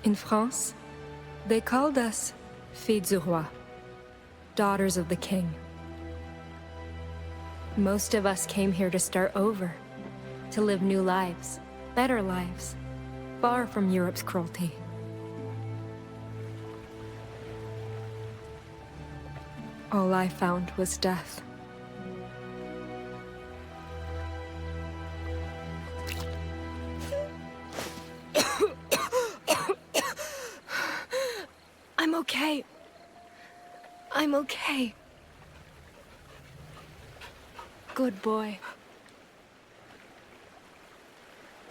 In France, they called us Filles du Roi, daughters of the king. Most of us came here to start over, to live new lives, better lives, far from Europe's cruelty. All I found was death. I'm okay. I'm okay. Good boy.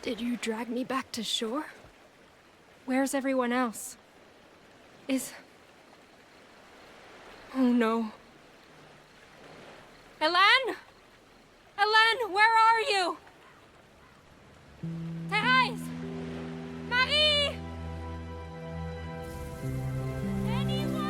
Did you drag me back to shore? Where's everyone else? Oh no. Hélène? Hélène, where are you? Thérèse! Marie! Anyone?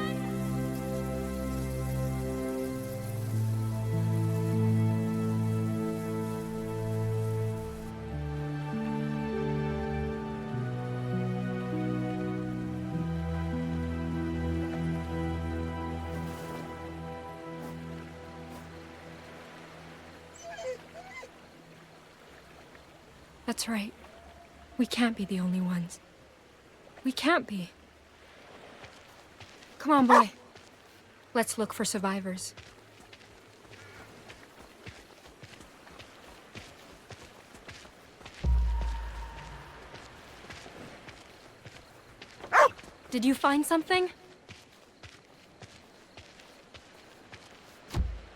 That's right. We can't be the only ones. We can't be. Come on, boy. Let's look for survivors. Did you find something?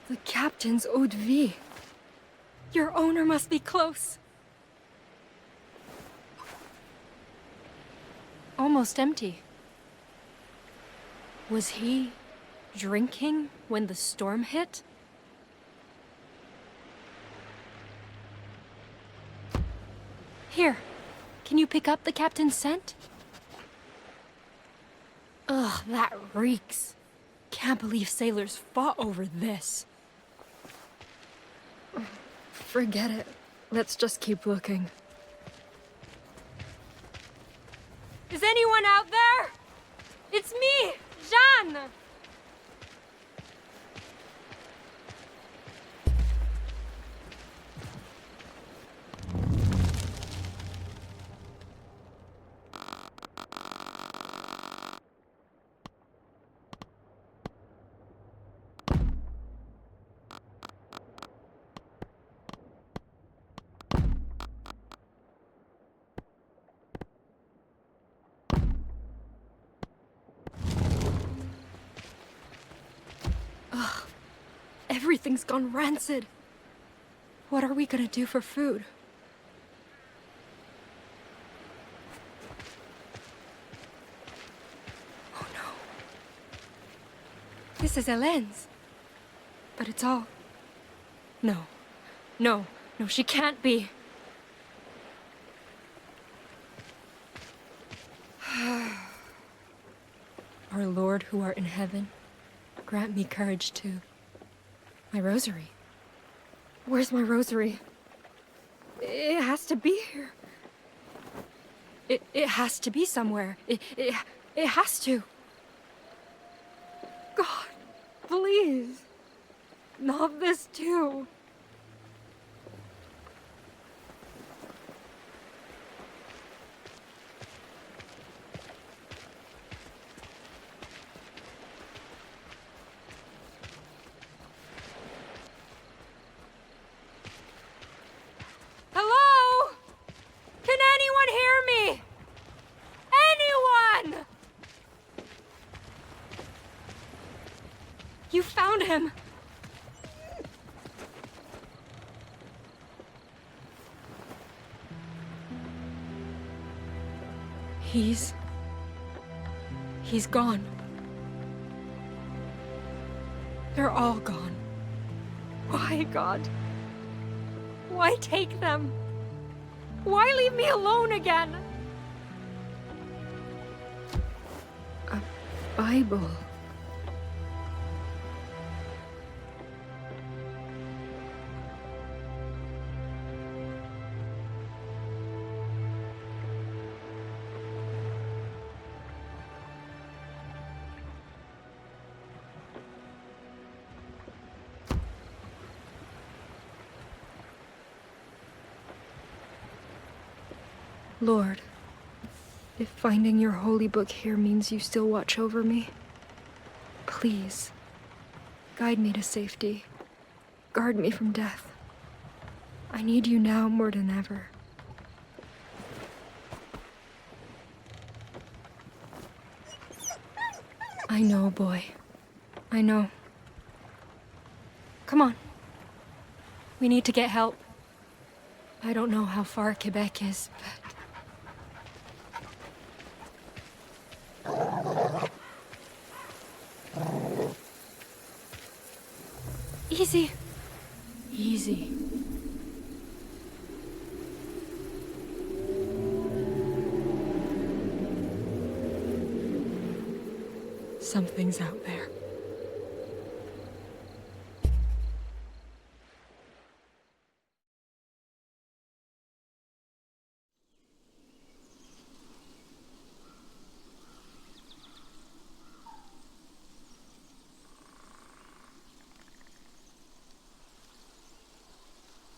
The captain's eau de vie. Your owner must be close. Almost empty. Was he drinking when the storm hit? Here, can you pick up the captain's scent? Ugh, that reeks. Can't believe sailors fought over this. Forget it. Let's just keep looking. Is anyone out there? It's me, Jeanne! Everything's gone rancid. What are we gonna do for food? Oh no. This is Hélène's. But it's all... No. No, she can't be. Our Lord who art in heaven, grant me courage to... My rosary. Where's my rosary? It has to be here. It has to be somewhere. It has to. God, please. Not this too. You found him! He's gone. They're all gone. Why, God? Why take them? Why leave me alone again? A Bible. Lord, if finding your holy book here means you still watch over me, please, guide me to safety. Guard me from death. I need you now more than ever. I know, boy. I know. Come on. We need to get help. I don't know how far Quebec is, but... Easy. Easy. Something's out there.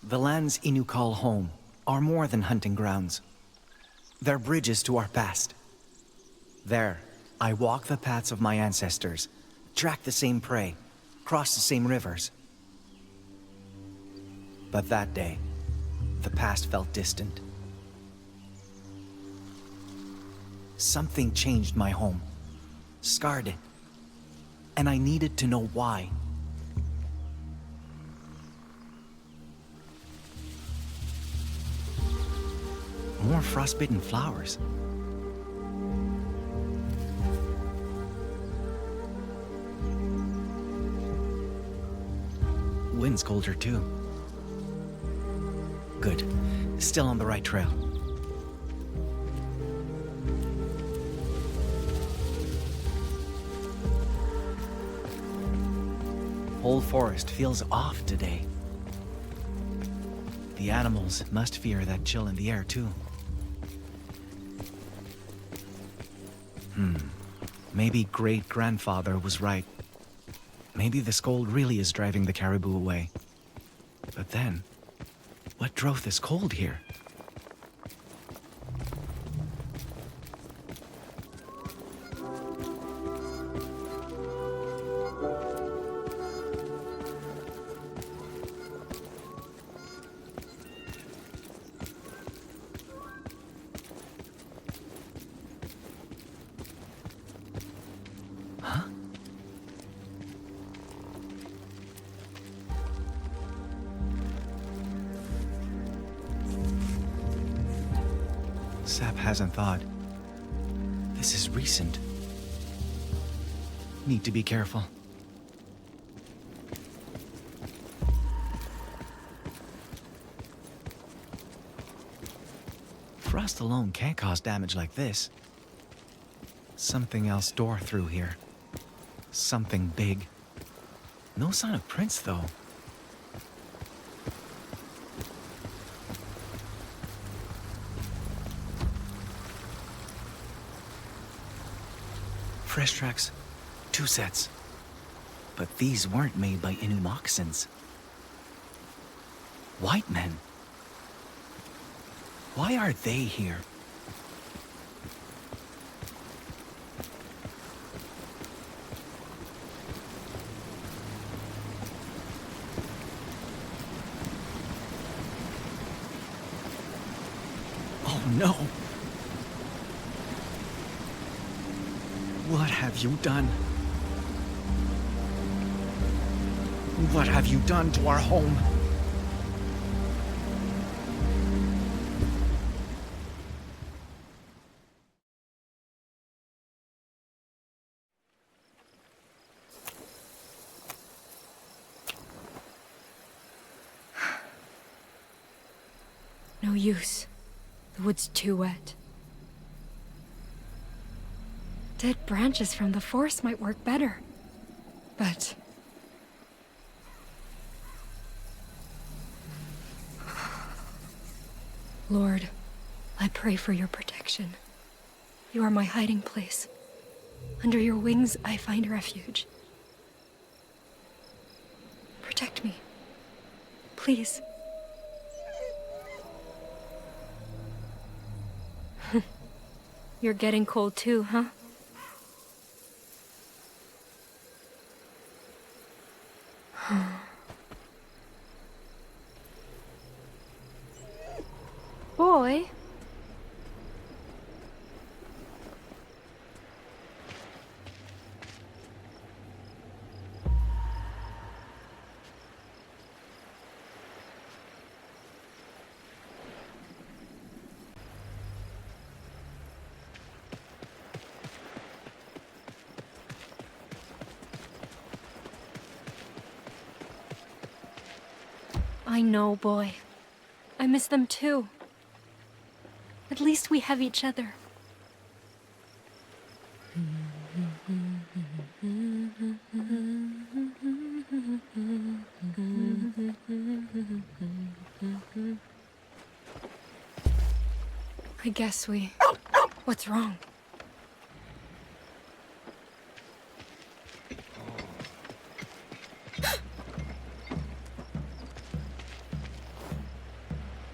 The lands Innu call home are more than hunting grounds. They're bridges to our past. There, I walk the paths of my ancestors, track the same prey, cross the same rivers. But that day, the past felt distant. Something changed my home, scarred it, and I needed to know why. More frostbitten flowers. Wind's colder too. Good. Still on the right trail. Whole forest feels off today. The animals must fear that chill in the air too. Maybe great-grandfather was right. Maybe this cold really is driving the caribou away. But then, what drove this cold here? Sap hasn't thawed. This is recent. Need to be careful. Frost alone can't cause damage like this. Something else tore through here. Something big. No sign of prints, though. Fresh tracks, 2 sets. But these weren't made by Innu moccasins. White men. Why are they here? Oh no! What have you done? What have you done to our home? No use. The wood's too wet. Dead branches from the forest might work better. But... Lord, I pray for your protection. You are my hiding place. Under your wings, I find refuge. Protect me. Please. You're getting cold too, huh? Boy? I know, boy. I miss them too. At least we have each other. I guess we... What's wrong?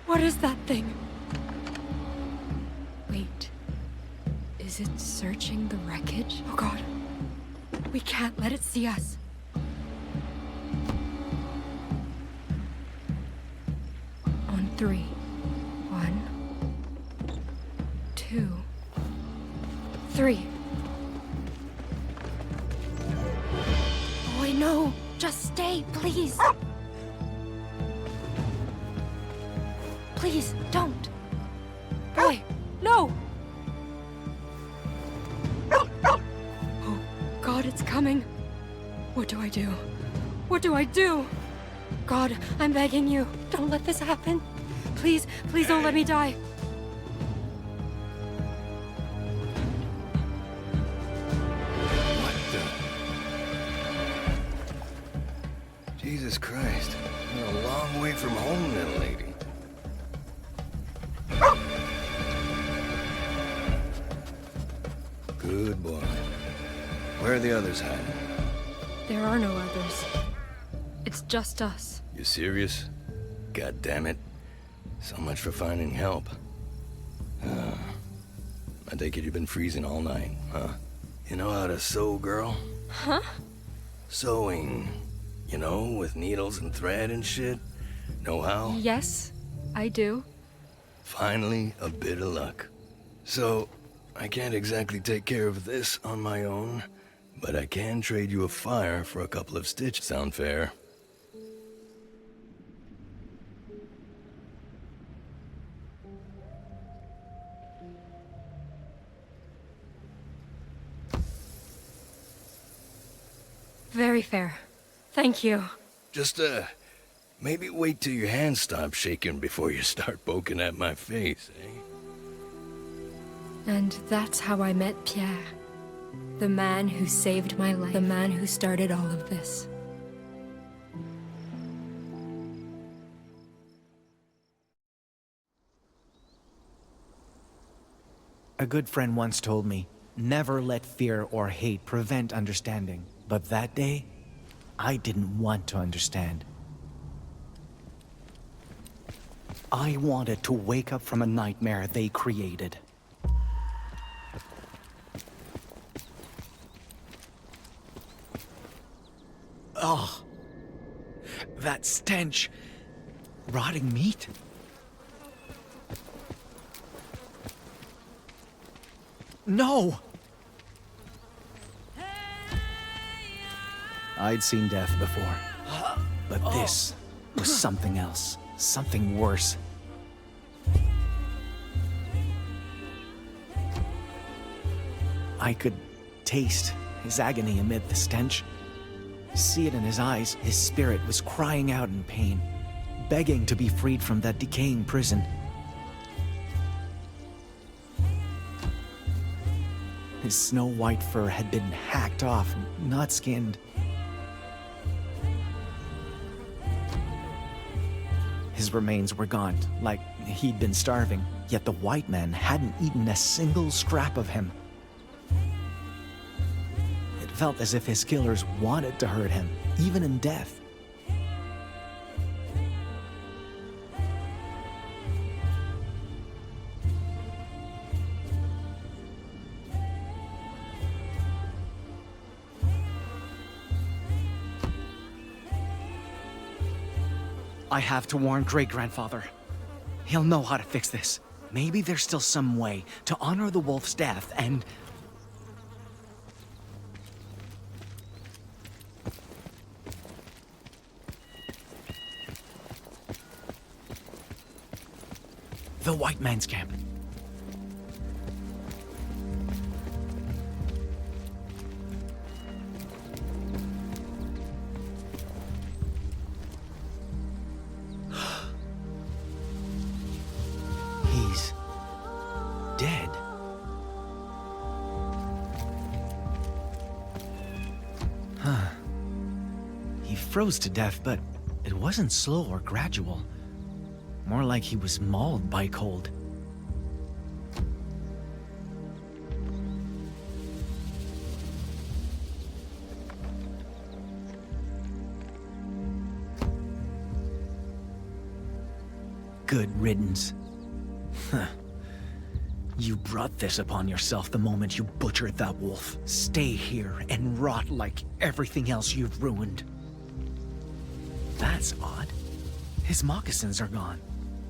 What is that thing? Wait. Is it searching the wreckage? Oh god. We can't let it see us. On 3. 1, 2, 3. Boy, no! Just stay, please! Please, don't! Boy, no! Oh, God, it's coming. What do I do? What do I do? God, I'm begging you, don't let this happen. Please, please don't let me die. What the? Jesus Christ. You're a long way from home, little lady. Good boy. Where are the others hiding? There are no others. It's just us. You serious? God damn it. So much for finding help. I take it you've been freezing all night, huh? You know how to sew, girl? Huh? Sewing. You know, with needles and thread and shit? Know how? Yes, I do. Finally, a bit of luck. So, I can't exactly take care of this on my own, but I can trade you a fire for a couple of stitches. Sound fair? Very fair. Thank you. Just, maybe wait till your hands stop shaking before you start poking at my face, eh? And that's how I met Pierre. The man who saved my life. The man who started all of this. A good friend once told me, never let fear or hate prevent understanding. But that day, I didn't want to understand. I wanted to wake up from a nightmare they created. Ugh. That stench. Rotting meat. No! I'd seen death before, but this was something else, something worse. I could taste his agony amid the stench, see it in his eyes. His spirit was crying out in pain, begging to be freed from that decaying prison. His snow-white fur had been hacked off, not skinned. His remains were gaunt, like he'd been starving, yet the white man hadn't eaten a single scrap of him. It felt as if his killers wanted to hurt him, even in death. I have to warn great-grandfather. He'll know how to fix this. Maybe there's still some way to honor the wolf's death and... The white man's camp. He's dead. Huh. He froze to death, but it wasn't slow or gradual. More like he was mauled by cold. Good riddance. Huh. You brought this upon yourself the moment you butchered that wolf. Stay here and rot like everything else you've ruined. That's odd. His moccasins are gone.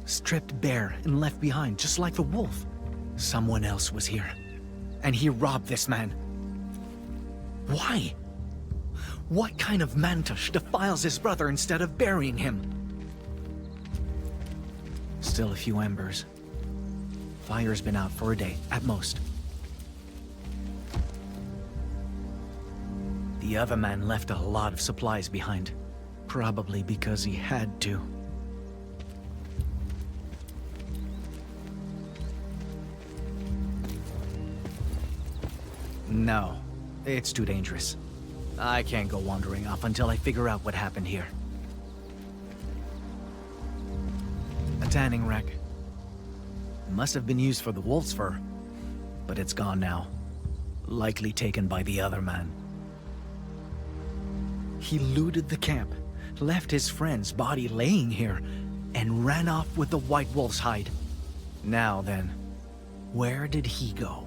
Stripped bare and left behind, just like the wolf. Someone else was here, and he robbed this man. Why? What kind of mantush defiles his brother instead of burying him? Still a few embers. Fire's been out for a day, at most. The other man left a lot of supplies behind, probably because he had to. No, it's too dangerous. I can't go wandering off until I figure out what happened here. A tanning rack. Must have been used for the wolf's fur, but it's gone now. Likely taken by the other man. He looted the camp, left his friend's body laying here, and ran off with the white wolf's hide. Now then, where did he go?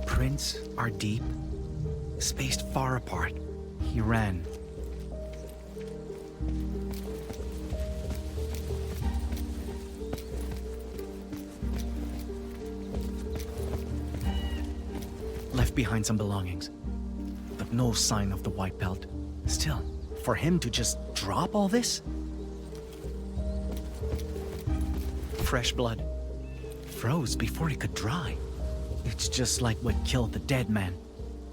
Prints are deep, spaced far apart. He ran. Left behind some belongings, but no sign of the white belt. Still, for him to just drop all this? Fresh blood. Froze before it could dry. It's just like what killed the dead man.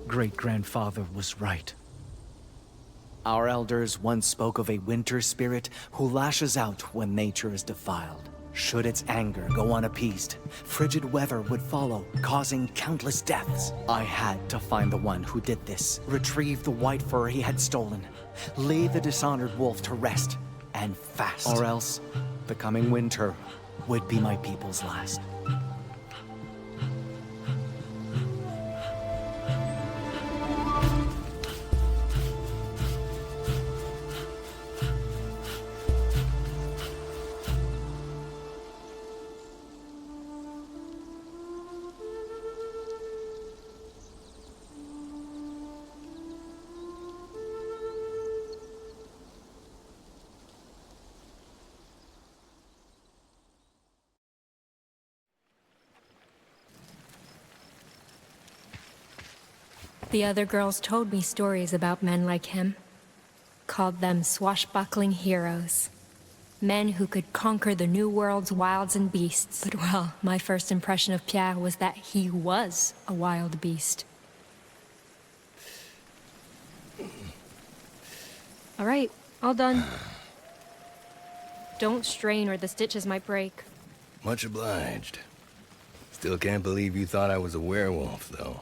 Great-grandfather was right. Our elders once spoke of a winter spirit who lashes out when nature is defiled. Should its anger go unappeased, frigid weather would follow, causing countless deaths. I had to find the one who did this, retrieve the white fur he had stolen, lay the dishonored wolf to rest, and fast. Or else, the coming winter would be my people's last. The other girls told me stories about men like him. Called them swashbuckling heroes. Men who could conquer the New World's wilds and beasts. But well, my first impression of Pierre was that he was a wild beast. All right, all done. Don't strain or the stitches might break. Much obliged. Still can't believe you thought I was a werewolf, though.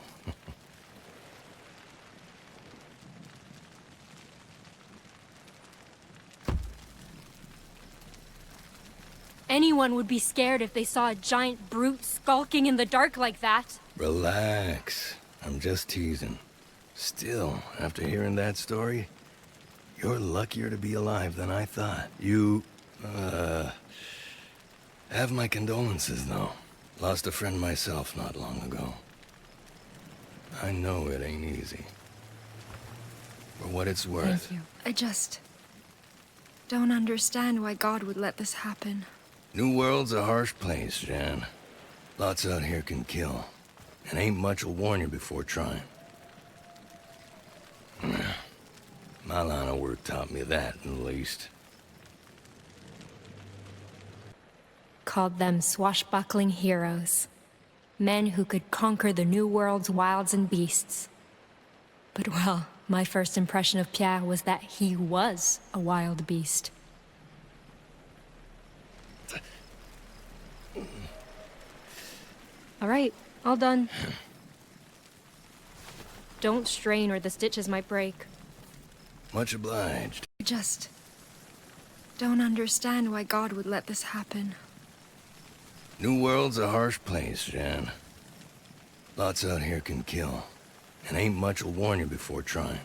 Anyone would be scared if they saw a giant brute skulking in the dark like that. Relax. I'm just teasing. Still, after hearing that story, you're luckier to be alive than I thought. You, Have my condolences, though. Lost a friend myself not long ago. I know it ain't easy. For what it's worth. Thank you. I just don't understand why God would let this happen. New World's a harsh place, Jan. Lots out here can kill. And ain't much will warn you before trying. My line of work taught me that, at least. Called them swashbuckling heroes. Men who could conquer the New World's wilds and beasts. But well, my first impression of Pierre was that he was a wild beast. All right, all done. Don't strain or the stitches might break. Much obliged. I just don't understand why God would let this happen. New World's a harsh place, Jan. Lots out here can kill. And ain't much will warn you before trying.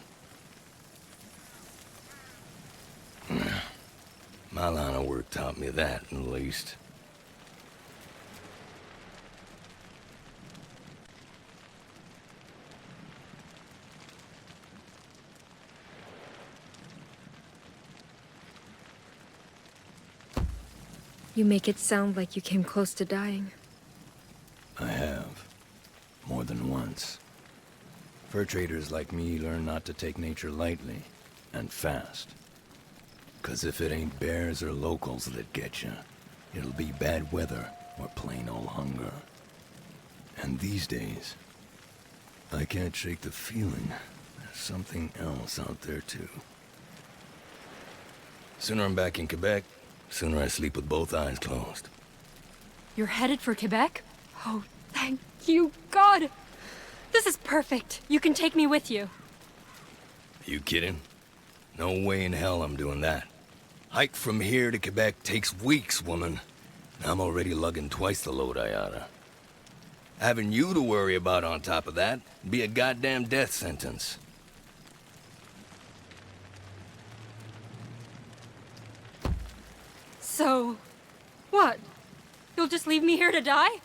My line of work taught me that, at least. You make it sound like you came close to dying. I have. More than once. Fur traders like me learn not to take nature lightly, and fast. 'Cause if it ain't bears or locals that get you, it'll be bad weather or plain old hunger. And these days, I can't shake the feeling there's something else out there too. Sooner I'm back in Quebec, sooner I sleep with both eyes closed. You're headed for Quebec? Oh, thank you, God! This is perfect. You can take me with you. You kidding? No way in hell I'm doing that. Hike from here to Quebec takes weeks, woman. I'm already lugging twice the load I oughta. Having you to worry about on top of that would be a goddamn death sentence. So, what? You'll just leave me here to die?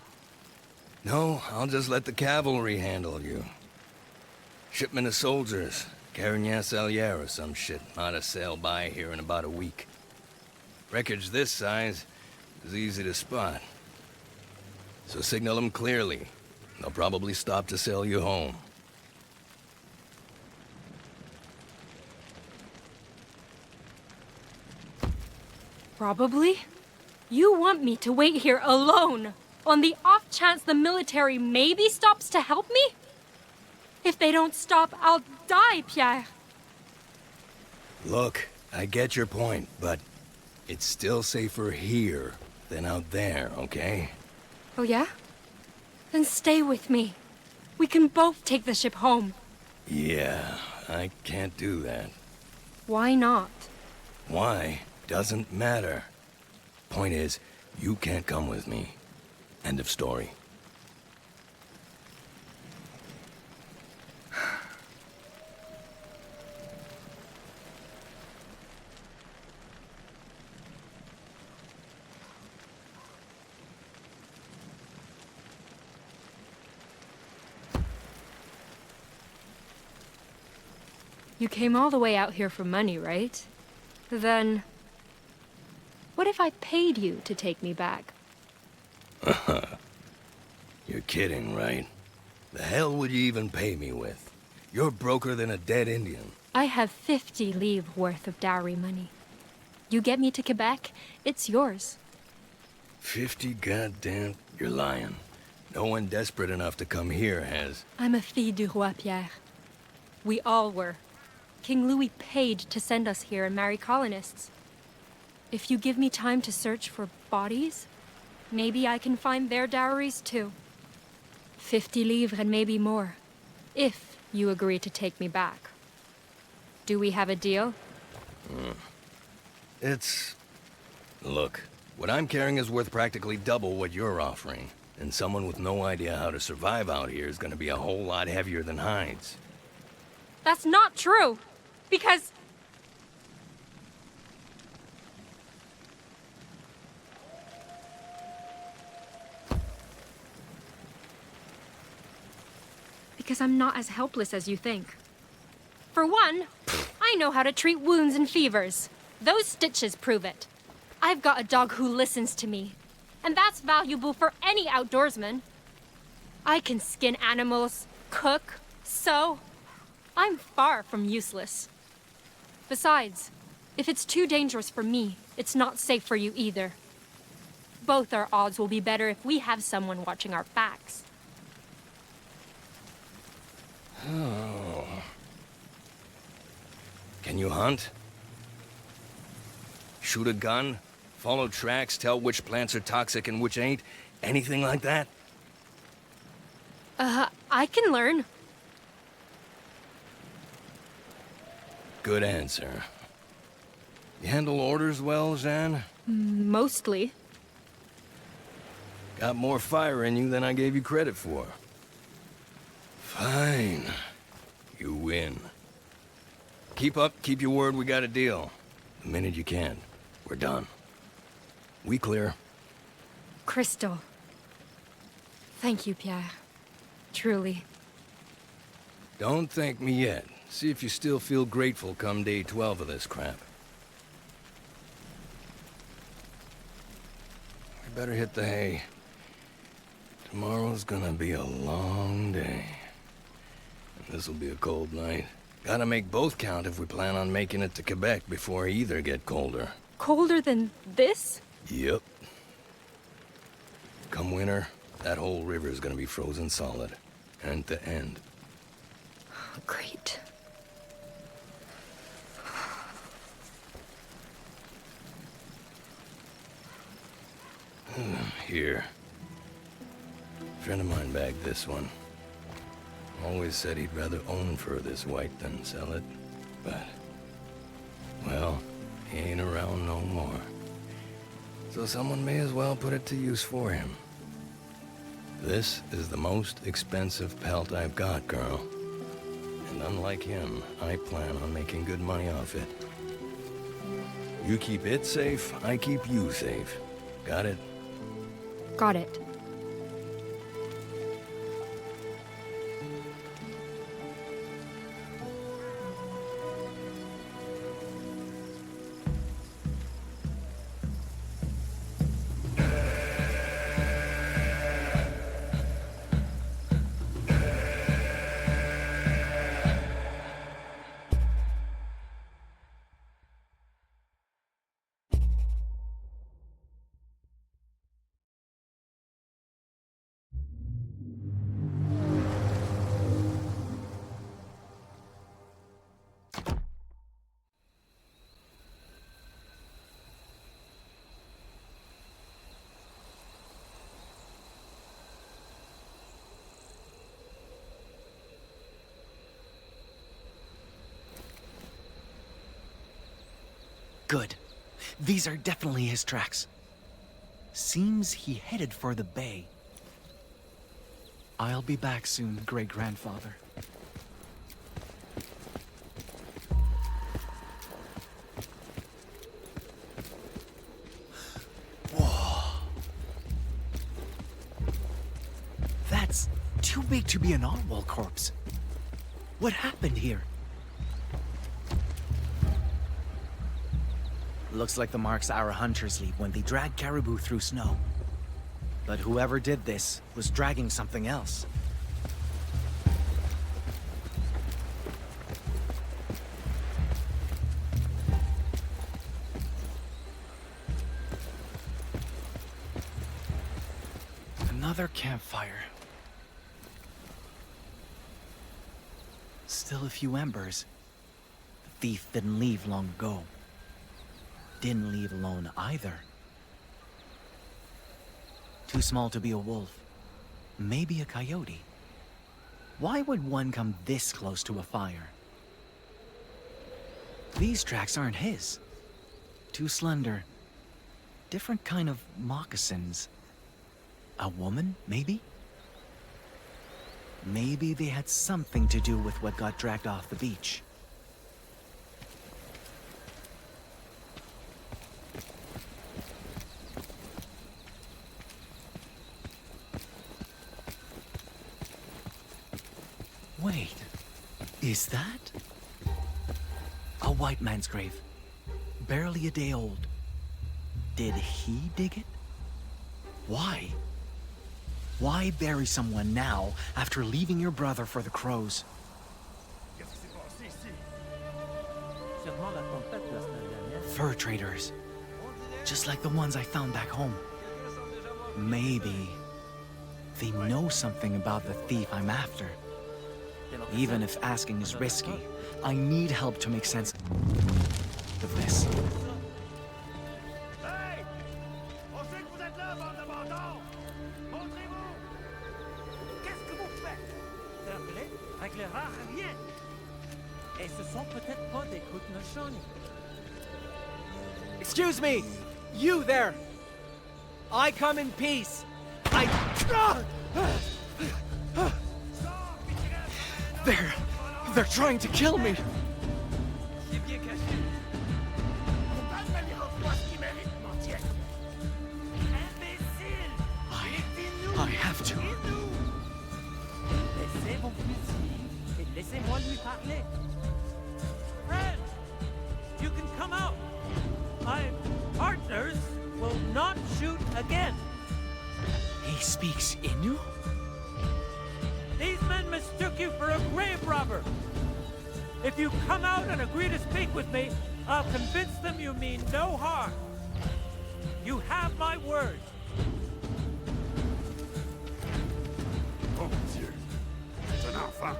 No, I'll just let the cavalry handle you. Shipment of soldiers, carrying Salier or some shit, ought to sail by here in about a week. Wreckage this size is easy to spot. So signal them clearly. They'll probably stop to sail you home. Probably. You want me to wait here alone, on the off chance the military maybe stops to help me? If they don't stop, I'll die, Pierre. Look, I get your point, but it's still safer here than out there, okay? Oh yeah? Then stay with me. We can both take the ship home. Yeah, I can't do that. Why not? Why? Doesn't matter. Point is, you can't come with me. End of story. You came all the way out here for money, right? Then, what if I paid you to take me back? You're kidding, right? The hell would you even pay me with? You're broker than a dead Indian. I have 50 livres worth of dowry money. You get me to Quebec, it's yours. 50 goddamn... You're lying. No one desperate enough to come here has... I'm a fille du roi Pierre. We all were. King Louis paid to send us here and marry colonists. If you give me time to search for bodies, maybe I can find their dowries too. 50 livres and maybe more, if you agree to take me back. Do we have a deal? It's... Look, what I'm carrying is worth practically double what you're offering. And someone with no idea how to survive out here is gonna be a whole lot heavier than hides. That's not true! Because... because I'm not as helpless as you think. For one, I know how to treat wounds and fevers. Those stitches prove it. I've got a dog who listens to me, and that's valuable for any outdoorsman. I can skin animals, cook, sew. I'm far from useless. Besides, if it's too dangerous for me, it's not safe for you either. Both our odds will be better if we have someone watching our backs. Oh. Can you hunt? Shoot a gun? Follow tracks? Tell which plants are toxic and which ain't? Anything like that? I can learn. Good answer. You handle orders well, Jeanne? Mostly. Got more fire in you than I gave you credit for. Fine. You win. Keep up, keep your word, we got a deal. The minute you can, we're done. We clear. Crystal. Thank you, Pierre. Truly. Don't thank me yet. See if you still feel grateful come day 12 of this crap. We better hit the hay. Tomorrow's gonna be a long day. And this'll be a cold night. Gotta make both count if we plan on making it to Quebec before either get colder. Colder than this? Yep. Come winter, that whole river's gonna be frozen solid. End to end. Great. Here. Friend of mine bagged this one. Always said he'd rather own fur this white than sell it. But, well, he ain't around no more. So someone may as well put it to use for him. This is the most expensive pelt I've got, girl. And unlike him, I plan on making good money off it. You keep it safe, I keep you safe. Got it? Got it. Good. These are definitely his tracks. Seems he headed for the bay. I'll be back soon, great-grandfather. Whoa. That's too big to be an Oddwall corpse. What happened here? Looks like the marks our hunters leave when they drag caribou through snow. But whoever did this was dragging something else. Another campfire. Still a few embers. The thief didn't leave long ago. Didn't leave alone either. Too small to be a wolf. Maybe a coyote. Why would one come this close to a fire? These tracks aren't his. Too slender. Different kind of moccasins. A woman, maybe? Maybe they had something to do with what got dragged off the beach. Is that a white man's grave? Barely a day old. Did he dig it? Why? Why bury someone now after leaving your brother for the crows? Fur traders. Just like the ones I found back home. Maybe they know something about the thief I'm after. Even if asking is risky, I need help to make sense of this. Hey! On sait que vous êtes là, bande de bandons! Montrez-vous! Qu'est-ce que vous faites? L'anglais réglera rien. Et ce sont peut-être pas des coups de nochon. Excuse me! You there! I come in peace! They're trying to kill me! C'est bien caché. Faut pas venir en toi ce qui mérite, mentir! Imbécile! I have to. Innu! Laissez vos fusils et laissez-moi lui parler. Friend, you can come out. My partners will not shoot again. He speaks Innu? These men mistook you for a grave robber. If you come out and agree to speak with me, I'll convince them you mean no harm. You have my word. Oh mon Dieu! C'est un enfant!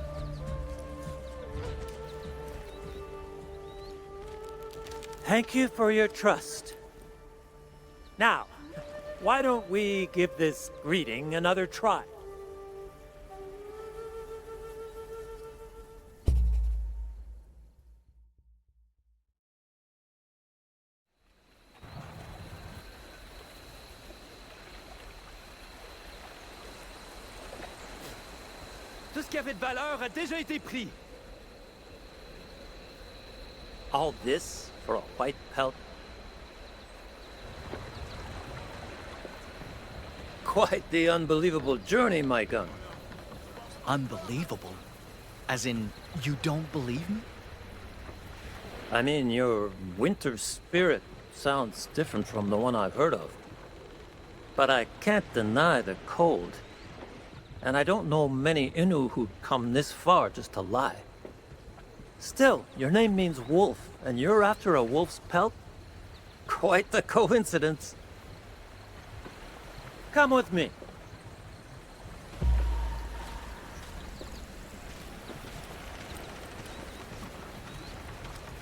Thank you for your trust. Now, why don't we give this greeting another try? Tout ce qui avait de valeur a déjà été pris. All this for a white pelt? Quite the unbelievable journey, my gun. Unbelievable? As in, you don't believe me? I mean, your winter spirit sounds different from the one I've heard of. But I can't deny the cold. And I don't know many Innu who'd come this far just to lie. Still, your name means wolf, and you're after a wolf's pelt? Quite the coincidence. Come with me.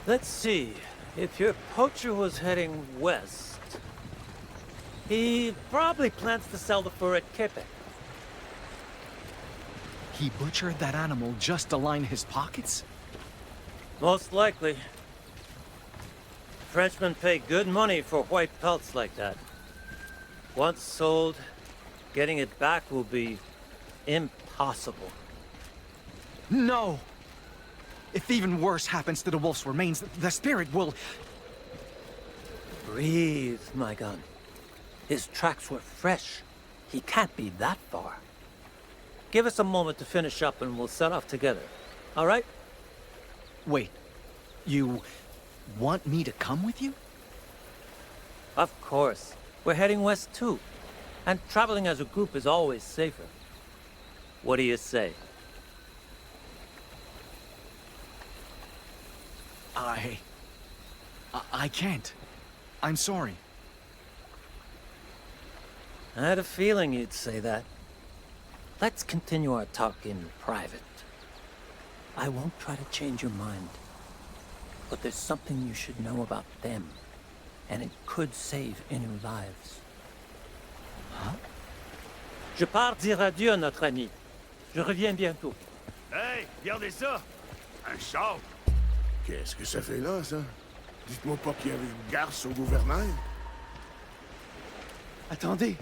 Let's see. If your poacher was heading west, he probably plans to sell the fur at Quebec. He butchered that animal just to line his pockets? Most likely. Frenchmen pay good money for white pelts like that. Once sold, getting it back will be impossible. No! If even worse happens to the wolf's remains, the spirit will... Breathe, my gun. His tracks were fresh. He can't be that far. Give us a moment to finish up and we'll set off together. All right? Wait, you want me to come with you? Of course. We're heading west too. And traveling as a group is always safer. What do you say? I can't. I'm sorry. I had a feeling you'd say that. Let's continue our talk in private. I won't try to change your mind. But there's something you should know about them. And it could save Innu lives. Huh? Je pars dire adieu à notre ami. Je reviens bientôt. Hey, regardez ça! Un char! Qu'est-ce que ça fait là, ça? Dites-moi pas qu'il y avait une garce au gouvernail. Attendez.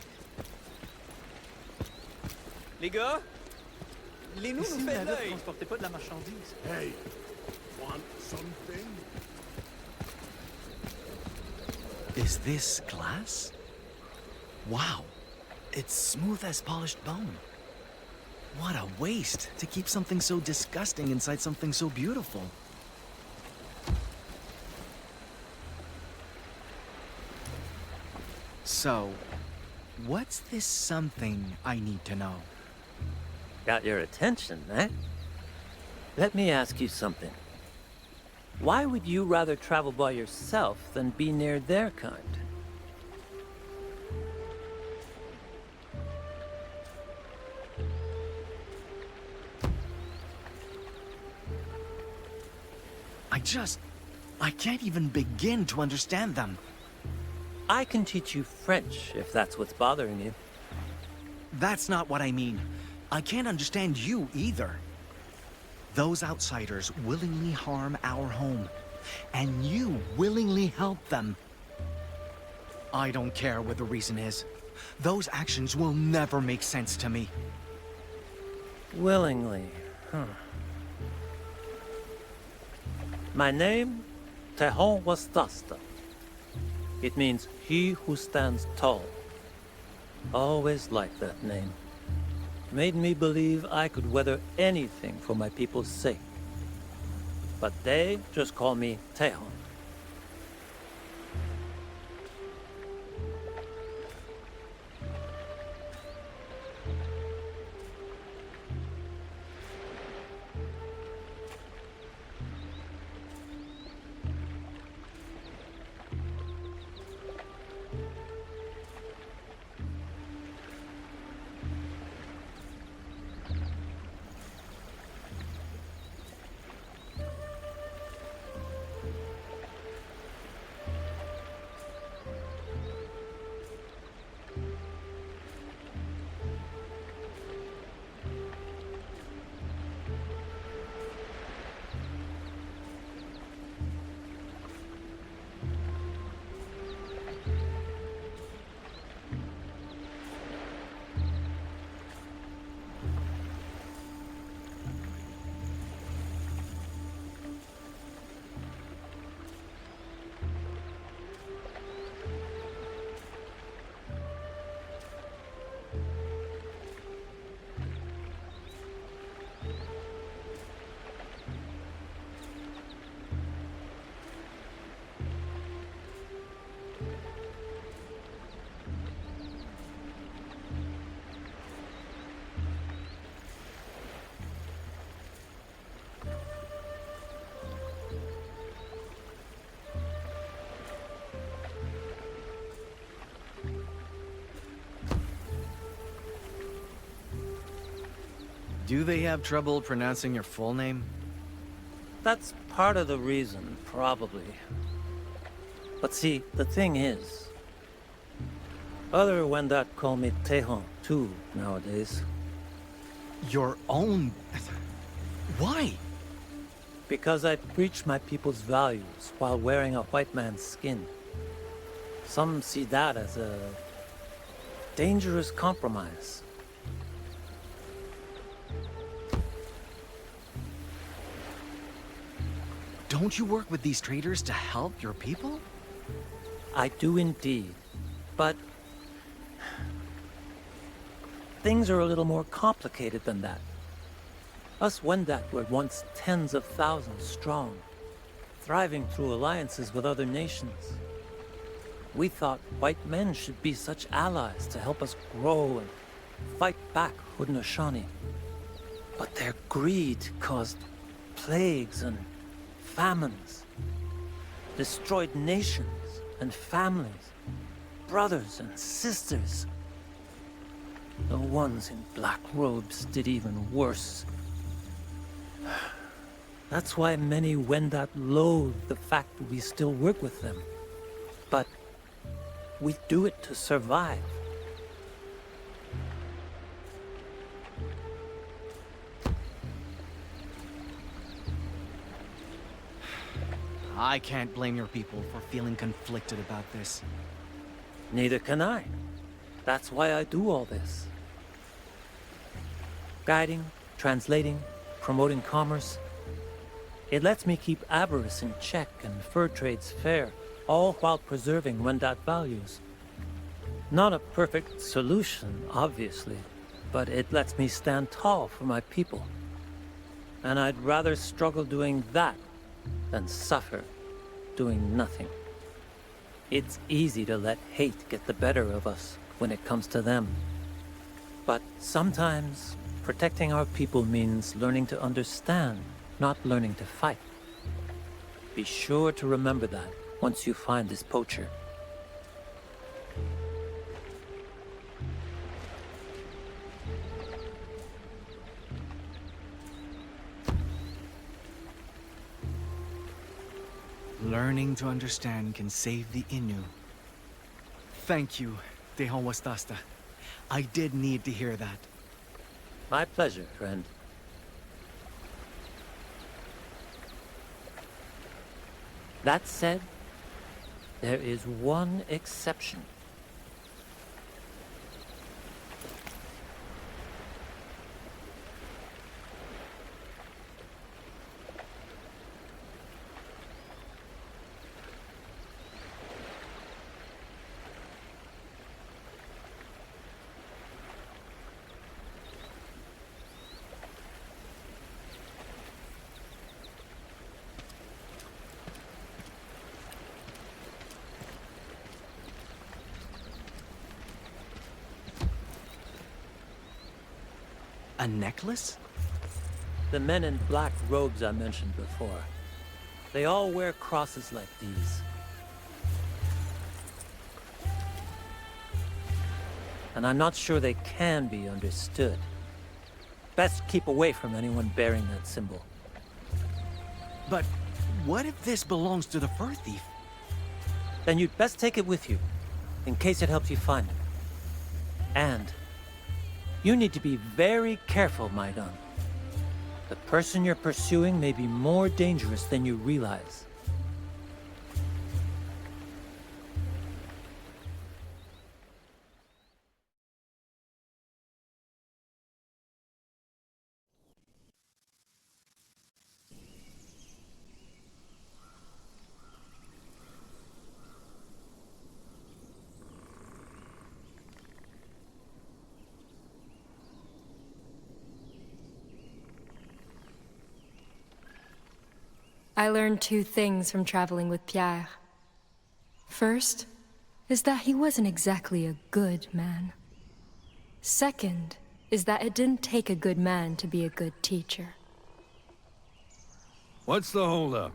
Les gars, l'Innu nous fait l'œil. Transportez pas de la marchandise. Hey, want something? Is this glass? Wow, it's smooth as polished bone. What a waste to keep something so disgusting inside something so beautiful. So, what's this something I need to know? Got your attention, eh? Let me ask you something. Why would you rather travel by yourself than be near their kind? I can't even begin to understand them. I can teach you French if that's what's bothering you. That's not what I mean. I can't understand you either. Those outsiders willingly harm our home, and you willingly help them. I don't care what the reason is. Those actions will never make sense to me. Willingly, huh. My name, Tehon Wastasta. It means he who stands tall. Always liked that name. Made me believe I could weather anything for my people's sake. But they just call me Tehon. Do they have trouble pronouncing your full name? That's part of the reason, probably. But see, the thing is, other Wendat call me Tehon too nowadays. Your own... Why? Because I preach my people's values while wearing a white man's skin. Some see that as a dangerous compromise. Don't you work with these traders to help your people? I do indeed, but things are a little more complicated than that. Us Wendat were once tens of thousands strong, thriving through alliances with other nations. We thought white men should be such allies to help us grow and fight back Haudenosaunee. But their greed caused plagues and famines, destroyed nations and families, brothers and sisters. The ones in black robes did even worse. That's why many Wendat loathe the fact that we still work with them. But we do it to survive. I can't blame your people for feeling conflicted about this. Neither can I. That's why I do all this. Guiding, translating, promoting commerce. It lets me keep avarice in check and fur trades fair, all while preserving Wendat values. Not a perfect solution, obviously, but it lets me stand tall for my people. And I'd rather struggle doing that than suffer doing nothing. It's easy to let hate get the better of us when it comes to them. But sometimes protecting our people means learning to understand, not learning to fight. Be sure to remember that once you find this poacher. Learning to understand can save the Innu. Thank you, Tehon Wastasta. I did need to hear that. My pleasure, friend. That said, there is one exception. A necklace? The men in black robes I mentioned before. They all wear crosses like these. And I'm not sure they can be understood. Best keep away from anyone bearing that symbol. But what if this belongs to the fur thief? Then you'd best take it with you, in case it helps you find him. And you need to be very careful, my gun. The person you're pursuing may be more dangerous than you realize. I learned two things from traveling with Pierre. First is that he wasn't exactly a good man. Second is that it didn't take a good man to be a good teacher. What's the holdup?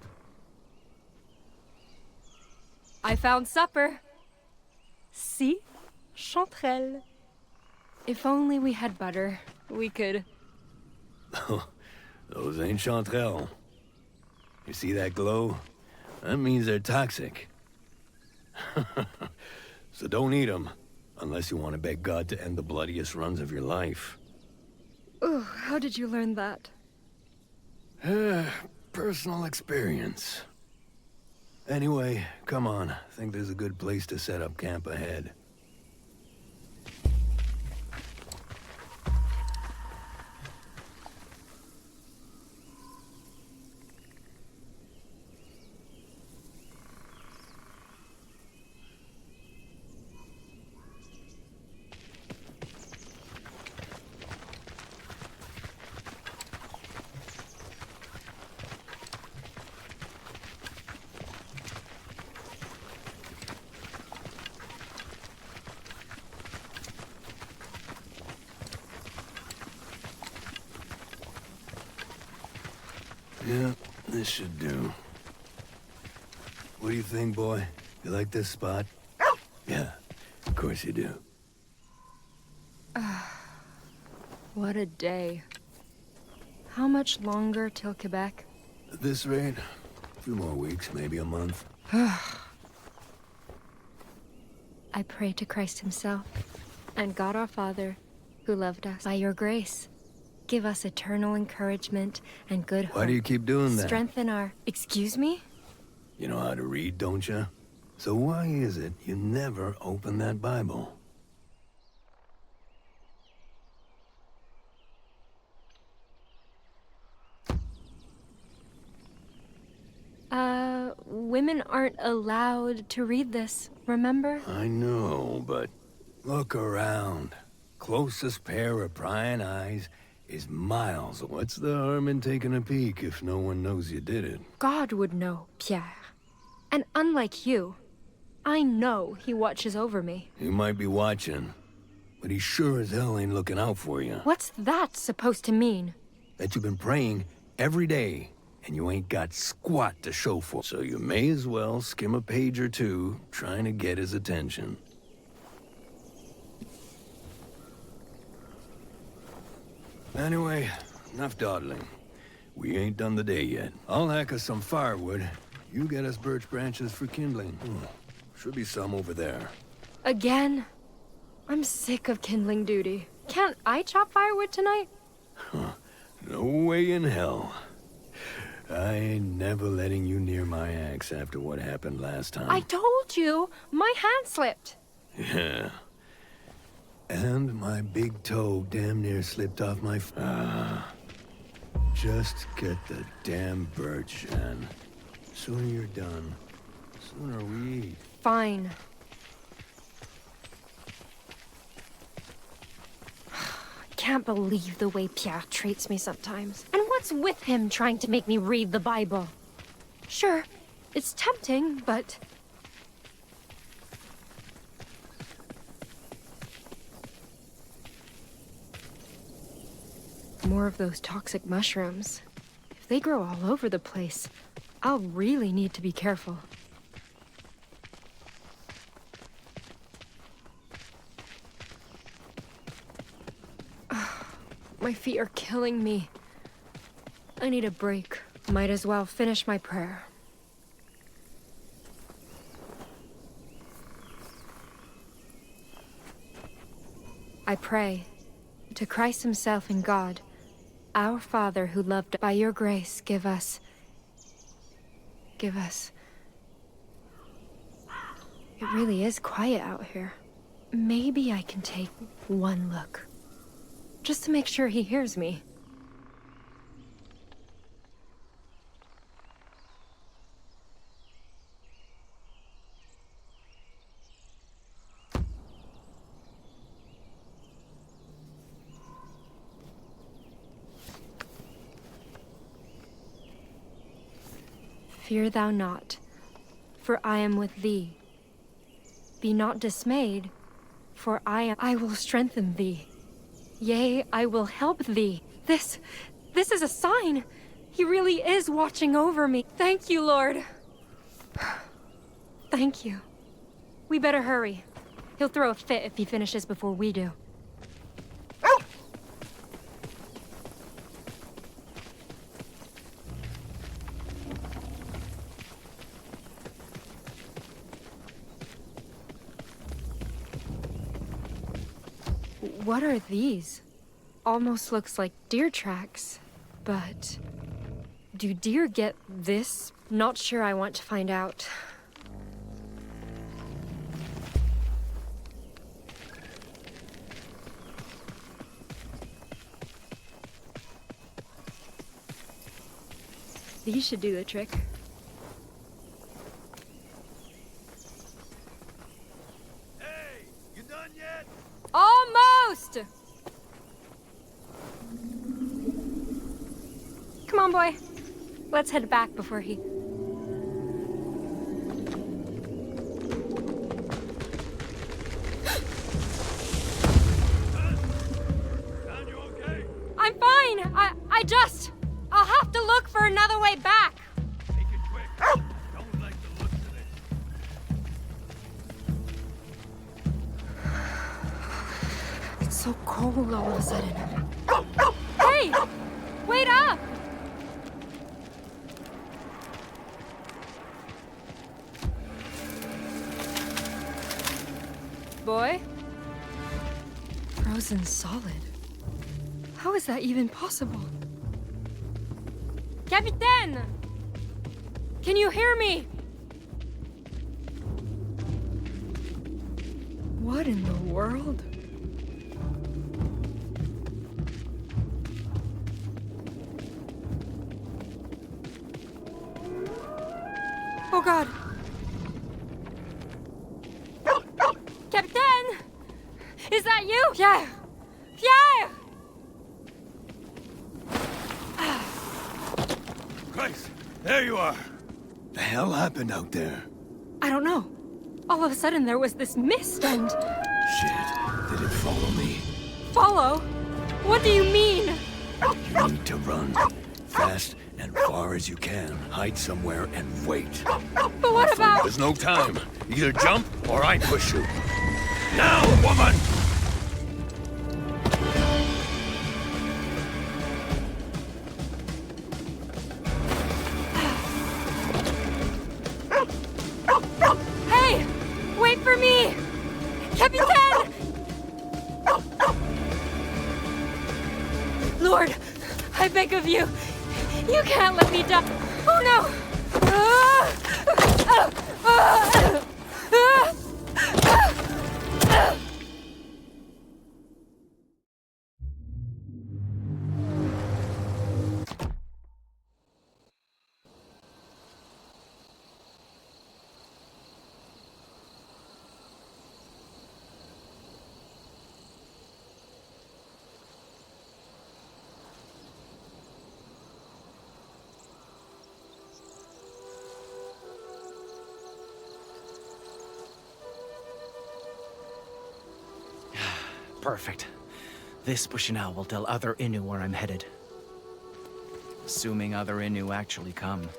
I found supper. See? Chanterelle. If only we had butter, we could... Those ain't chanterelles. You see that glow? That means they're toxic. So don't eat them, unless you want to beg God to end the bloodiest runs of your life. Oh, how did you learn that? Personal experience. Anyway, come on. I think there's a good place to set up camp ahead. Yeah, this should do. What do you think, boy? You like this spot? Yeah, of course you do. What a day. How much longer till Quebec? At this rate, a few more weeks, maybe a month. I pray to Christ himself and God our Father, who loved us by your grace. Give us eternal encouragement and good hope. Why do you keep doing that? Strengthen our... Excuse me? You know how to read, don't you? So why is it you never open that Bible? Women aren't allowed to read this, remember? I know, but look around. Closest pair of prying eyes is miles. What's the harm in taking a peek if no one knows you did it? God would know, Pierre. And unlike you, I know he watches over me. He might be watching, but he sure as hell ain't looking out for you. What's that supposed to mean? That you've been praying every day, and you ain't got squat to show for. So you may as well skim a page or two, trying to get his attention. Anyway, enough dawdling. We ain't done the day yet. I'll hack us some firewood. You get us birch branches for kindling. Should be some over there. Again? I'm sick of kindling duty. Can't I chop firewood tonight? No way in hell. I ain't never letting you near my axe after what happened last time. I told you! My hand slipped! Yeah. And my big toe damn near slipped off my just get the damn birch, Anne. Sooner you're done, sooner we eat. Fine. Can't believe the way Pierre treats me sometimes. And what's with him trying to make me read the Bible? Sure, it's tempting, but... More of those toxic mushrooms. If they grow all over the place, I'll really need to be careful. My feet are killing me. I need a break. Might as well finish my prayer. I pray to Christ himself and God, our Father who loved, by your grace, give us. It really is quiet out here. Maybe I can take one look. Just to make sure he hears me. Fear thou not, for I am with thee. Be not dismayed, for I will strengthen thee. Yea, I will help thee. This is a sign. He really is watching over me. Thank you, Lord. Thank you. We better hurry. He'll throw a fit if he finishes before we do. What are these? Almost looks like deer tracks, but do deer get this? Not sure I want to find out. These should do the trick. Hey, you done yet? Almost! Come on, boy. Let's head back before he... Son, you okay? I'm fine! I'll have to look for another way back! Make it quick. Don't like the looks of it. It's so cold all of a sudden. Hey! Wait up! Boy? Frozen solid. How is that even possible? Capitaine! Can you hear me? What in the world? Oh God! Capitaine! Is that you? Yeah! There you are. The hell happened out there? I don't know. All of a sudden there was this mist and... Shit. Did it follow me? Follow? What do you mean? You need to run. Fast and far as you can. Hide somewhere and wait. But what about... There's no time. Either jump or I push you. Now, woman! Hey! Wait for me! Capitaine! Lord, I beg of you. You can't let me die. Oh no! Perfect. This Pushina will tell other Innu where I'm headed. Assuming other Innu actually come.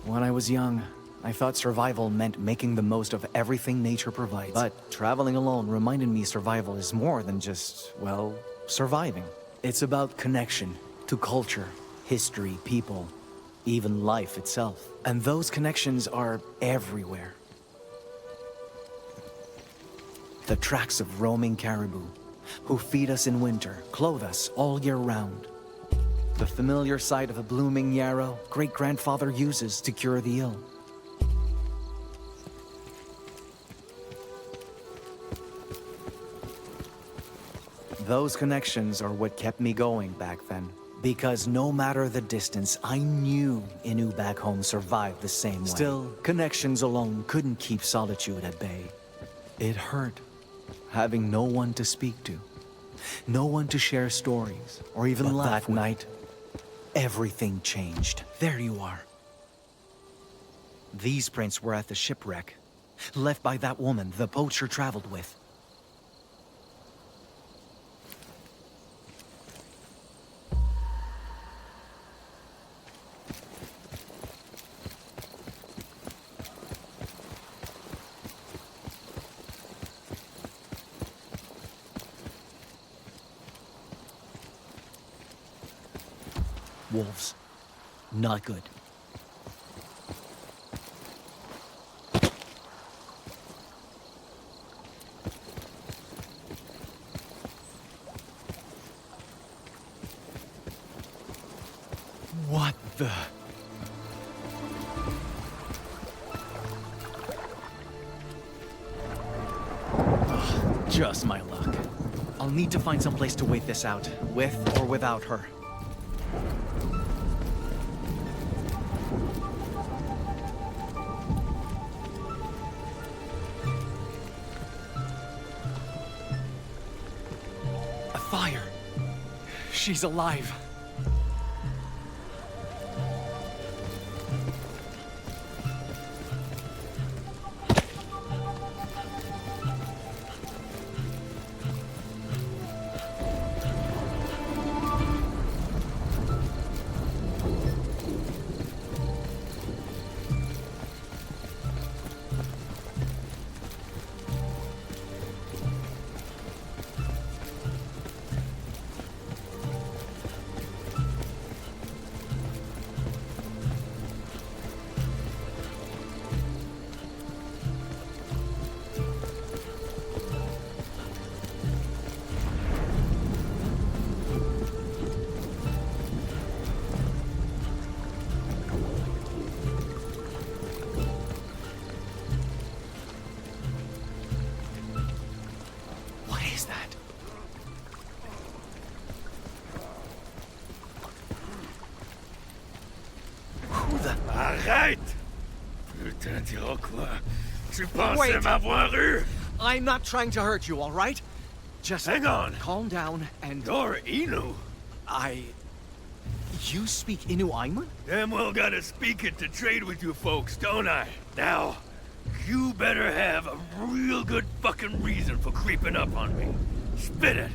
When I was young, I thought survival meant making the most of everything nature provides. But traveling alone reminded me survival is more than just, well, surviving. It's about connection to culture, history, people, even life itself. And those connections are everywhere. The tracks of roaming caribou, who feed us in winter, clothe us all year round. The familiar sight of a blooming yarrow great-grandfather uses to cure the ill. Those connections are what kept me going back then. Because no matter the distance, I knew Innu back home survived the same way. Still, connections alone couldn't keep solitude at bay. It hurt, having no one to speak to. No one to share stories, or even laugh with. That night, everything changed. There you are. These prints were at the shipwreck, left by that woman the poacher traveled with. Wolves. Not good. What the... Ugh, just my luck. I'll need to find some place to wait this out, with or without her. Fire! She's alive. Arrête! Putain d'Iroquois. Tu pensais m'avoir eu? I'm not trying to hurt you, all right? Just hang on. Calm down and... You're Innu. You speak Innu Aimun? Damn well gotta speak it to trade with you folks, don't I? Now, you better have a real good fucking reason for creeping up on me. Spit it!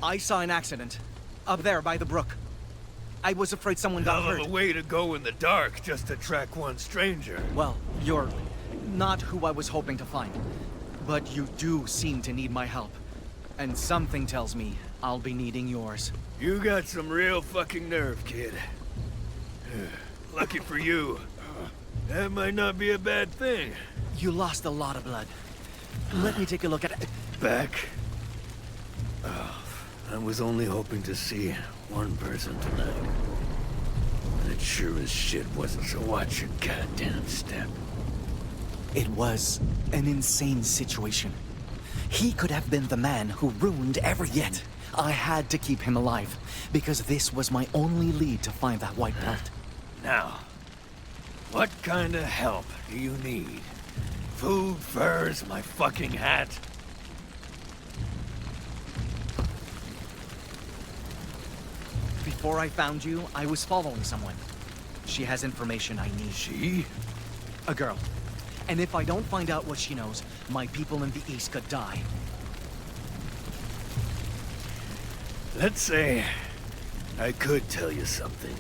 I saw an accident. Up there by the brook. I was afraid someone got Hell hurt. of a way to go in the dark just to track one stranger. Well, you're not who I was hoping to find. But you do seem to need my help. And something tells me I'll be needing yours. You got some real fucking nerve, kid. Lucky for you. That might not be a bad thing. You lost a lot of blood. Let me take a look at it. Back? Oh, I was only hoping to see one person tonight. And it sure as shit wasn't, so watch your goddamn step. It was an insane situation. He could have been the man who ruined yet. I had to keep him alive, because this was my only lead to find that white belt. Now, what kind of help do you need? Food, furs, my fucking hat? Before I found you, I was following someone. She has information I need. She? A girl. And if I don't find out what she knows, my people in the East could die. Let's say I could tell you something.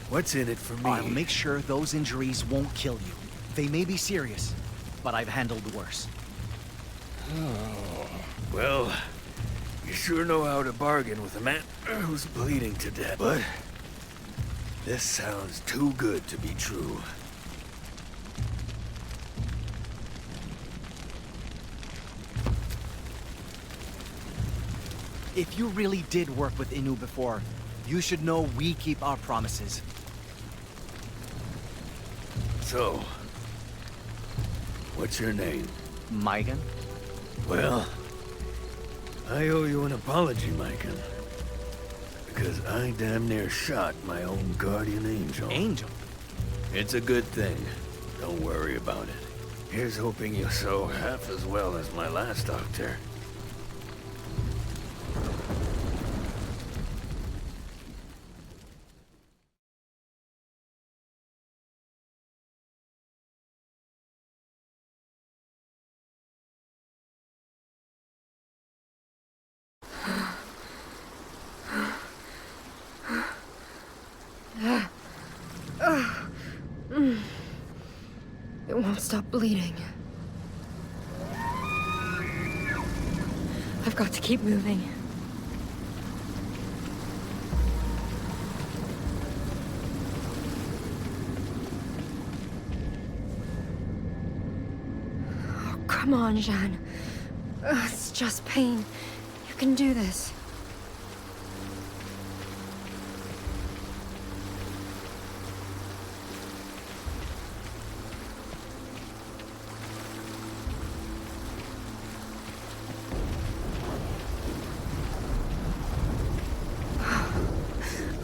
What's in it for me? I'll make sure those injuries won't kill you. They may be serious, but I've handled worse. Well, you sure know how to bargain with a man who's bleeding to death. But this sounds too good to be true. If you really did work with Innu before, you should know we keep our promises. So, what's your name? Maigan? Well, I owe you an apology, Maiken. Because I damn near shot my own guardian angel. Angel? It's a good thing. Don't worry about it. Here's hoping you sew half as well as my last doctor. It won't stop bleeding. I've got to keep moving. Oh, come on, Jeanne. It's just pain. You can do this.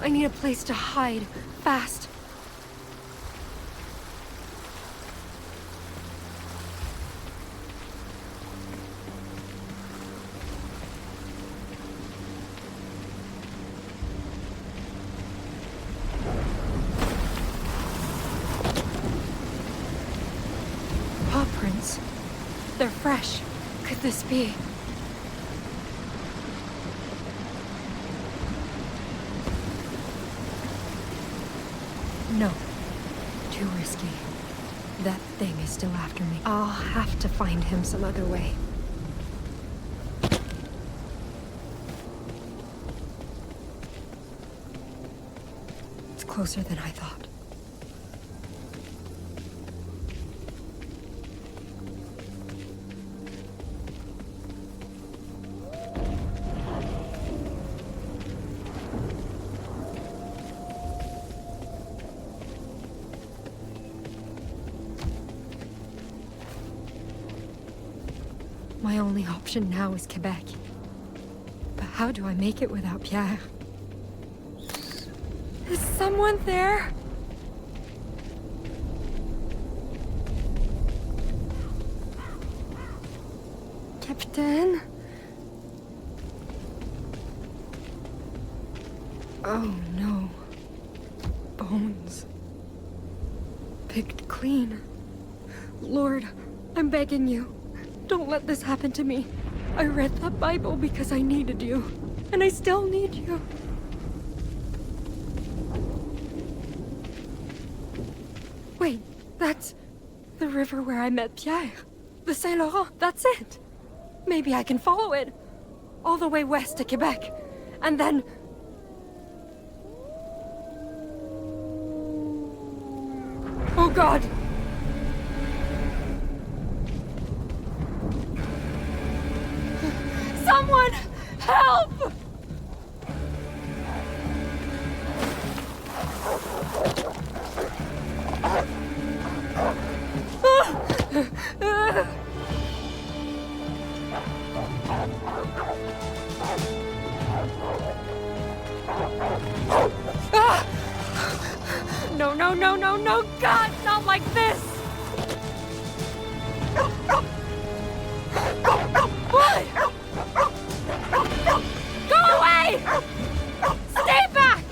I need a place to hide, fast. Paw prints. They're fresh. Could this be? No. Too risky. That thing is still after me. I'll have to find him some other way. It's closer than I thought. My only option now is Quebec. But how do I make it without Pierre? Is someone there? Captain? Oh no. Bones. Picked clean. Lord, I'm begging you. Don't let this happen to me. I read that Bible because I needed you. And I still need you. Wait, that's the river where I met Pierre. The Saint Laurent, that's it. Maybe I can follow it. All the way west to Quebec. And then... Oh God! Someone! Help! No, no, no, no, no, God, not like this! What? Go away! Stay back!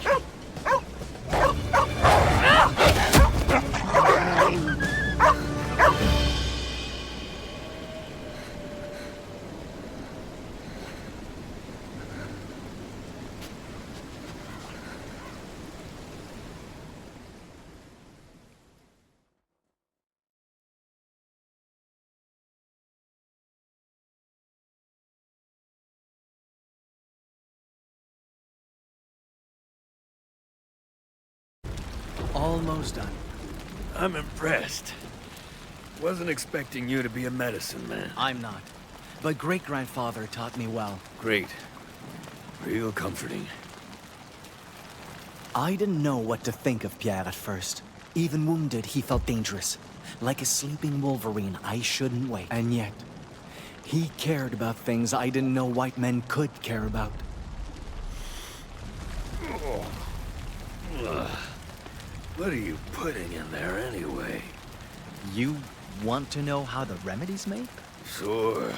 Almost done. I'm impressed. Wasn't expecting you to be a medicine man. I'm not. But great-grandfather taught me well. Great. Real comforting. I didn't know what to think of Pierre at first. Even wounded, he felt dangerous. Like a sleeping wolverine, I shouldn't wake. And yet, he cared about things I didn't know white men could care about. What are you putting in there anyway? You want to know how the remedy's made? Sure.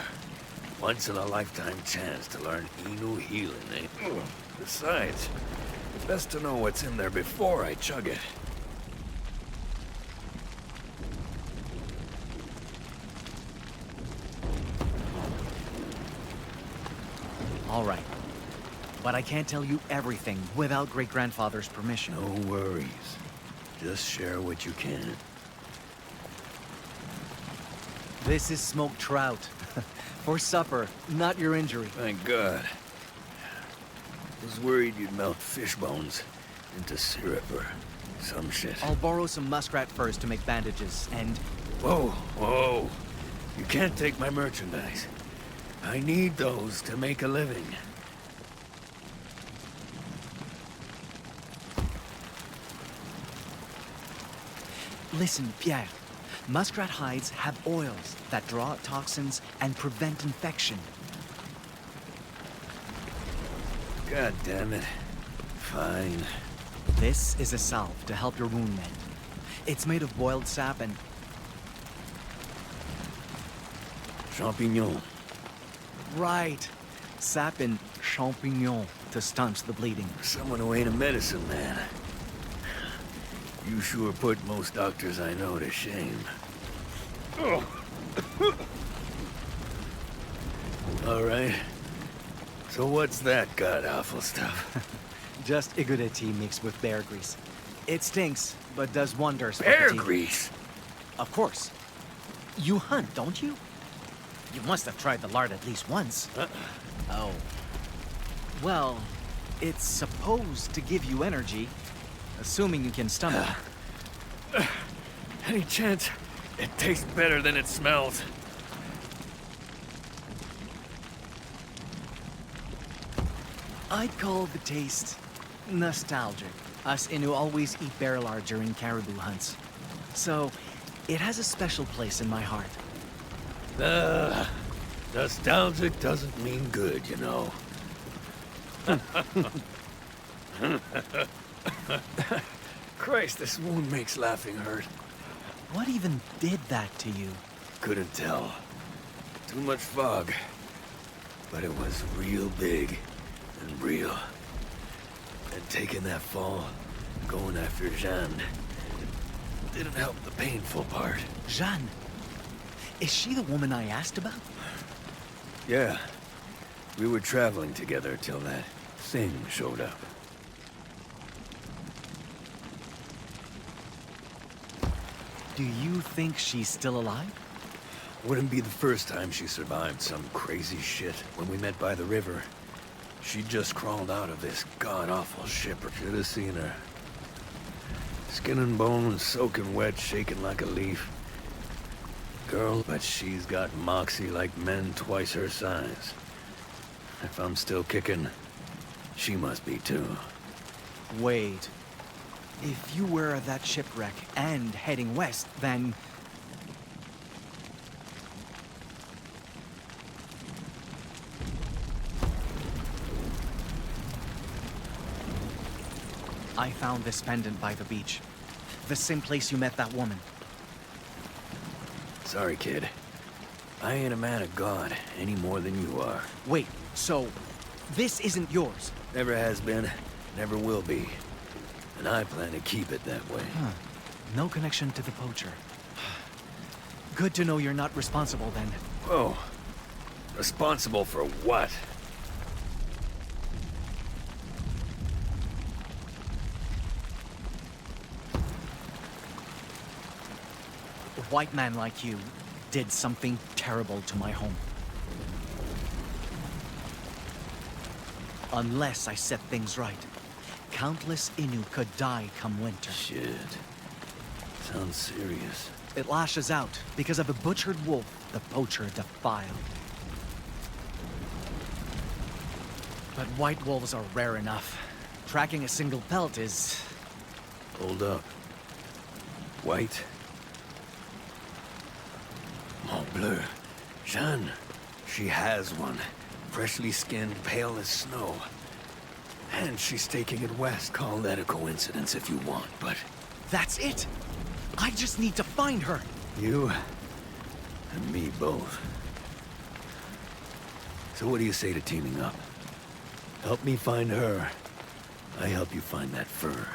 Once in a lifetime chance to learn Innu healing, eh? Besides, best to know what's in there before I chug it. All right. But I can't tell you everything without great-grandfather's permission. No worries. Just share what you can. This is smoked trout. For supper, not your injury. Thank God. Was worried you'd melt fish bones into syrup or some shit. I'll borrow some muskrat furs to make bandages, and... Whoa, whoa. You can't take my merchandise. I need those to make a living. Listen, Pierre. Muskrat hides have oils that draw out toxins and prevent infection. God damn it. Fine. This is a salve to help your wound mend. It's made of boiled sap and... Champignon. Right. Sap and champignon to staunch the bleeding. Someone who ain't a medicine man. You sure put most doctors I know to shame. All right. So what's that god-awful stuff? Just igudeti mixed with bear grease. It stinks, but does wonders for Bear fatigue. grease? Of course. You hunt, don't you? You must have tried the lard at least once. Oh. Well, it's supposed to give you energy, assuming you can stomach it. Any chance it tastes better than it smells? I'd call the taste nostalgic. Us Innu always eat bear lard during caribou hunts. So, it has a special place in my heart. Nostalgic doesn't mean good, you know. Christ, this wound makes laughing hurt. What even did that to you? Couldn't tell. Too much fog. But it was real big and real. And taking that fall, going after Jeanne, didn't help the painful part. Jeanne? Is she the woman I asked about? Yeah. We were traveling together till that thing showed up. Do you think she's still alive? Wouldn't be the first time she survived some crazy shit when we met by the river. She just crawled out of this god-awful ship. Should have seen her. Skin and bones, soaking wet, shaking like a leaf. Girl, but she's got moxie like men twice her size. If I'm still kicking, she must be too. Wait. If you were at that shipwreck and heading west, then... I found this pendant by the beach. The same place you met that woman. Sorry, kid. I ain't a man of God any more than you are. Wait, so this isn't yours? Never has been, never will be. And I plan to keep it that way. Huh. No connection to the poacher. Good to know you're not responsible then. Whoa. Responsible for what? A white man like you did something terrible to my home. Unless I set things right, countless Innu could die come winter. Shit. Sounds serious. It lashes out because of a butchered wolf the poacher defiled. But white wolves are rare enough. Tracking a single pelt is... Hold up. White? Mon bleu. Jeanne. She has one. Freshly skinned, pale as snow. And she's taking it west. Call that a coincidence if you want, but... That's it! I just need to find her! You and me both. So what do you say to teaming up? Help me find her. I help you find that fur.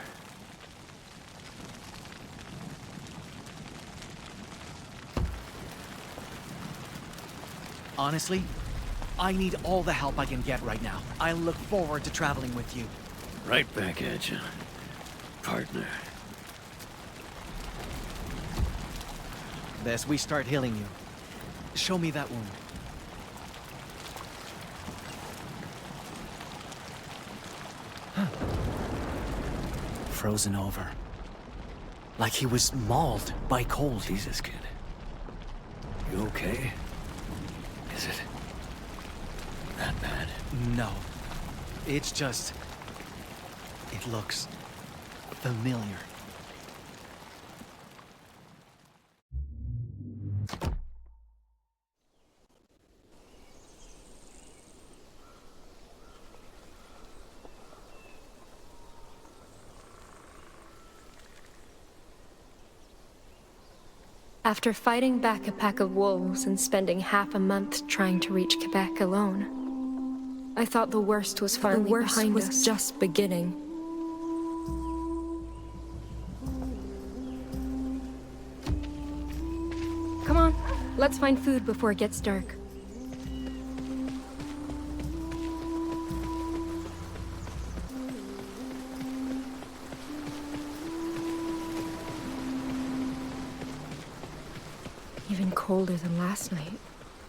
Honestly, I need all the help I can get right now. I look forward to traveling with you. Right back at you, partner. As we start healing you, show me that wound. Frozen over. Like he was mauled by cold. Jesus, kid. You okay? Is it that bad? No. It's just... it looks familiar. After fighting back a pack of wolves and spending half a month trying to reach Quebec alone, I thought the worst was finally behind us. The worst was just beginning. Come on, let's find food before it gets dark. Even colder than last night.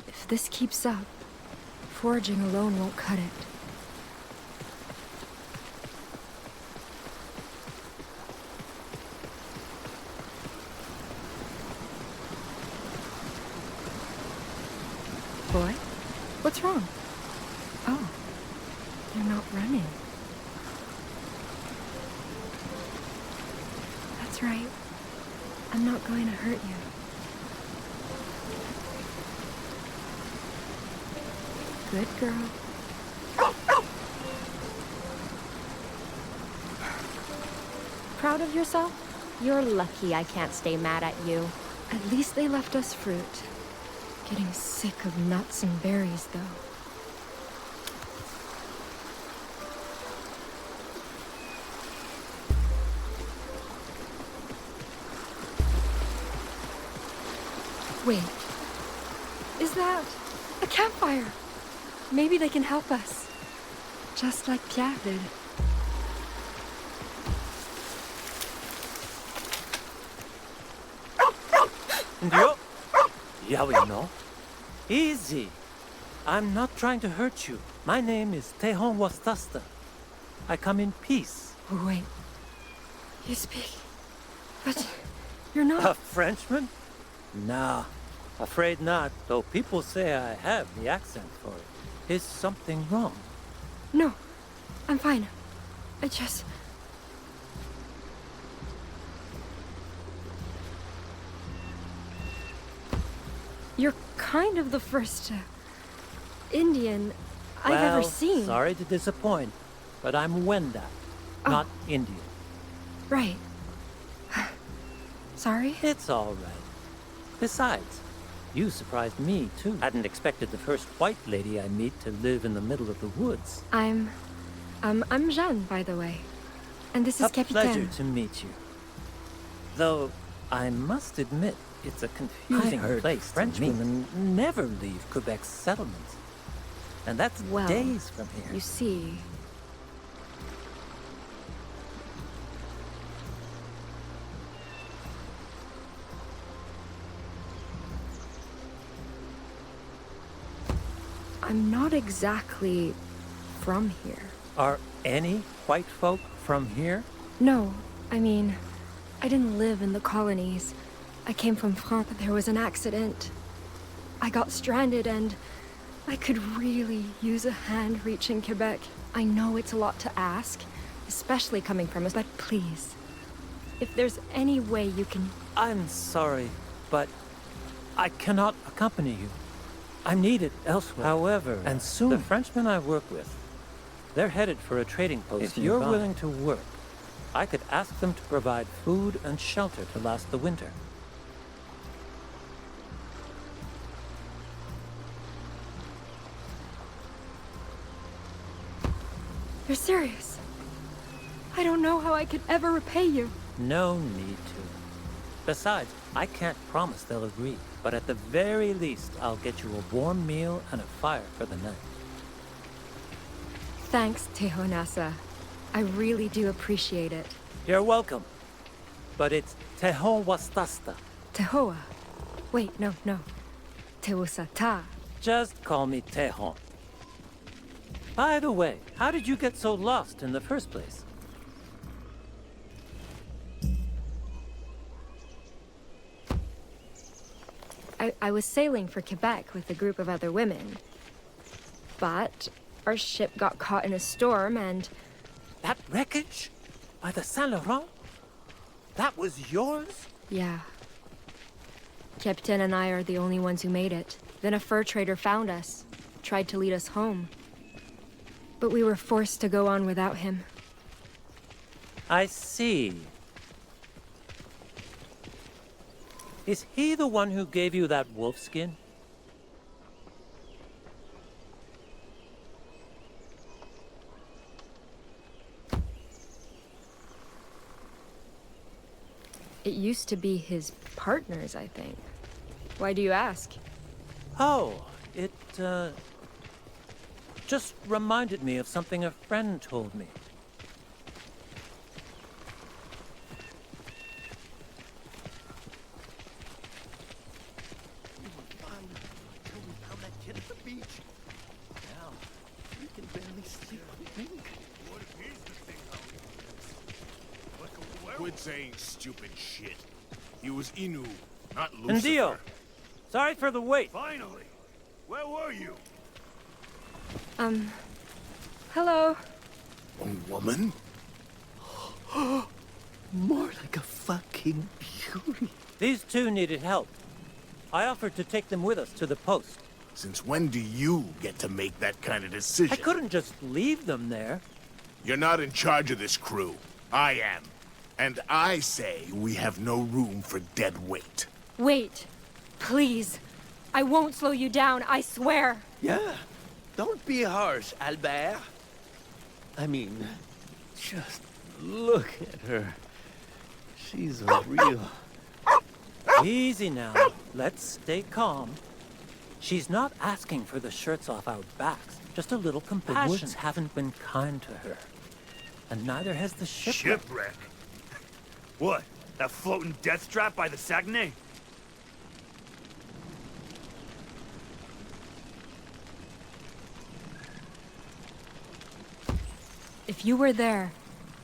If this keeps up, foraging alone won't cut it. Boy, what's wrong? Oh, you're not running. That's right. I'm not going to hurt you. Good girl. Proud of yourself? You're lucky I can't stay mad at you. At least they left us fruit. Getting sick of nuts and berries, though. Wait. Is that a campfire? Maybe they can help us. Just like Pierre did. Yo! Yeah, we know. Easy. I'm not trying to hurt you. My name is Tehon Wastasta. I come in peace. Wait. You speak... But... You're A not... Frenchman? Nah, afraid not, though people say I have the accent for it. Is something wrong? No. I'm fine. I just... You're kind of the first Indian I've ever seen. Sorry to disappoint, but I'm Wenda, not Indian. Right. Sorry? It's all right. Besides, you surprised me too. Hadn't expected the first white lady I meet to live in the middle of the woods. I'm Jeanne, by the way. And this is A pleasure Capitaine. to meet you. Though, I must admit, it's a confusing place. French women never leave Quebec's settlements. And that's Well, days from here. You see... I'm not exactly from here. Are any white folk from here? No, I mean, I didn't live in the colonies. I came from France. There was an accident. I got stranded and I could really use a hand reaching Quebec. I know it's a lot to ask, especially coming from us, but please, if there's any way you can... I'm sorry, but I cannot accompany you. I'm needed elsewhere. However, and soon, the Frenchmen I work with, they're headed for a trading post. If you're willing to work, I could ask them to provide food and shelter to last the winter. You're serious? I don't know how I could ever repay you. No need to. Besides, I can't promise they'll agree, but at the very least, I'll get you a warm meal and a fire for the night. Thanks, Tehonasa. I really do appreciate it. You're welcome. But it's Tehon Wastasta. Tehoa. Wait, no. Teosata. Just call me Tehon. By the way, how did you get so lost in the first place? I was sailing for Quebec with a group of other women. But our ship got caught in a storm and... That wreckage? By the Saint Laurent? That was yours? Yeah. Captain and I are the only ones who made it. Then a fur trader found us, tried to lead us home. But we were forced to go on without him. I see. Is he the one who gave you that wolf skin? It used to be his partners, I think. Why do you ask? Oh, it, just reminded me of something a friend told me. Quit saying stupid shit. He was Innu, not Lucifer. And Dio, sorry for the wait. Finally! Where were you? Hello? A woman? More like a fucking beauty. These two needed help. I offered to take them with us to the post. Since when do you get to make that kind of decision? I couldn't just leave them there. You're not in charge of this crew. I am. And I say we have no room for dead weight. Wait. Please. I won't slow you down, I swear. Yeah. Don't be harsh, Albert. I mean, just look at her. She's a real... Easy now. Let's stay calm. She's not asking for the shirts off our backs. Just a little compassion. The woods haven't been kind to her. And neither has the shipwreck. Shipwreck? What? That floating death trap by the Saguenay? If you were there,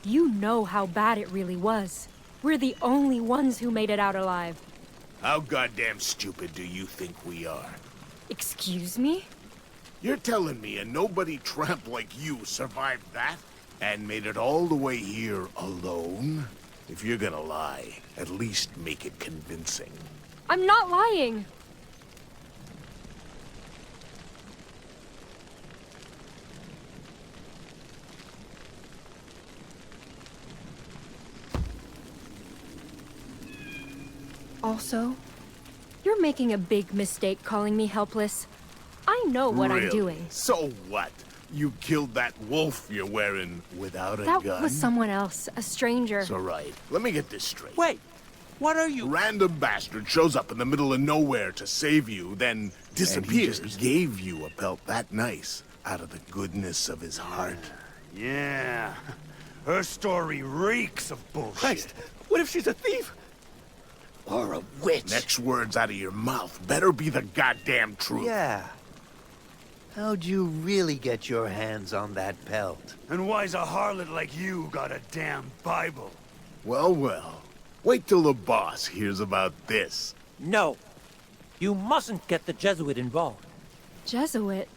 you know how bad it really was. We're the only ones who made it out alive. How goddamn stupid do you think we are? Excuse me? You're telling me a nobody tramp like you survived that? And made it all the way here alone? If you're gonna lie, at least make it convincing. I'm not lying. Also, you're making a big mistake calling me helpless. I know what I'm doing. So what? You killed that wolf you're wearing without a gun? That was someone else, a stranger. It's all right. Let me get this straight. Wait, what are you... Random bastard shows up in the middle of nowhere to save you, then disappears. And he just gave you a pelt that nice, out of the goodness of his heart. Yeah. Her story reeks of bullshit. Christ, what if she's a thief? Or a witch? Next words out of your mouth better be the goddamn truth. Yeah. How'd you really get your hands on that pelt? And why's a harlot like you got a damn Bible? Well, well. Wait till the boss hears about this. No. You mustn't get the Jesuit involved. Jesuit?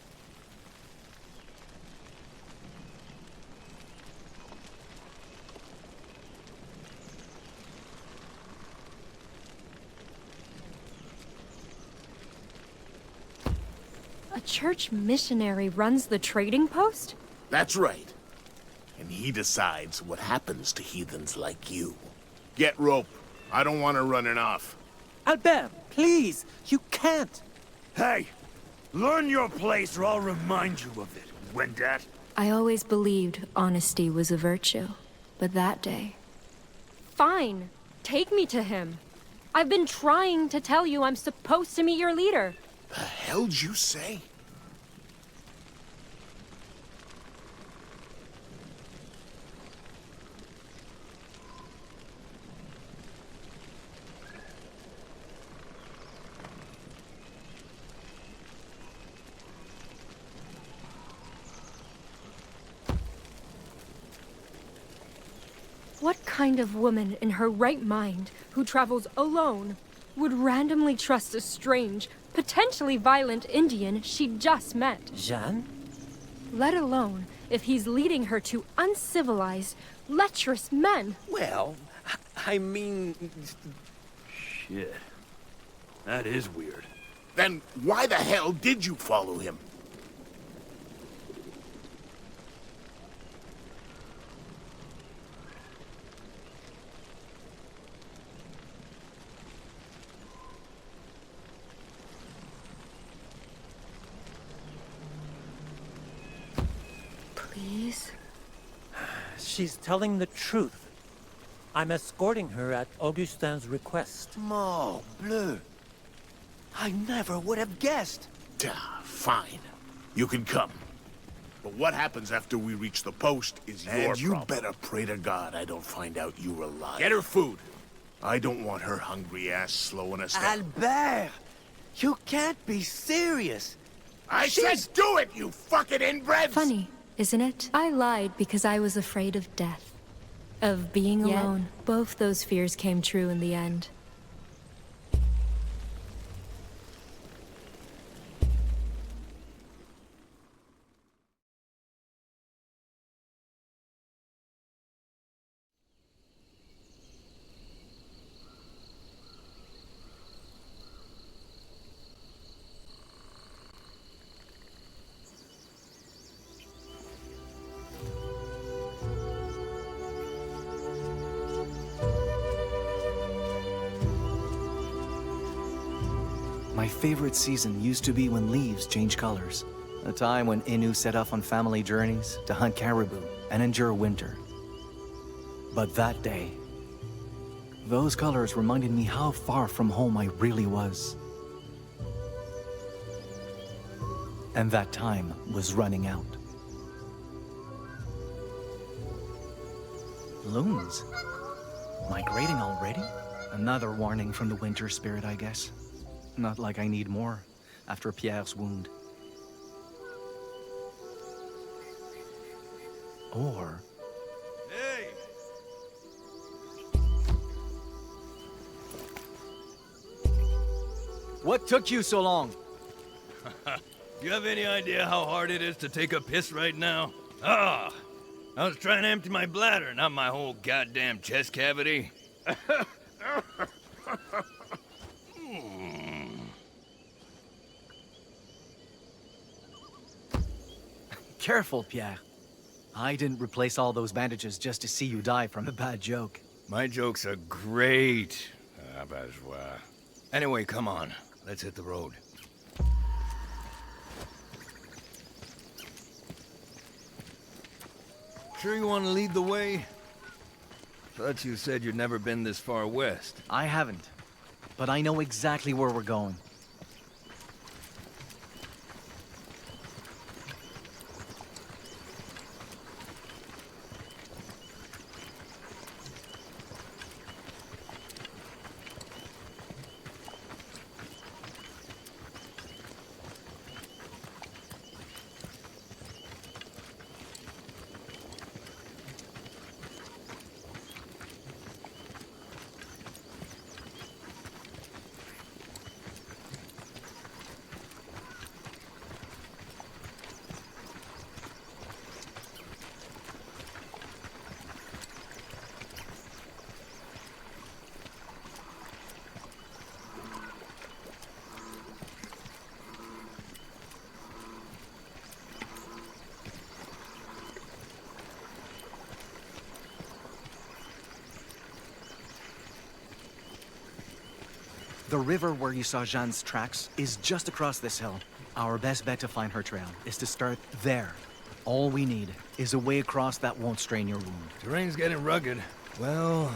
A church missionary runs the trading post? That's right. And he decides what happens to heathens like you. Get rope. I don't want her running off. Albert, please, you can't. Hey, learn your place or I'll remind you of it, Wendat. I always believed honesty was a virtue, but that day... Fine. Take me to him. I've been trying to tell you I'm supposed to meet your leader. The hell'd you say? What kind of woman in her right mind, who travels alone, would randomly trust a strange, potentially violent Indian she just met? Jeanne? Let alone if he's leading her to uncivilized, lecherous men. Well, I mean... Shit. That is weird. Then why the hell did you follow him? Please? She's telling the truth. I'm escorting her at Augustin's request. Mort bleu. I never would have guessed. Fine. You can come. But what happens after we reach the post is your problem. And you better pray to God I don't find out you're alive. Get her food. I don't want her hungry ass slowing us down. Albert! You can't be serious. I said do it, you fucking inbreds! Funny, isn't it? I lied because I was afraid of death. Of being alone. Both those fears came true in the end. favorite season used to be when leaves change colors. A time when Innu set off on family journeys to hunt caribou and endure winter. But that day, those colors reminded me how far from home I really was. And that time was running out. Loons? Migrating already? Another warning from the winter spirit, I guess. Not like I need more after Pierre's wound. Or... Hey! What took you so long? You have any idea how hard it is to take a piss right now? Ah! I was trying to empty my bladder, not my whole goddamn chest cavity. Careful, Pierre. I didn't replace all those bandages just to see you die from a bad joke. My jokes are great. Ah, bourgeois. Anyway, come on. Let's hit the road. Sure you want to lead the way? Thought you said you'd never been this far west. I haven't, but I know exactly where we're going. The river where you saw Jeanne's tracks is just across this hill. Our best bet to find her trail is to start there. All we need is a way across that won't strain your wound. Terrain's getting rugged. Well,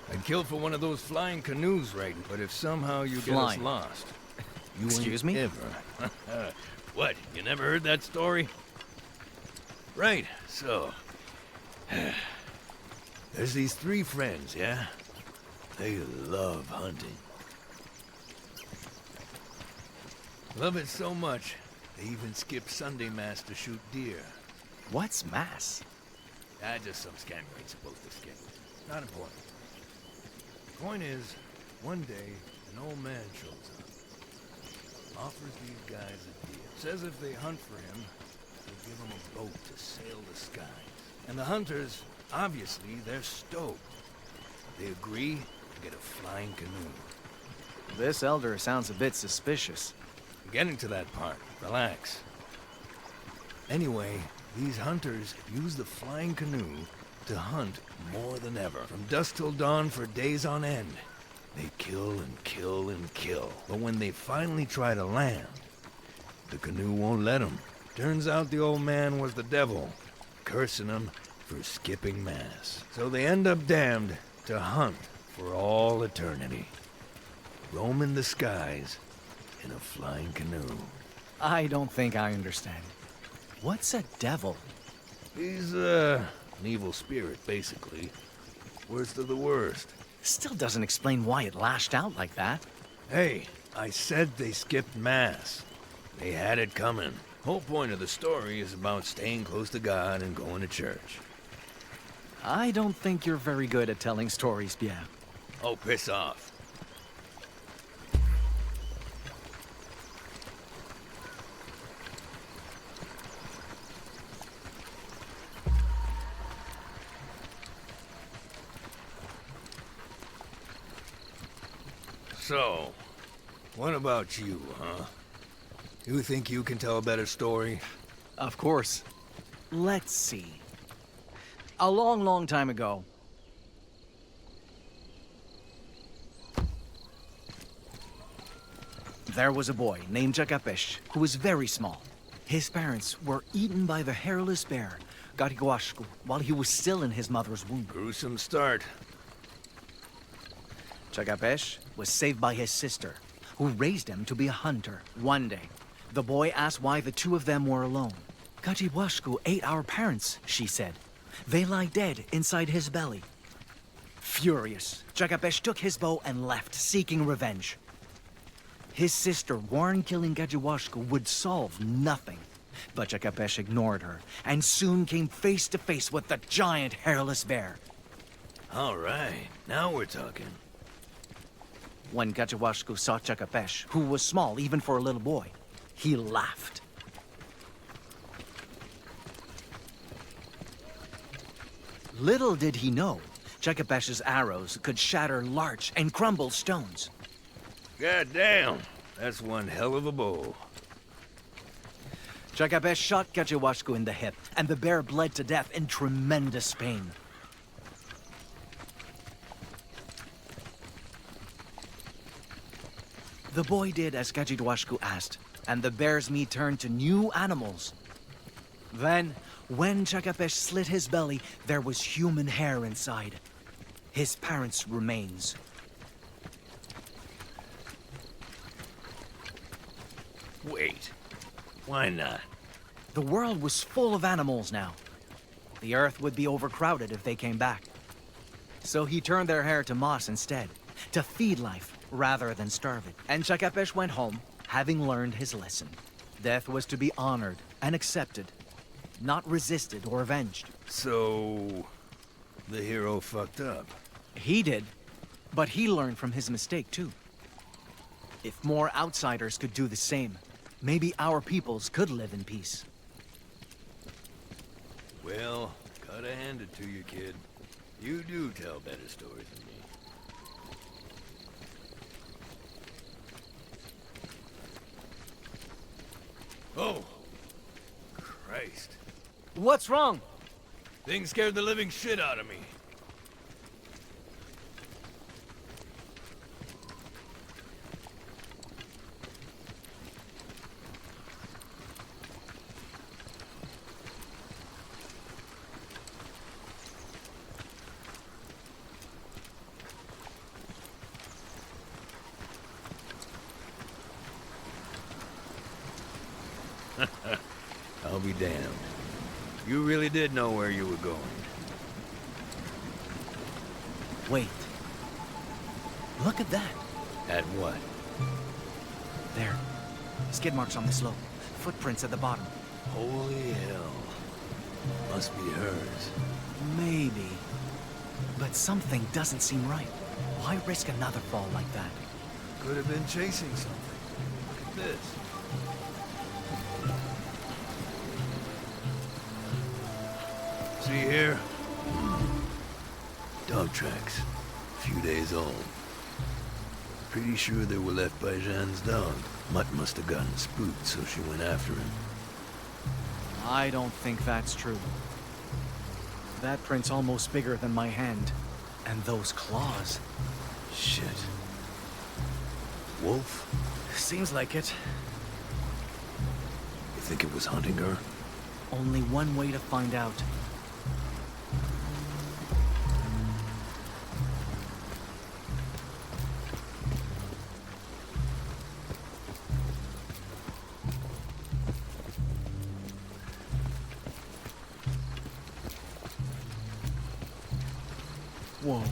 I'd kill for one of those flying canoes right, but if somehow you get us lost, you Excuse ain't me? ever. What, you never heard that story? Right, so... There's these three friends, yeah? They love hunting. Love it so much, they even skip Sunday Mass to shoot deer. What's mass? Just some scam you ain't supposed to skip. Not important. Point is, one day, an old man shows up. Offers these guys a deal. Says if they hunt for him, he'll give them a boat to sail the skies. And the hunters, obviously, they're stoked. They agree to get a flying canoe. This elder sounds a bit suspicious. I'm getting to that part. Relax. Anyway, these hunters use the flying canoe to hunt more than ever. From dusk till dawn for days on end. They kill and kill and kill. But when they finally try to land, the canoe won't let them. Turns out the old man was the devil, cursing them for skipping Mass. So they end up damned to hunt for all eternity. Roaming the skies in a flying canoe. I don't think I understand. What's a devil? He's, an evil spirit, basically. Worst of the worst. Still doesn't explain why it lashed out like that. Hey, I said they skipped Mass. They had it coming. Whole point of the story is about staying close to God and going to church. I don't think you're very good at telling stories, Pierre. Oh, piss off. So, what about you, huh? You think you can tell a better story? Of course. Let's see. A long, long time ago. There was a boy named Jakapesh who was very small. His parents were eaten by the hairless bear, Gariguashku, while he was still in his mother's womb. Gruesome start. Jakapesh was saved by his sister, who raised him to be a hunter. One day, the boy asked why the two of them were alone. Gariguashku ate our parents, she said. They lie dead inside his belly. Furious, Jakapesh took his bow and left, seeking revenge. His sister warned killing Gajiwashku would solve nothing. But Jakapesh ignored her, and soon came face to face with the giant hairless bear. All right, now we're talking. When Gajiwashku saw Jakapesh, who was small even for a little boy, he laughed. Little did he know, Jakapesh's arrows could shatter larch and crumble stones. God damn, that's one hell of a bow. Jakapesh shot Gajiwashku in the hip, and the bear bled to death in tremendous pain. The boy did as Gajiwashku asked, and the bear's meat turned to new animals. Then, when Jakapesh slit his belly, there was human hair inside. His parents' remains. Wait, why not? The world was full of animals now. The earth would be overcrowded if they came back. So he turned their hair to moss instead, to feed life rather than starve it. And Jakapesh went home, having learned his lesson. Death was to be honored and accepted, not resisted or avenged. So, the hero fucked up. He did, but he learned from his mistake too. If more outsiders could do the same, maybe our peoples could live in peace. Well, gotta hand it to you, kid. You do tell better stories than me. Oh! Christ. What's wrong? Thing scared the living shit out of me. I'll be damned. You really did know where you were going. Wait. Look at that. At what? There. Skid marks on the slope. Footprints at the bottom. Holy hell. Must be hers. Maybe. But something doesn't seem right. Why risk another fall like that? Could have been chasing something. Look at this. See here? Dog tracks. A few days old. Pretty sure they were left by Jeanne's dog. Mutt must have gotten spooked, so she went after him. I don't think that's true. That print's almost bigger than my hand. And those claws. Shit. Wolf? Seems like it. You think it was hunting her? Only one way to find out. Whoa.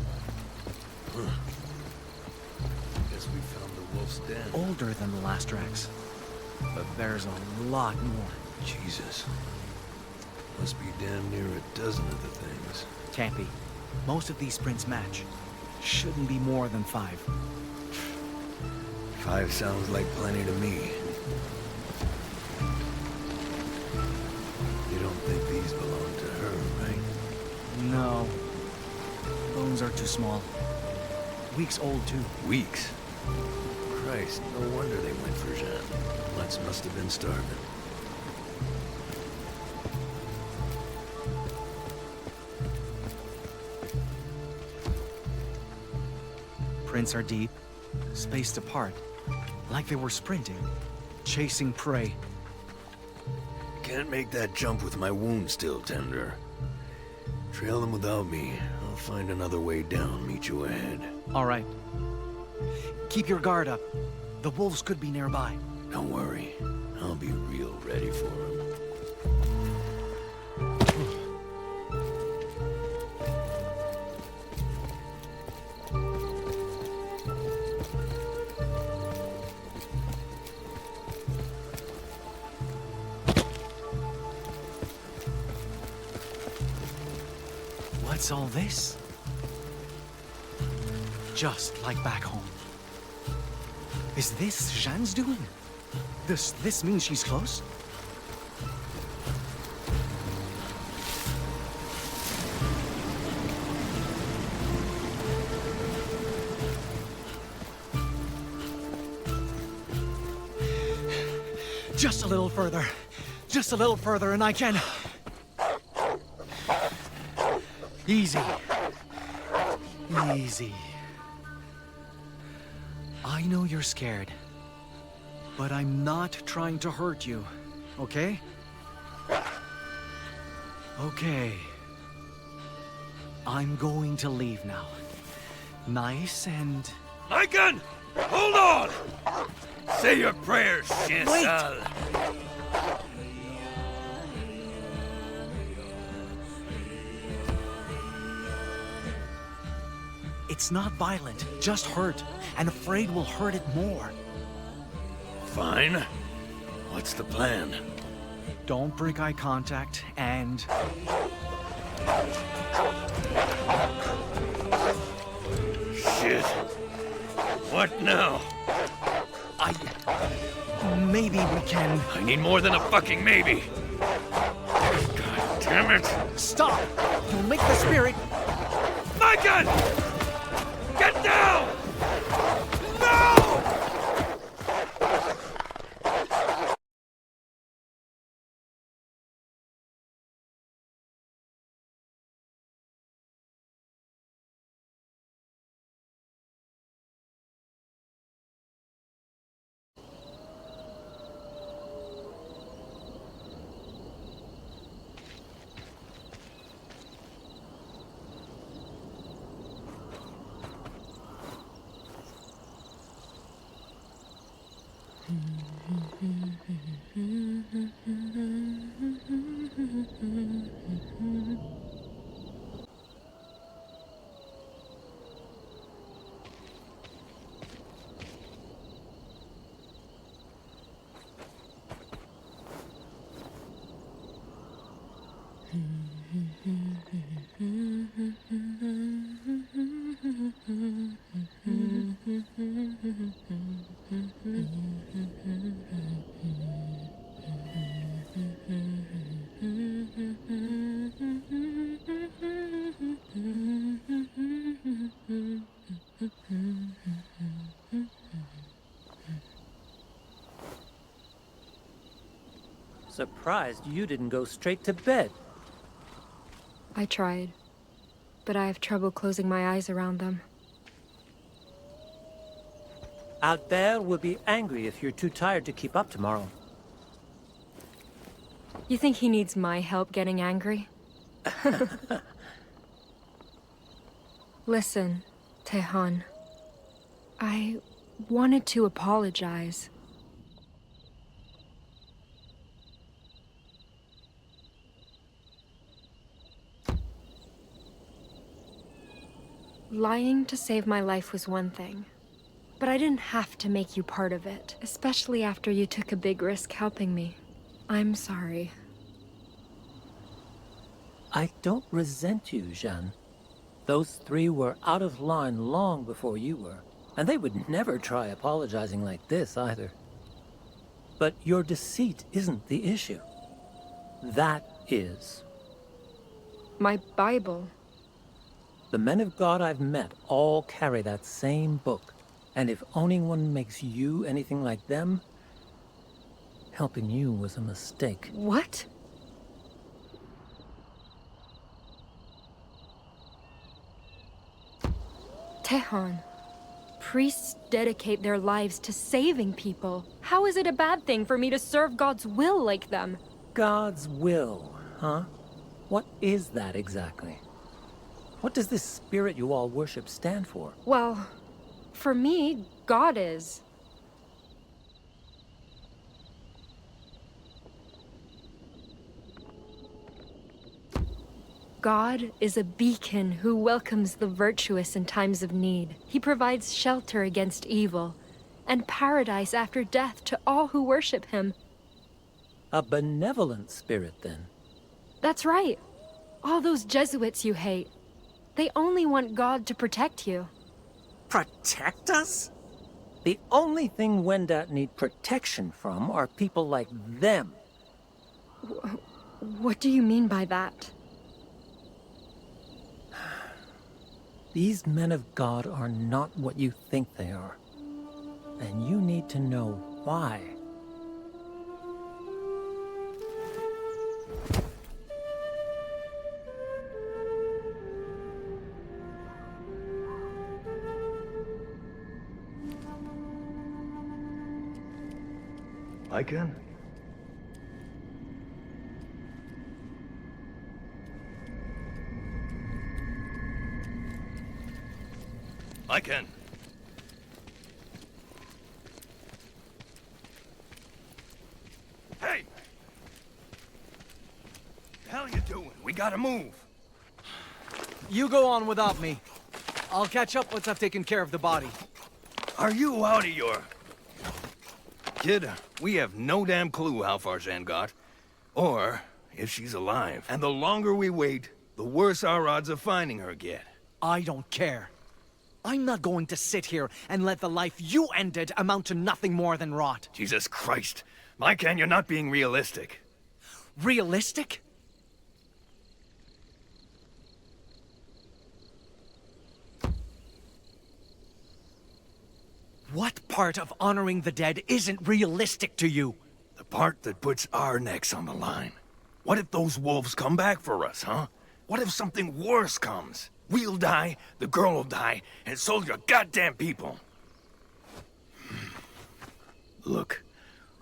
Huh. Guess we found the wolf's den. Older than the last tracks. But there's a lot more. Jesus. Must be damn near a dozen of the things. Can't be. Most of these prints match. Shouldn't be more than 5. 5 sounds like plenty to me. You don't think these belong to her, right? No. Bones are too small. Weeks old, too. Weeks? Christ, no wonder they went for Jeanne. Mutts must have been starving. Prints are deep, spaced apart, Like they were sprinting, chasing prey. Can't make that jump with my wound still tender. Trail them without me. I'll find another way down, meet you ahead. All right. Keep your guard up. The wolves could be nearby. Don't worry. I'll be real ready for them. What's all this? Just like back home. Is this Jeanne's doing? Does this mean she's close? Just a little further. Just a little further and I can... Easy. Easy. I know you're scared, but I'm not trying to hurt you, okay? Okay. I'm going to leave now. Nice and... My gun! Hold on! Say your prayers, Chantal. It's not violent, just hurt, and afraid we'll hurt it more. Fine. What's the plan? Don't break eye contact, and... Shit. What now? Maybe we can... I need more than a fucking maybe. God damn it. Stop! You'll make the spirit... My gun! Get down! No! Surprised you didn't go straight to bed. I tried, but I have trouble closing my eyes around them. Albert will be angry if you're too tired to keep up tomorrow. You think he needs my help getting angry? Listen, Tehan. I wanted to apologize. Lying to save my life was one thing, but I didn't have to make you part of it, especially after you took a big risk helping me. I'm sorry. I don't resent you, Jeanne. Those three were out of line long before you were, and they would never try apologizing like this either. But your deceit isn't the issue. That is. My Bible. The men of God I've met all carry that same book, and if owning one makes you anything like them, helping you was a mistake. What? Tehan, Priests dedicate their lives to saving people. How is it a bad thing for me to serve God's will like them? God's will, huh? What is that exactly? What does this spirit you all worship stand for? Well, for me, God is. God is a beacon who welcomes the virtuous in times of need. He provides shelter against evil, and paradise after death to all who worship him. A benevolent spirit, then? That's right. All those Jesuits you hate. They only want God to protect you. Protect us? The only thing Wendat need protection from are people like them. What do you mean by that? These men of God are not what you think they are. And you need to know why. I can. I can. Hey! The hell you doing? We gotta move. You go on without me. I'll catch up once I've taken care of the body. Are you out of your... Kid, we have no damn clue how far Jeanne got. Or if she's alive. And the longer we wait, the worse our odds of finding her get. I don't care. I'm not going to sit here and let the life you ended amount to nothing more than rot. Jesus Christ. Mycan, you're not being realistic. Realistic? What part of honoring the dead isn't realistic to you? The part that puts our necks on the line. What if those wolves come back for us, huh? What if something worse comes? We'll die, the girl will die, and so your goddamn people. Look,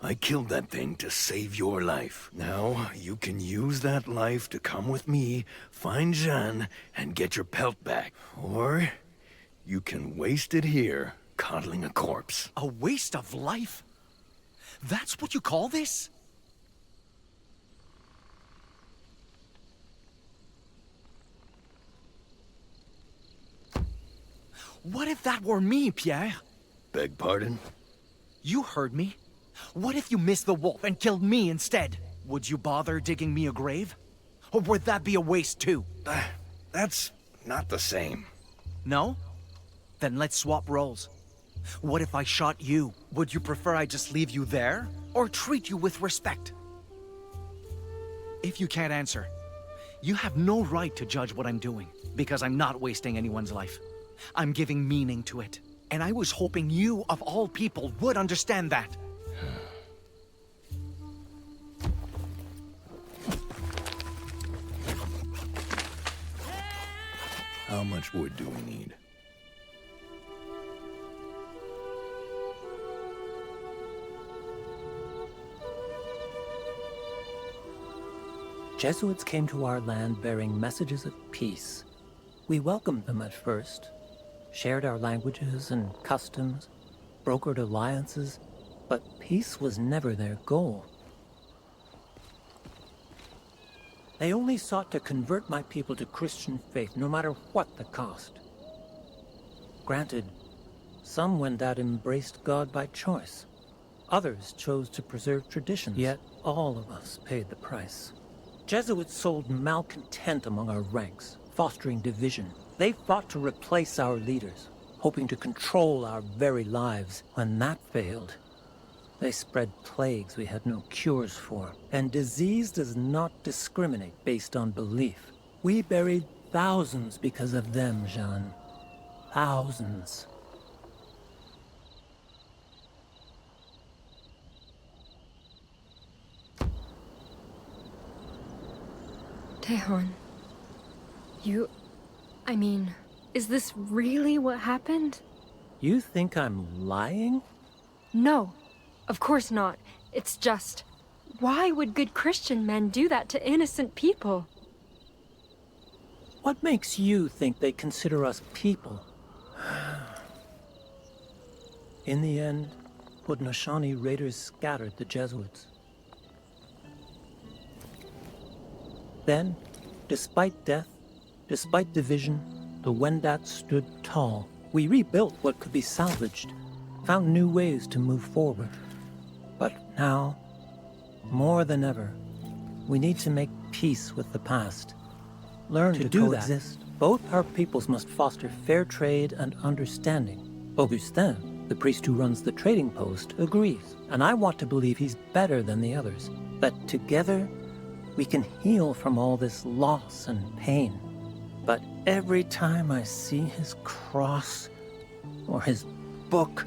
I killed that thing to save your life. Now, you can use that life to come with me, find Jeanne, and get your pelt back. Or you can waste it here, coddling a corpse. A waste of life? That's what you call this? What if that were me, Pierre? Beg pardon? You heard me. What if you missed the wolf and killed me instead? Would you bother digging me a grave? Or would that be a waste too? That's not the same. No? Then let's swap roles. What if I shot you? Would you prefer I just leave you there? Or treat you with respect? If you can't answer, you have no right to judge what I'm doing, because I'm not wasting anyone's life. I'm giving meaning to it. And I was hoping you, of all people, would understand that. How much wood do we need? Jesuits came to our land bearing messages of peace. We welcomed them at first, shared our languages and customs, brokered alliances, but peace was never their goal. They only sought to convert my people to Christian faith, no matter what the cost. Granted, some Wendat embraced God by choice. Others chose to preserve traditions, yet all of us paid the price. Jesuits sowed malcontent among our ranks, fostering division. They fought to replace our leaders, hoping to control our very lives. When that failed, they spread plagues we had no cures for. And disease does not discriminate based on belief. We buried thousands because of them, Jeanne. Thousands. Tejon, I mean, is this really what happened? You think I'm lying? No, of course not. It's just... Why would good Christian men do that to innocent people? What makes you think they consider us people? In the end, Haudenosaunee raiders scattered the Jesuits. Then, despite death, despite division, the Wendat stood tall. We rebuilt what could be salvaged, found new ways to move forward. But now, more than ever, we need to make peace with the past. Learn to coexist. Both our peoples must foster fair trade and understanding. Augustin, the priest who runs the trading post, agrees. And I want to believe he's better than the others. That together, we can heal from all this loss and pain. But every time I see his cross, or his book,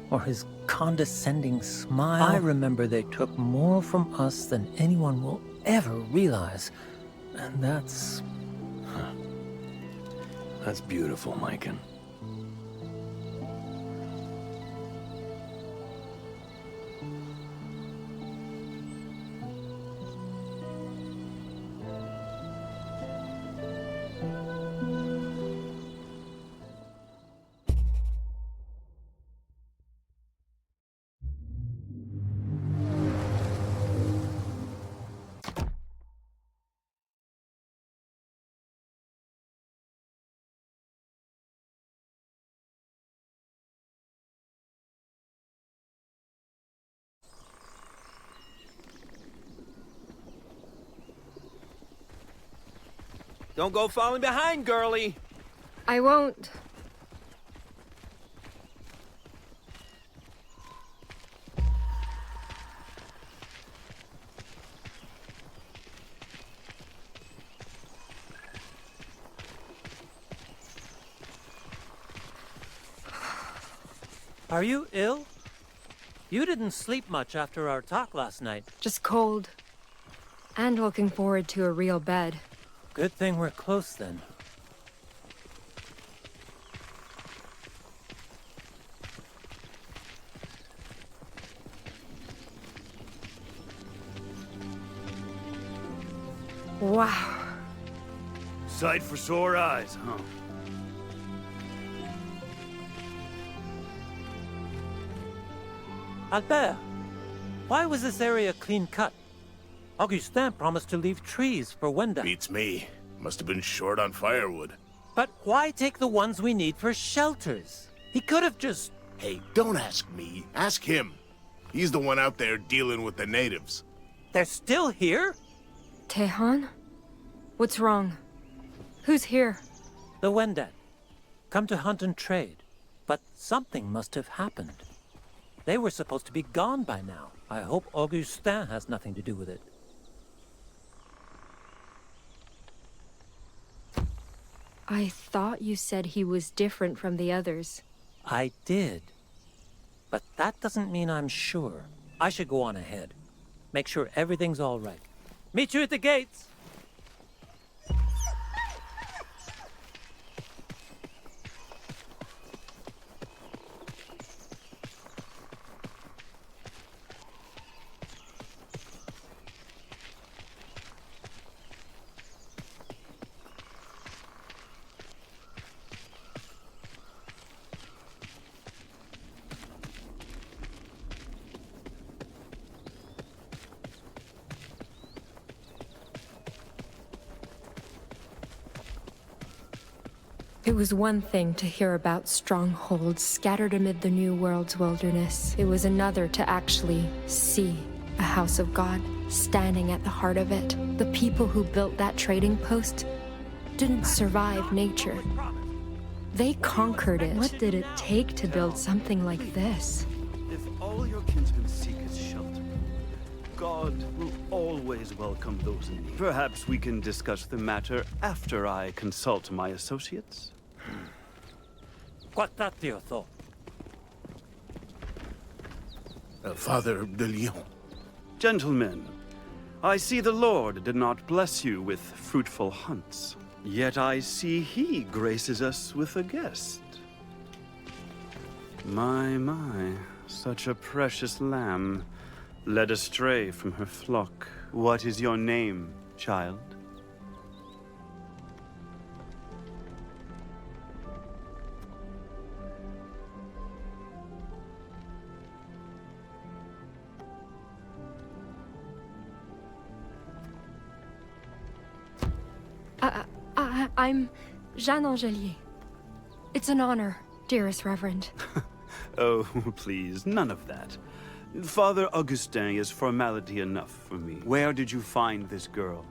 or his condescending smile, I remember they took more from us than anyone will ever realize. And that's... That's beautiful, Myken. Don't go falling behind, girlie! I won't. Are you ill? You didn't sleep much after our talk last night. Just cold. And looking forward to a real bed. Good thing we're close then. Wow. Sight for sore eyes, huh? Albert, why was this area clean cut? Augustin promised to leave trees for Wendat. Beats me. Must have been short on firewood. But why take the ones we need for shelters? He could have just... Hey, don't ask me. Ask him. He's the one out there dealing with the natives. They're still here? Tehan? What's wrong? Who's here? The Wendat. Come to hunt and trade. But something must have happened. They were supposed to be gone by now. I hope Augustin has nothing to do with it. I thought you said he was different from the others. I did. But that doesn't mean I'm sure. I should go on ahead. Make sure everything's all right. Meet you at the gates! It was one thing to hear about strongholds scattered amid the New World's wilderness. It was another to actually see a house of God standing at the heart of it. The people who built that trading post didn't survive nature. They conquered it. What did it take to build something like this? If all your kinsmen seek is shelter, God will always welcome those in need. Perhaps we can discuss the matter after I consult my associates. Quattatio. Father de Lyon. Gentlemen, I see the Lord did not bless you with fruitful hunts. Yet I see he graces us with a guest. My, such a precious lamb, led astray from her flock. What is your name, child? I'm Jeanne Angelier. It's an honor, dearest Reverend. Oh, please, none of that. Father Augustin is formality enough for me. Where did you find this girl?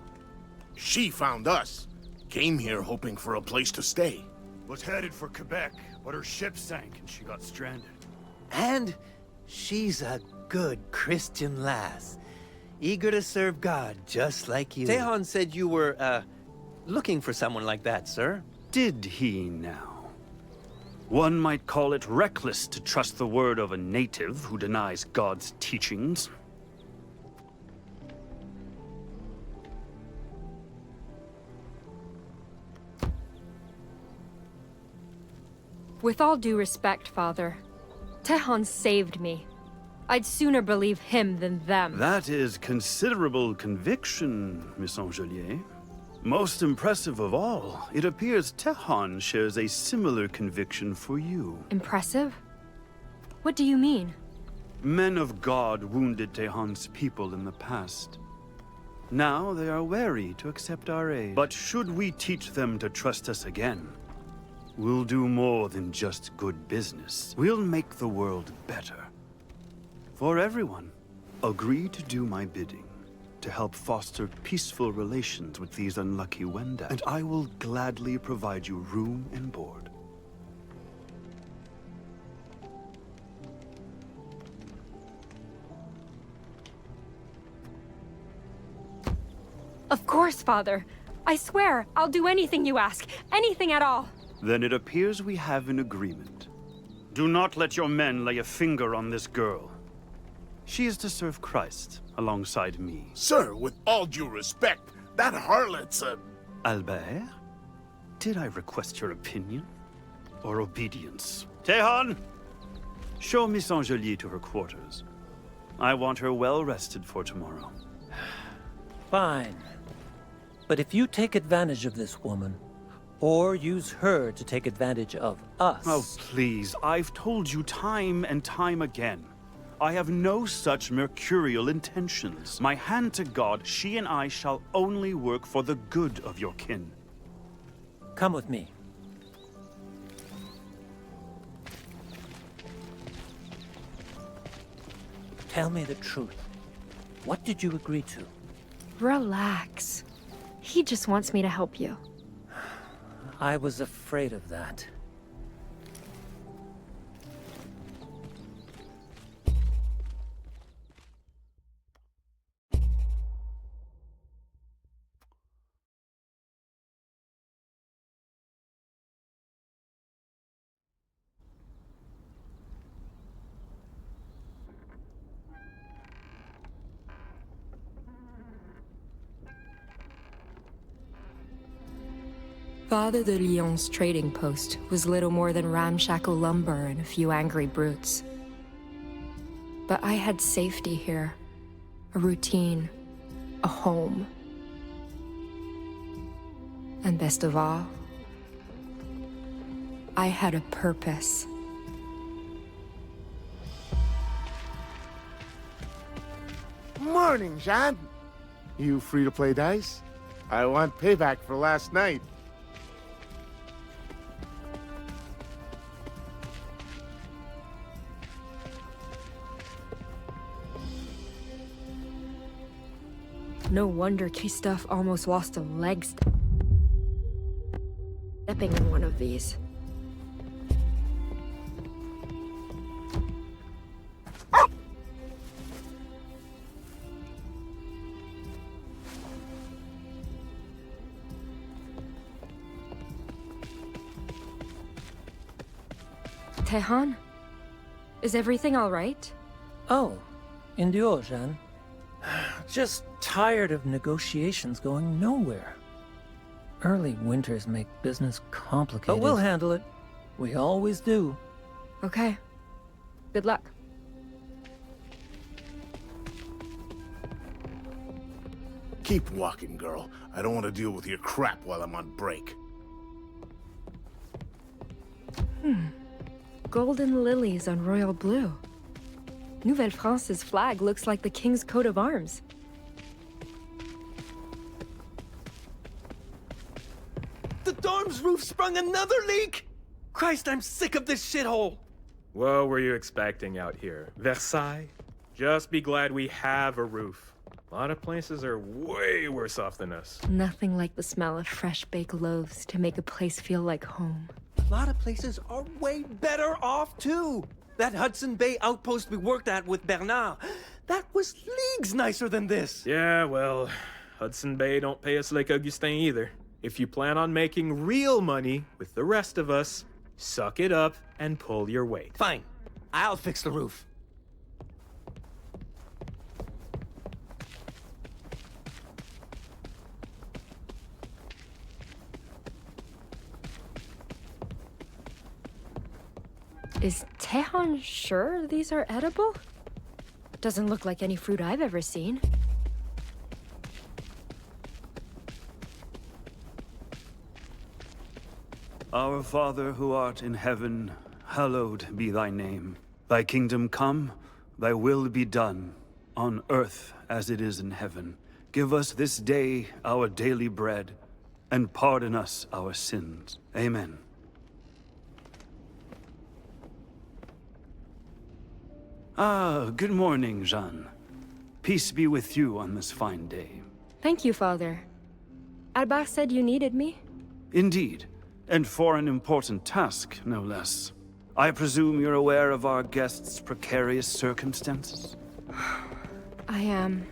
She found us. Came here hoping for a place to stay. Was headed for Quebec, but her ship sank and she got stranded. And she's a good Christian lass. Eager to serve God, just like you. Tehan said you were, looking for someone like that, sir. Did he now? One might call it reckless to trust the word of a native who denies God's teachings. With all due respect, Father, Tehan saved me. I'd sooner believe him than them. That is considerable conviction, Miss Angelier. Most impressive of all, it appears Tehan shares a similar conviction for you. Impressive? What do you mean? Men of God wounded Tehan's people in the past. Now they are wary to accept our aid. But should we teach them to trust us again, we'll do more than just good business. We'll make the world better. For everyone. Agree to do my bidding, to help foster peaceful relations with these unlucky Wendat, and I will gladly provide you room and board. Of course, Father. I swear, I'll do anything you ask. Anything at all. Then it appears we have an agreement. Do not let your men lay a finger on this girl. She is to serve Christ alongside me. Sir, with all due respect, that harlot's a... Albert? Did I request your opinion? Or obedience? Tehan! Show Miss Angelier to her quarters. I want her well rested for tomorrow. Fine. But if you take advantage of this woman, or use her to take advantage of us... Oh, please. I've told you time and time again. I have no such mercurial intentions. My hand to God, she and I shall only work for the good of your kin. Come with me. Tell me the truth. What did you agree to? Relax. He just wants me to help you. I was afraid of that. Father de Lyon's trading post was little more than ramshackle lumber and a few angry brutes. But I had safety here. A routine. A home. And best of all, I had a purpose. Morning, Jean. You free to play dice? I want payback for last night. No wonder Christophe almost lost a leg stepping in one of these. Tehan? Is everything all right? Oh, Innu, Jeanne. Just tired of negotiations going nowhere. Early winters make business complicated. But we'll handle it. We always do. Okay. Good luck. Keep walking, girl. I don't want to deal with your crap while I'm on break. Golden lilies on royal blue. Nouvelle-France's flag looks like the king's coat of arms. The dorm's roof sprung another leak! Christ, I'm sick of this shithole! What were you expecting out here? Versailles? Just be glad we have a roof. A lot of places are way worse off than us. Nothing like the smell of fresh baked loaves to make a place feel like home. A lot of places are way better off, too! That Hudson Bay outpost we worked at with Bernard, that was leagues nicer than this! Yeah, well, Hudson Bay don't pay us like Augustin either. If you plan on making real money with the rest of us, suck it up and pull your weight. Fine. I'll fix the roof. Is Tehan sure these are edible? Doesn't look like any fruit I've ever seen. Our Father who art in heaven, hallowed be thy name. Thy kingdom come, thy will be done, on earth as it is in heaven. Give us this day our daily bread, and pardon us our sins. Amen. Ah, good morning, Jeanne. Peace be with you on this fine day. Thank you, Father. Albert said you needed me? Indeed, and for an important task, no less. I presume you're aware of our guest's precarious circumstances? I am.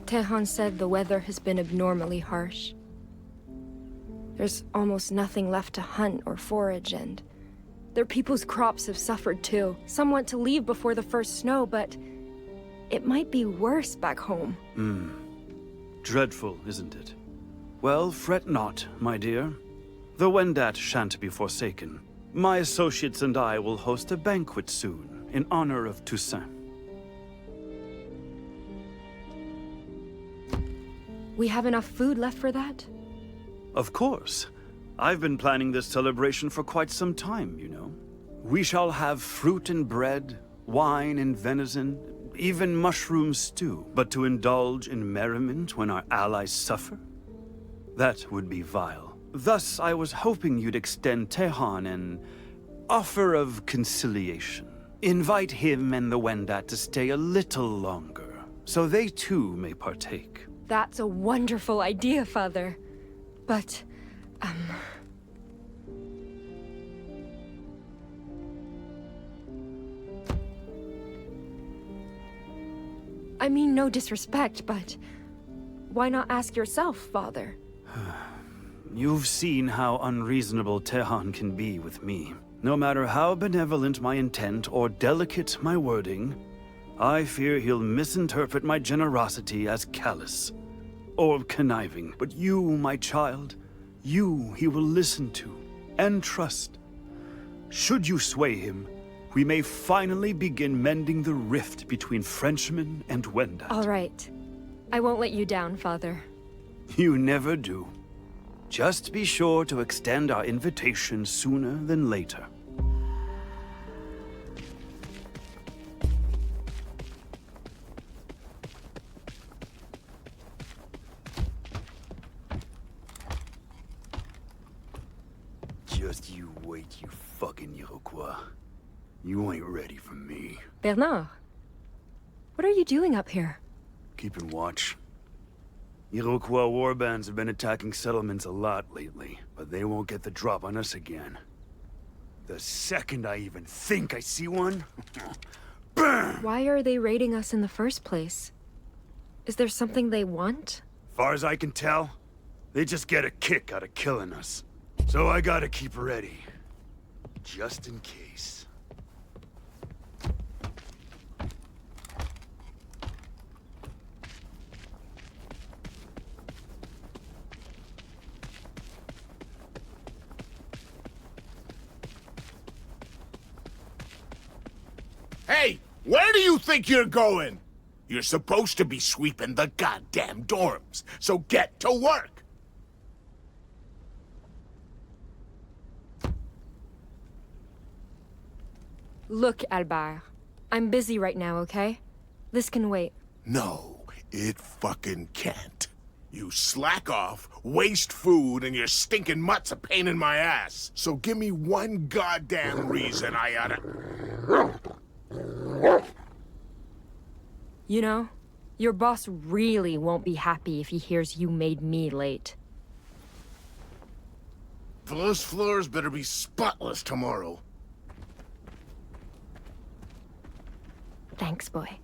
Tehan said the weather has been abnormally harsh. There's almost nothing left to hunt or forage, and their people's crops have suffered too. Some want to leave before the first snow, but it might be worse back home. Dreadful, isn't it? Well, fret not, my dear. The Wendat shan't be forsaken. My associates and I will host a banquet soon, in honor of Toussaint. We have enough food left for that? Of course. I've been planning this celebration for quite some time, you know. We shall have fruit and bread, wine and venison, even mushroom stew. But to indulge in merriment when our allies suffer? That would be vile. Thus, I was hoping you'd extend Tehan an offer of conciliation. Invite him and the Wendat to stay a little longer, so they too may partake. That's a wonderful idea, Father. But, I mean, no disrespect, but why not ask yourself, Father? You've seen how unreasonable Tehan can be with me. No matter how benevolent my intent or delicate my wording, I fear he'll misinterpret my generosity as callous or conniving. But you, my child, you he will listen to and trust. Should you sway him, we may finally begin mending the rift between Frenchmen and Wendat. All right. I won't let you down, Father. You never do. Just be sure to extend our invitation sooner than later. Just you wait, you fucking Iroquois. You ain't ready for me. Bernard, what are you doing up here? Keeping watch. Iroquois warbands have been attacking settlements a lot lately, but they won't get the drop on us again. The second I even think I see one, BAM! Why are they raiding us in the first place? Is there something they want? Far as I can tell, they just get a kick out of killing us. So I gotta keep ready. Just in case. Hey, where do you think you're going? You're supposed to be sweeping the goddamn dorms, so get to work! Look, Albert. I'm busy right now, okay? This can wait. No, it fucking can't. You slack off, waste food, and your stinking mutt's a pain in my ass. So give me one goddamn reason I oughta... You know, your boss really won't be happy if he hears you made me late. Those floors better be spotless tomorrow. Thanks, boy.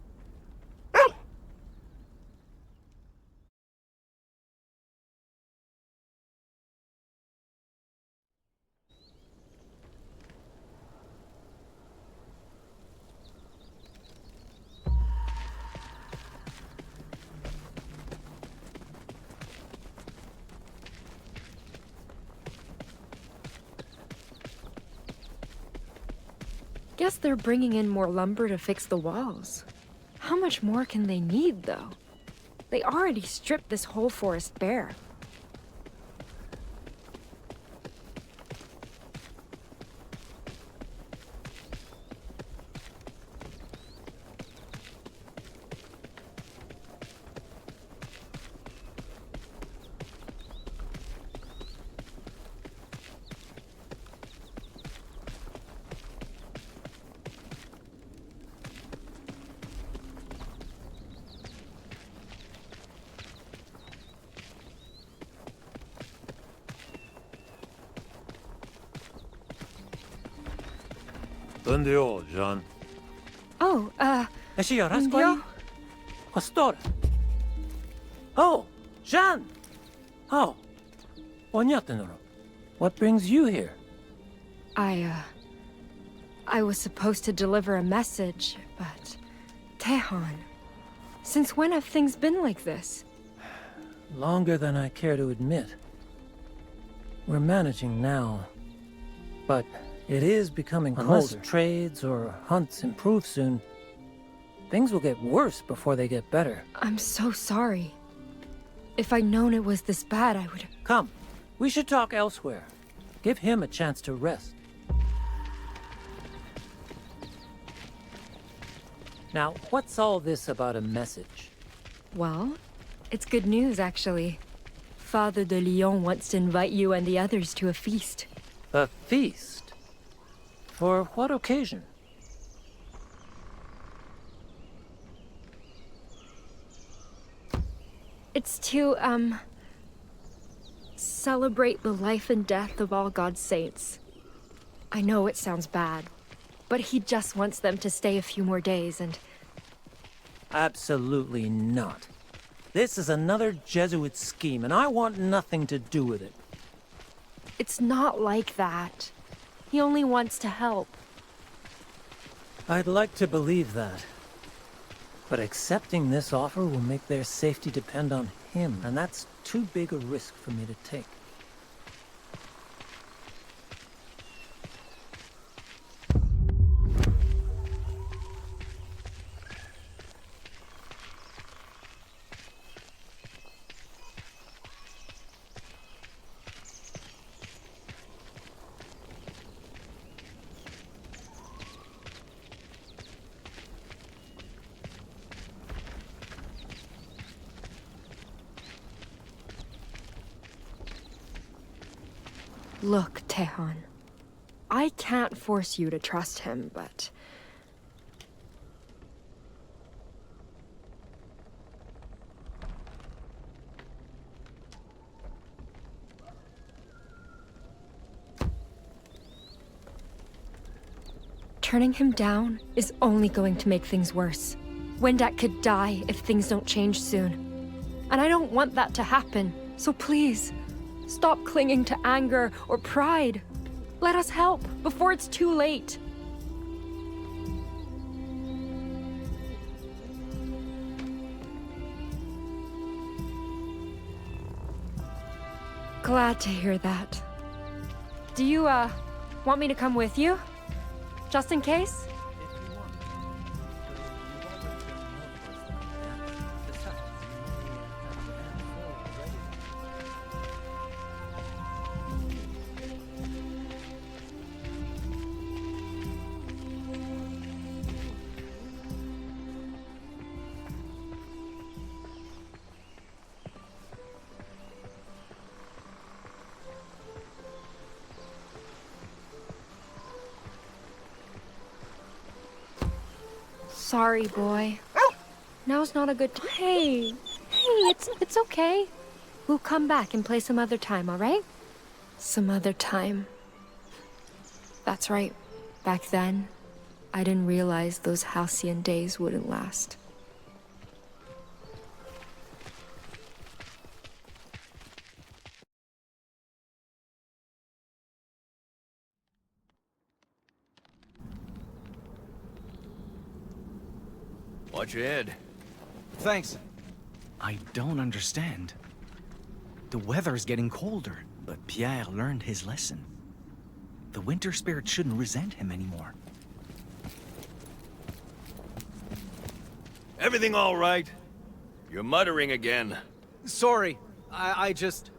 Guess they're bringing in more lumber to fix the walls. How much more can they need, though? They already stripped this whole forest bare. Bundio, Jean. Oh, Bundio? Pastor. Oh, Jean! Oh, Onyatenoro. What brings you here? I was supposed to deliver a message, but... Tehan, since when have things been like this? Longer than I care to admit. We're managing now, but it is becoming colder. Unless trades or hunts improve soon, things will get worse before they get better. I'm so sorry. If I'd known it was this bad, I would... Come, we should talk elsewhere. Give him a chance to rest. Now, what's all this about a message? Well, it's good news, actually. Father de Lyon wants to invite you and the others to a feast. A feast? For what occasion? It's to, celebrate the life and death of all God's saints. I know it sounds bad, but he just wants them to stay a few more days and... Absolutely not. This is another Jesuit scheme, and I want nothing to do with it. It's not like that. He only wants to help. I'd like to believe that. But accepting this offer will make their safety depend on him, and that's too big a risk for me to take. Look, Tehan. I can't force you to trust him, but... Turning him down is only going to make things worse. Wendat could die if things don't change soon. And I don't want that to happen, so please... Stop clinging to anger or pride. Let us help before it's too late. Glad to hear that. Do you, want me to come with you? Just in case? Sorry, boy. Now's not a good time. Hey, it's okay. We'll come back and play some other time, all right? Some other time. That's right. Back then, I didn't realize those halcyon days wouldn't last. Watch your head. Thanks. I don't understand. The weather's getting colder, but Pierre learned his lesson. The winter spirit shouldn't resent him anymore. Everything all right? You're muttering again. Sorry, I just...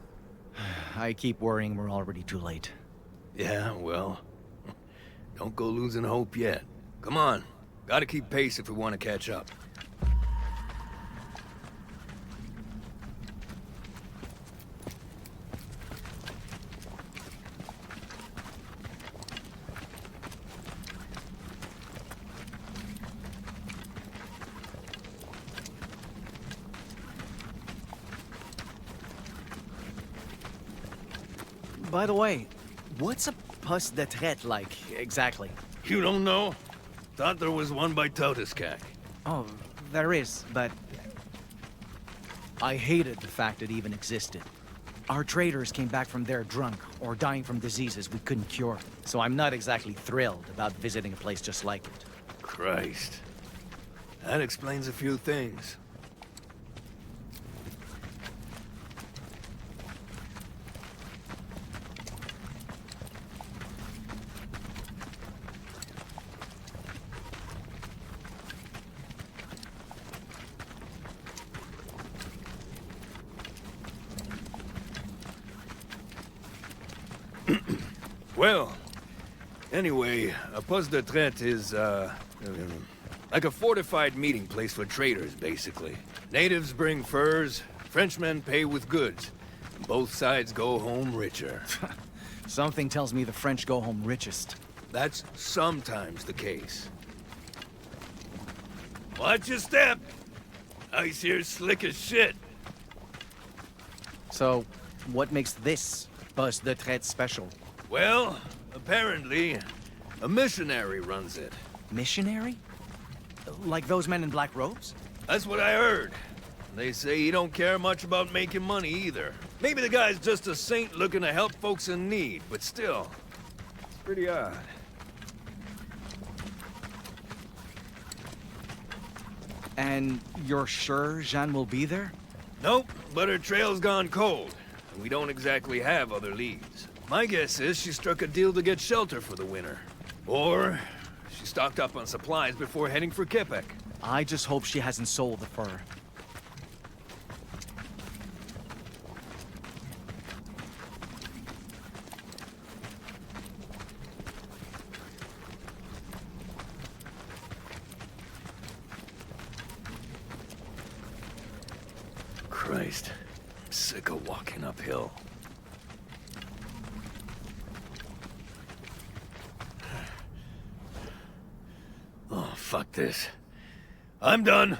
I keep worrying we're already too late. Yeah, well, don't go losing hope yet. Come on, gotta keep pace if we want to catch up. By the way, what's a poste de traite like, exactly? You don't know? Thought there was one by Totiskak. Oh, there is, but... I hated the fact it even existed. Our traders came back from there drunk, or dying from diseases we couldn't cure. So I'm not exactly thrilled about visiting a place just like it. Christ. That explains a few things. Well, anyway, a poste de traite is, like a fortified meeting place for traders, basically. Natives bring furs, Frenchmen pay with goods. Both sides go home richer. Something tells me the French go home richest. That's sometimes the case. Watch your step! Ice here's slick as shit. So, what makes this poste de traite special? Well, apparently, a missionary runs it. Missionary? Like those men in black robes? That's what I heard. They say he don't care much about making money either. Maybe the guy's just a saint looking to help folks in need, but still, it's pretty odd. And you're sure Jeanne will be there? Nope, but her trail's gone cold, and we don't exactly have other leads. My guess is she struck a deal to get shelter for the winter. Or she stocked up on supplies before heading for Quebec. I just hope she hasn't sold the fur. Christ, I'm sick of walking uphill. Oh, fuck this. I'm done.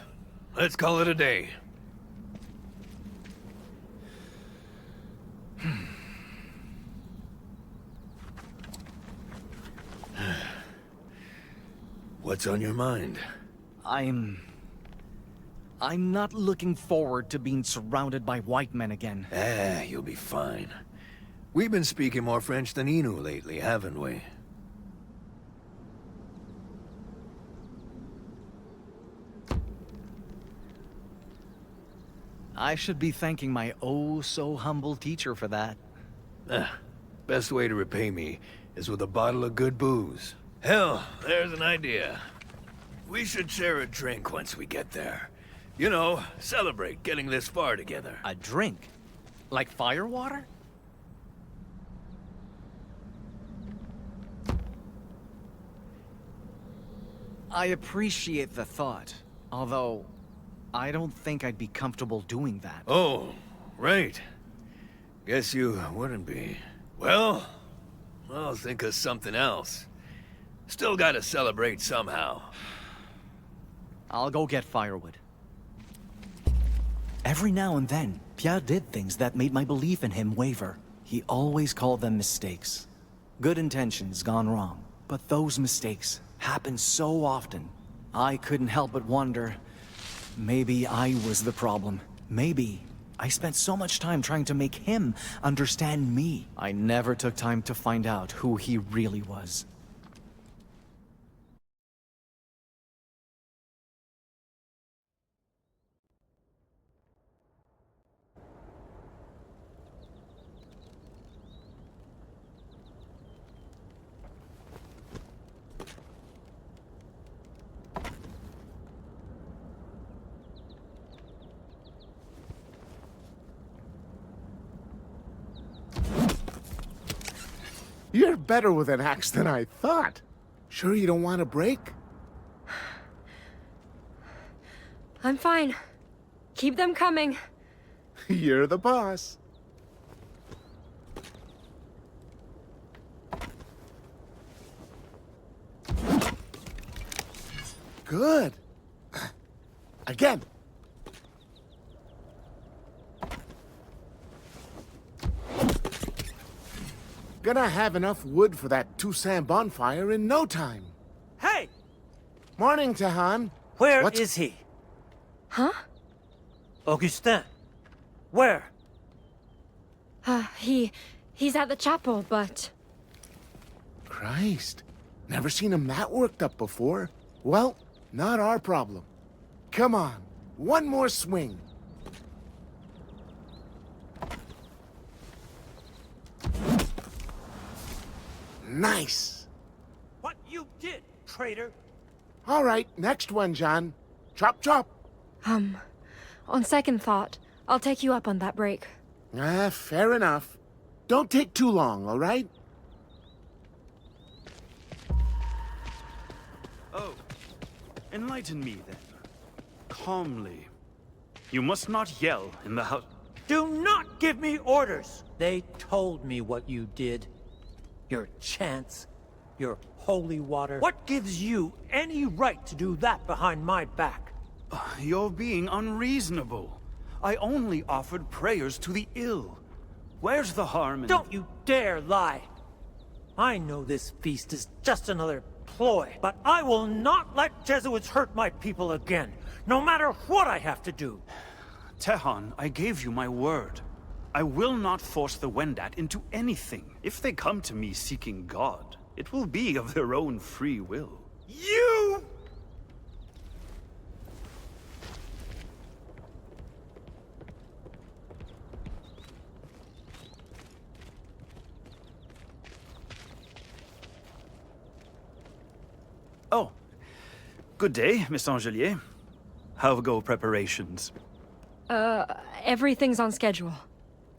Let's call it a day. What's on your mind? I'm not looking forward to being surrounded by white men again. You'll be fine. We've been speaking more French than Innu lately, haven't we? I should be thanking my oh-so-humble teacher for that. Best way to repay me is with a bottle of good booze. Hell, there's an idea. We should share a drink once we get there. You know, celebrate getting this far together. A drink? Like firewater? I appreciate the thought, although I don't think I'd be comfortable doing that. Oh, right. Guess you wouldn't be. Well, I'll think of something else. Still gotta celebrate somehow. I'll go get firewood. Every now and then, Pierre did things that made my belief in him waver. He always called them mistakes. Good intentions gone wrong. But those mistakes happen so often. I couldn't help but wonder, maybe I was the problem. Maybe I spent so much time trying to make him understand me. I never took time to find out who he really was. You're better with an axe than I thought. Sure you don't want a break? I'm fine. Keep them coming. You're the boss. Good. Again. Gonna have enough wood for that two-sand bonfire in no time. Hey! Morning, Tehan. Where is he? Huh? Augustin. Where? He's at the chapel, but... Christ. Never seen him that worked up before. Well, not our problem. Come on. One more swing. Nice. What you did, traitor? All right, next one, John. Chop, chop. On second thought, I'll take you up on that break. Fair enough. Don't take too long, all right? Oh, enlighten me then. Calmly. You must not yell in the house. Do not give me orders! They told me what you did. Your chants, your holy water. What gives you any right to do that behind my back? You're being unreasonable. I only offered prayers to the ill. Where's the harm in... Don't you dare lie! I know this feast is just another ploy, but I will not let Jesuits hurt my people again, no matter what I have to do. Tehan, I gave you my word. I will not force the Wendat into anything. If they come to me seeking God, it will be of their own free will. You! Oh, good day, Miss Angelier. How go preparations? Everything's on schedule.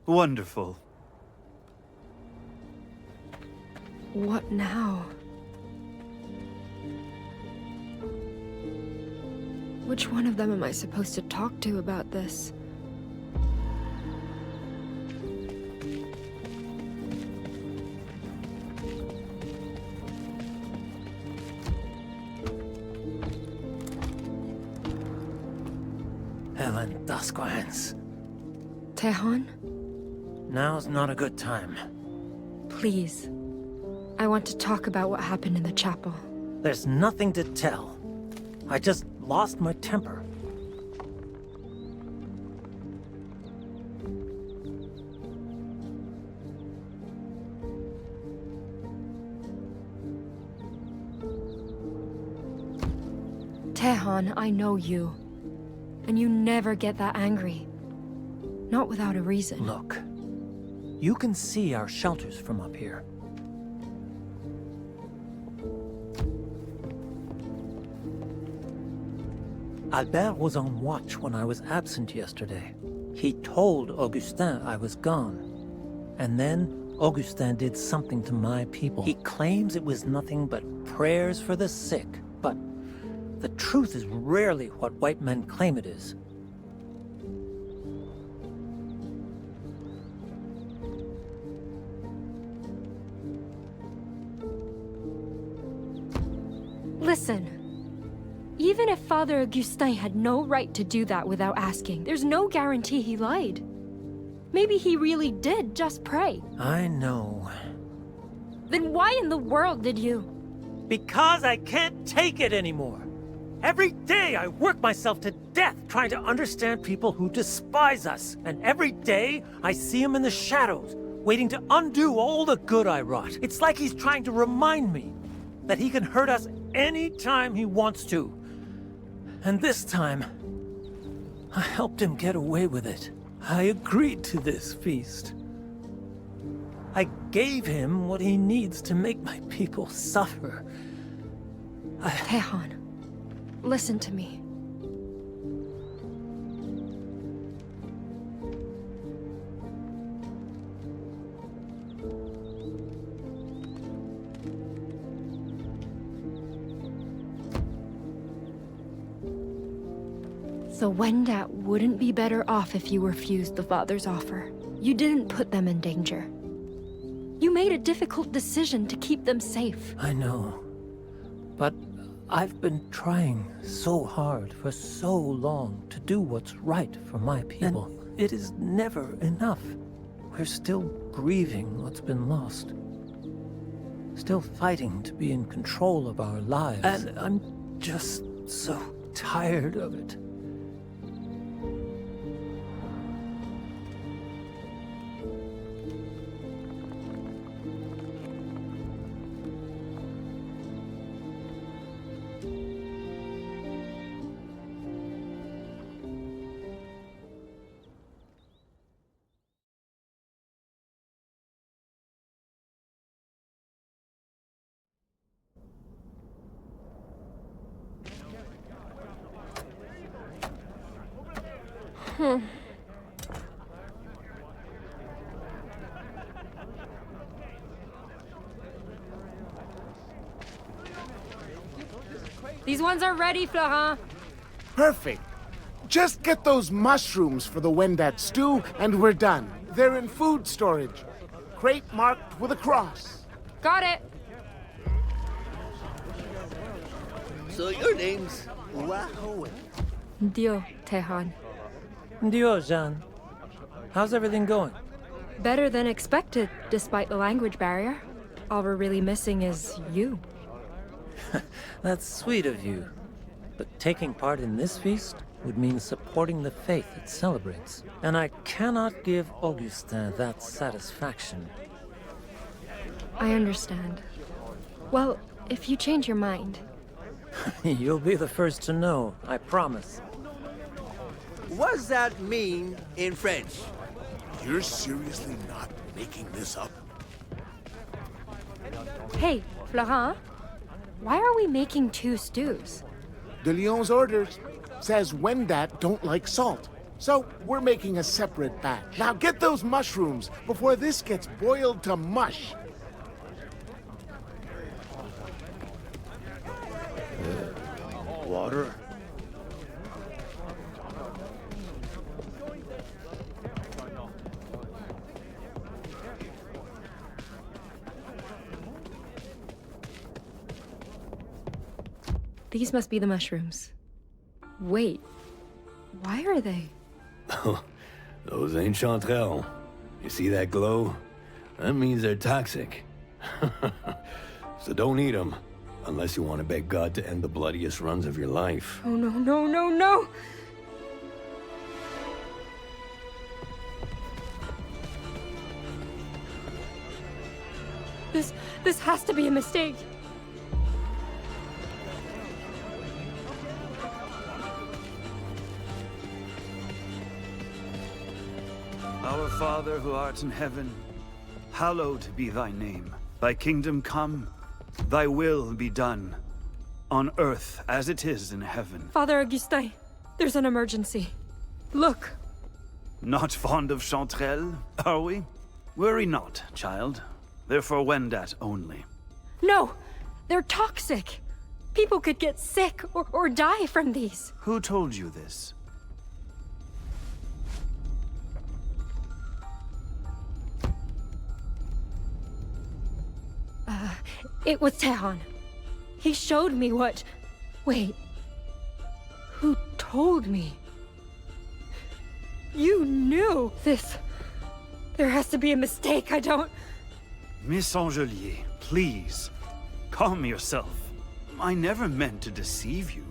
Wonderful. What now? Which one of them am I supposed to talk to about this? Helen Dasquans. Tehan? Now's not a good time. Please. I want to talk about what happened in the chapel. There's nothing to tell. I just lost my temper. Tehan, I know you. And you never get that angry. Not without a reason. Look, you can see our shelters from up here. Albert was on watch when I was absent yesterday. He told Augustin I was gone. And then Augustin did something to my people. He claims it was nothing but prayers for the sick, but the truth is rarely what white men claim it is. Listen. Even if Father Augustin had no right to do that without asking, there's no guarantee he lied. Maybe he really did just pray. I know. Then why in the world did you? Because I can't take it anymore. Every day I work myself to death trying to understand people who despise us. And every day I see him in the shadows, waiting to undo all the good I wrought. It's like he's trying to remind me that he can hurt us any time he wants to. And this time, I helped him get away with it. I agreed to this feast. I gave him what he needs to make my people suffer. Tehan, listen to me. So Wendat wouldn't be better off if you refused the father's offer. You didn't put them in danger. You made a difficult decision to keep them safe. I know. But I've been trying so hard for so long to do what's right for my people. And it is never enough. We're still grieving what's been lost. Still fighting to be in control of our lives. And I'm just so tired of it. These ones are ready, Florent. Perfect. Just get those mushrooms for the Wendat stew, and we're done. They're in food storage. Crate marked with a cross. Got it. So your name's Wahoe. Dio, Tehan. Dio, Jean. How's everything going? Better than expected, despite the language barrier. All we're really missing is you. That's sweet of you. But taking part in this feast would mean supporting the faith it celebrates. And I cannot give Augustin that satisfaction. I understand. Well, if you change your mind... You'll be the first to know, I promise. What does that mean in French? You're seriously not making this up? Hey, Florent. Why are we making 2 stews? De Lyon's orders says Wendat don't like salt. So we're making a separate batch. Now get those mushrooms before this gets boiled to mush. Water? These must be the mushrooms. Wait, why are they? Those ain't chanterelles. You see that glow? That means they're toxic. So don't eat them, unless you want to beg God to end the bloodiest runs of your life. Oh no, no, no, no! This has to be a mistake. Our Father who art in heaven, hallowed be thy name. Thy kingdom come, thy will be done, on earth as it is in heaven. Father Augustin, there's an emergency. Look. Not fond of chanterelles, are we? Worry not, child. They're for Wendat only. No! They're toxic! People could get sick or die from these. Who told you this? It was Tehan. He showed me what... Wait. told me. You knew this. There has to be a mistake. I don't... Miss Angelier, please, calm yourself. I never meant to deceive you.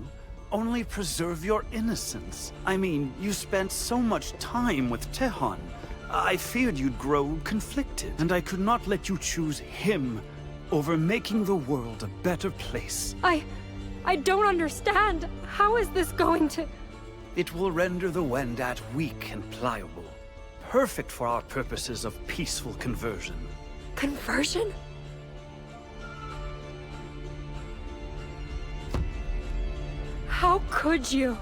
Only preserve your innocence. I mean, you spent so much time with Tehon. I feared you'd grow conflicted, and I could not let you choose him over making the world a better place. I don't understand. How is this going to... It will render the Wendat weak and pliable. Perfect for our purposes of peaceful conversion. Conversion? How could you?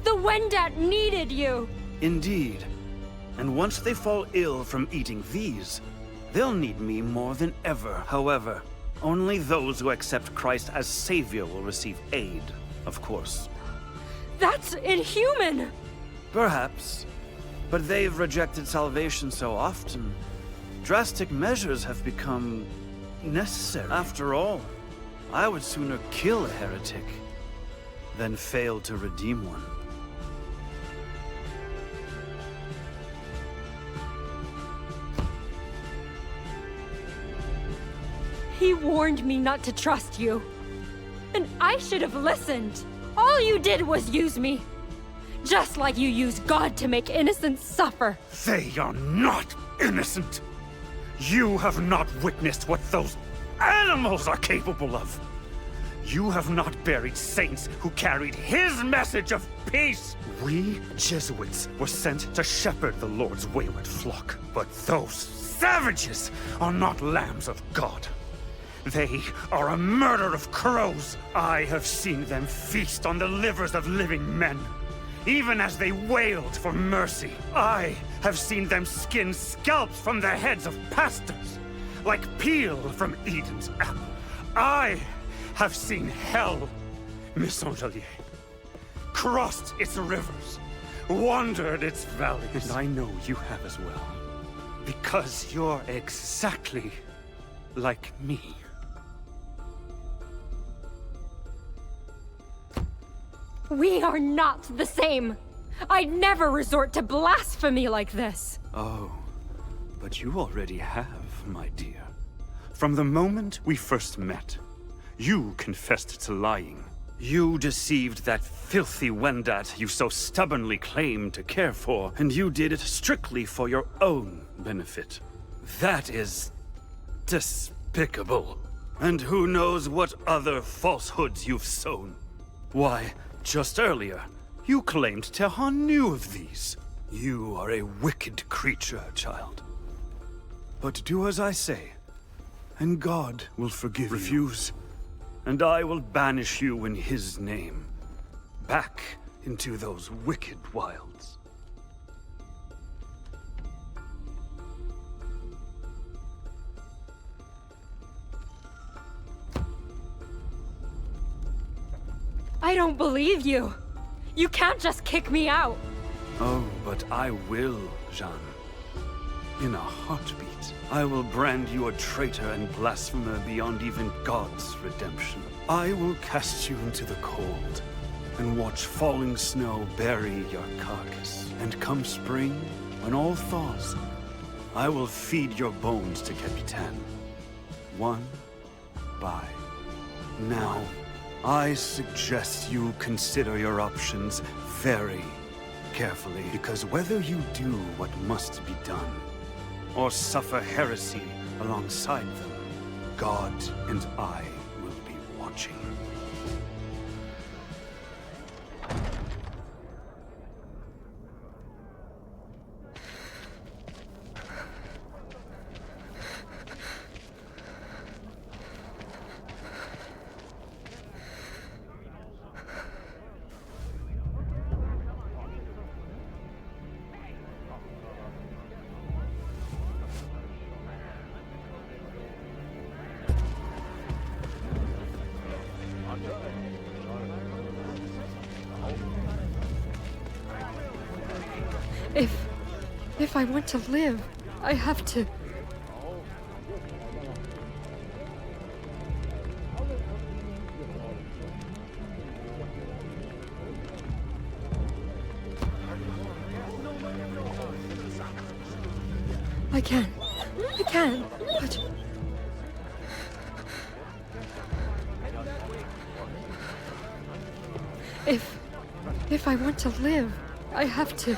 The Wendat needed you! Indeed. And once they fall ill from eating these, they'll need me more than ever. However, only those who accept Christ as Savior will receive aid, of course. That's inhuman! Perhaps. But they've rejected salvation so often. Drastic measures have become necessary. After all, I would sooner kill a heretic than fail to redeem one. He warned me not to trust you. And I should have listened. All you did was use me. Just like you used God to make innocents suffer. They are not innocent. You have not witnessed what those animals are capable of. You have not buried saints who carried his message of peace. We Jesuits were sent to shepherd the Lord's wayward flock. But those savages are not lambs of God. They are a murder of crows. I have seen them feast on the livers of living men, even as they wailed for mercy. I have seen them skin scalps from the heads of pastors, like peel from Eden's apple. I have seen hell, Miss Angelier, crossed its rivers, wandered its valleys. And I know you have as well, because you're exactly like me. We are not the same. I'd never resort to blasphemy like this. Oh, but you already have, my dear. From the moment we first met, you confessed to lying. You deceived that filthy Wendat you so stubbornly claimed to care for, and you did it strictly for your own benefit. That is despicable. And who knows what other falsehoods you've sown. Why, just earlier, you claimed Tehon knew of these. You are a wicked creature, child. But do as I say, and God will forgive you. Refuse, and I will banish you in his name, back into those wicked wilds. I don't believe you. You can't just kick me out. Oh, but I will, Jeanne. In a heartbeat. I will brand you a traitor and blasphemer beyond even God's redemption. I will cast you into the cold and watch falling snow bury your carcass. And come spring, when all thaws, I will feed your bones to Capitan. One by. Now, I suggest you consider your options very carefully, because whether you do what must be done, or suffer heresy alongside them, God and I will be watching. If I want to live, I have to... I can, but... If I want to live, I have to...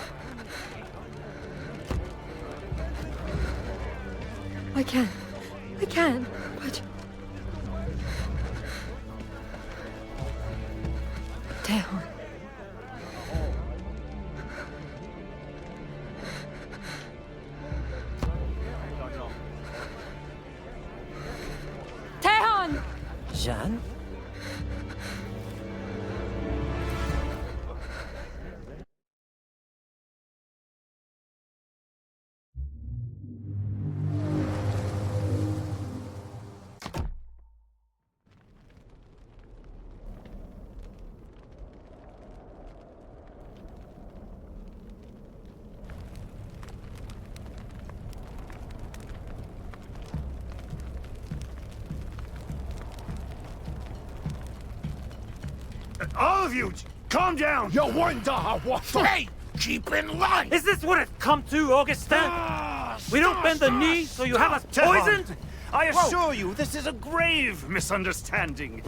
I can, but... Tejon. Tejon! Jeanne? All of you, calm down! You wonder what? Hey! Keep in line! Is this what it's come to, Augustin? We don't bend the knee, so you have us poisoned? I assure you, this is a grave misunderstanding.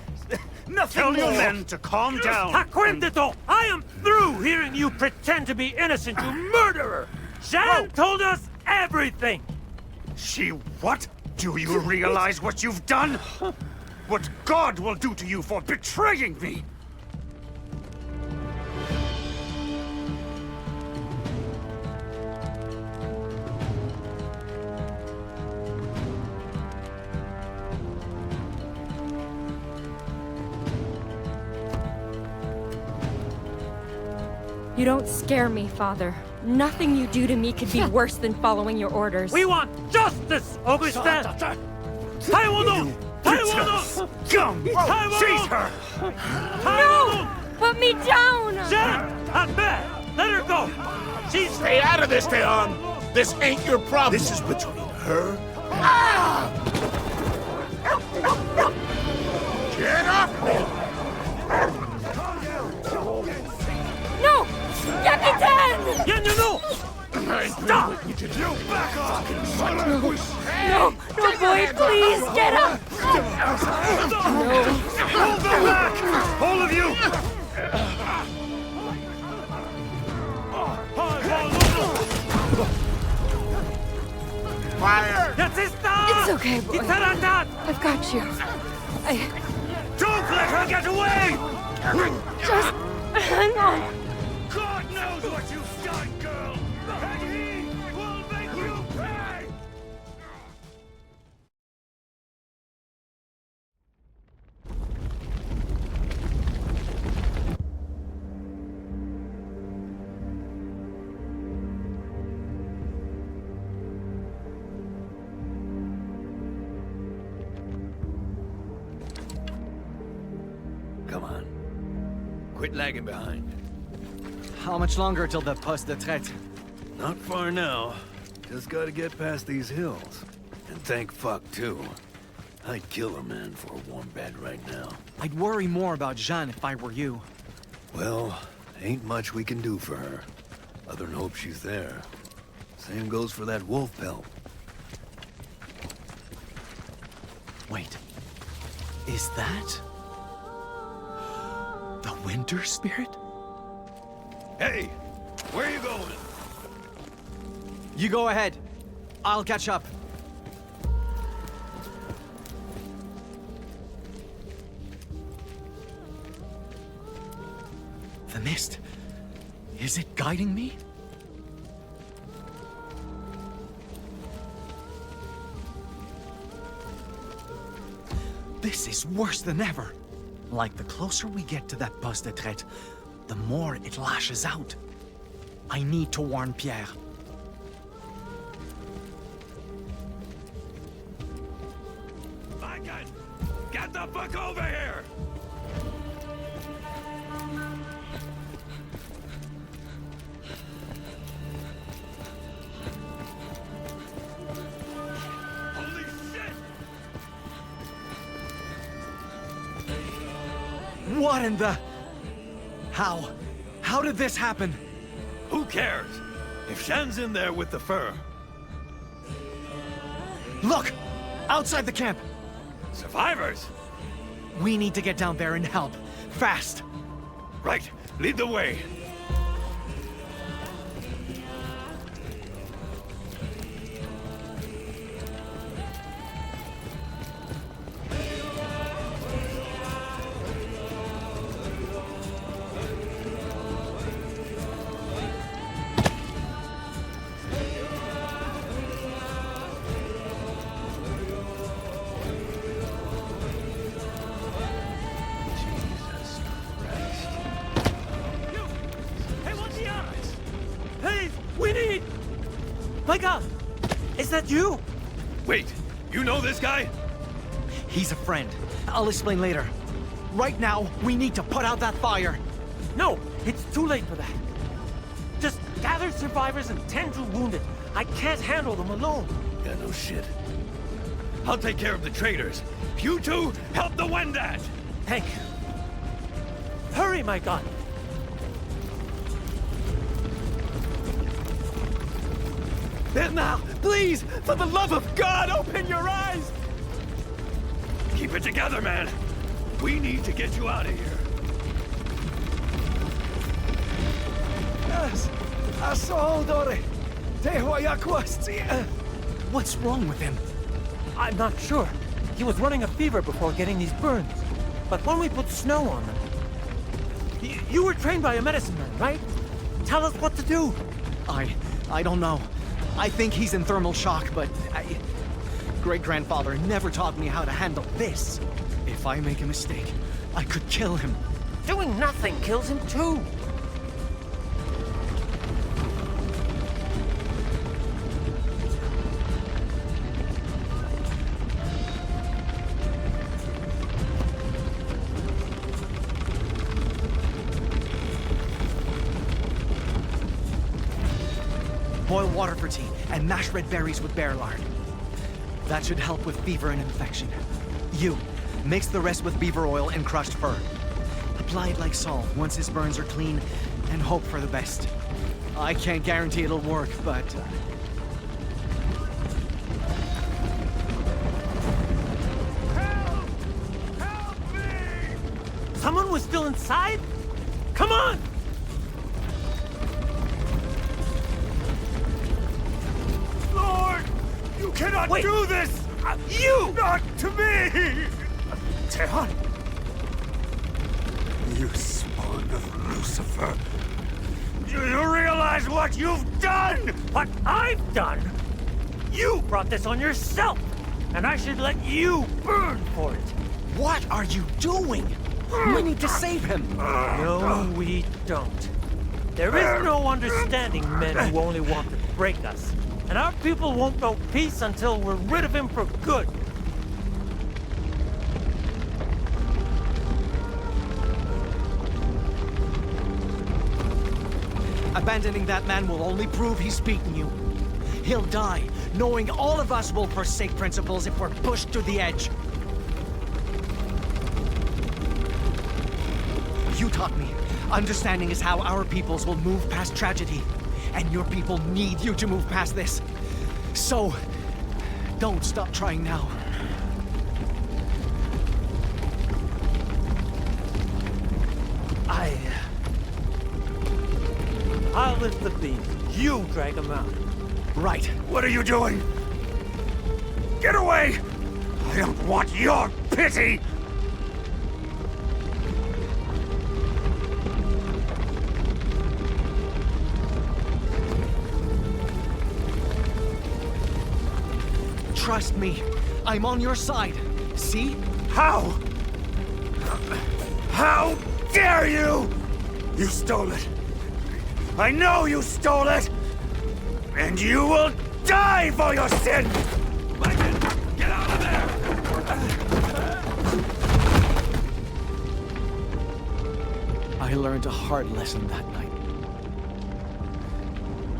Nothing Tell your men to calm down. Takuatshina! I am through hearing you pretend to be innocent, you murderer! Jeanne told us everything! She what? Do you realize what you've done? What God will do to you for betraying me? You don't scare me, Father. Nothing you do to me could be worse than following your orders. We want justice, Augustin! Scum! Seize her! No! Put me down! Jeanne! Albert! Let her go! She's... Stay out of this, Tejon! This ain't your problem! This is between her... Ah! Get off me! No! Captain! Innu! Stop! You back off! No, boy, please, get up! No. Hold them back! All of you! Fire! It's okay, boy. I've got you. Don't let her get away! Just hang on. God knows what you've done, girl! And he will make you pay! Come on. Quit lagging behind. How much longer till the poste de traite? Not far now. Just gotta get past these hills. And thank fuck, too. I'd kill a man for a warm bed right now. I'd worry more about Jeanne if I were you. Well, ain't much we can do for her. Other than hope she's there. Same goes for that wolf pelt. Wait. Is that... the winter spirit? Hey! Where are you going? You go ahead. I'll catch up. The mist. Is it guiding me? This is worse than ever. Like, the closer we get to that poste de traite, the more it lashes out. I need to warn Pierre. Vagan! Get the fuck over here! Holy shit! What in the... How? How did this happen? Who cares? If Jeanne's in there with the fur, Look! Outside the camp! Survivors? We need to get down there and help. Fast! Right. Lead the way. My God! Is that you? Wait, you know this guy? He's a friend. I'll explain later. Right now, we need to put out that fire. No, it's too late for that. Just gather survivors and tend to wounded. I can't handle them alone. Yeah, no shit. I'll take care of the traitors. You two, help the Wendat! Thank you. Hurry, my God! Now, please, for the love of God, open your eyes! Keep it together, man. We need to get you out of here. Yes, I saw Dore. What's wrong with him? I'm not sure. He was running a fever before getting these burns. But when we put snow on them... You were trained by a medicine man, right? Tell us what to do. I don't know. I think he's in thermal shock, but great-grandfather never taught me how to handle this. If I make a mistake, I could kill him. Doing nothing kills him too. Boil water for tea, and mash red berries with bear lard. That should help with fever and infection. You, mix the rest with beaver oil and crushed fir. Apply it like salt once his burns are clean, and hope for the best. I can't guarantee it'll work, but... Help! Help me! Someone was still inside? Come on! You cannot Wait. do this! You! Not to me! Tehon! You spawn of Lucifer! Do you realize what you've done? What I've done? You brought this on yourself! And I should let you burn for it! What are you doing? We need to save him! No, we don't. There is no understanding men who only want to break us. And our people won't know peace until we're rid of him for good. Abandoning that man will only prove he's beaten you. He'll die, knowing all of us will forsake principles if we're pushed to the edge. You taught me. Understanding is how our peoples will move past tragedy. And your people need you to move past this. So, don't stop trying now. I'll lift the beam. You drag him out. Right. What are you doing? Get away! I don't want your pity! Trust me. I'm on your side. See? How? How dare you! You stole it. I know you stole it! And you will die for your sin! Lincoln, get out of there! I learned a hard lesson that night.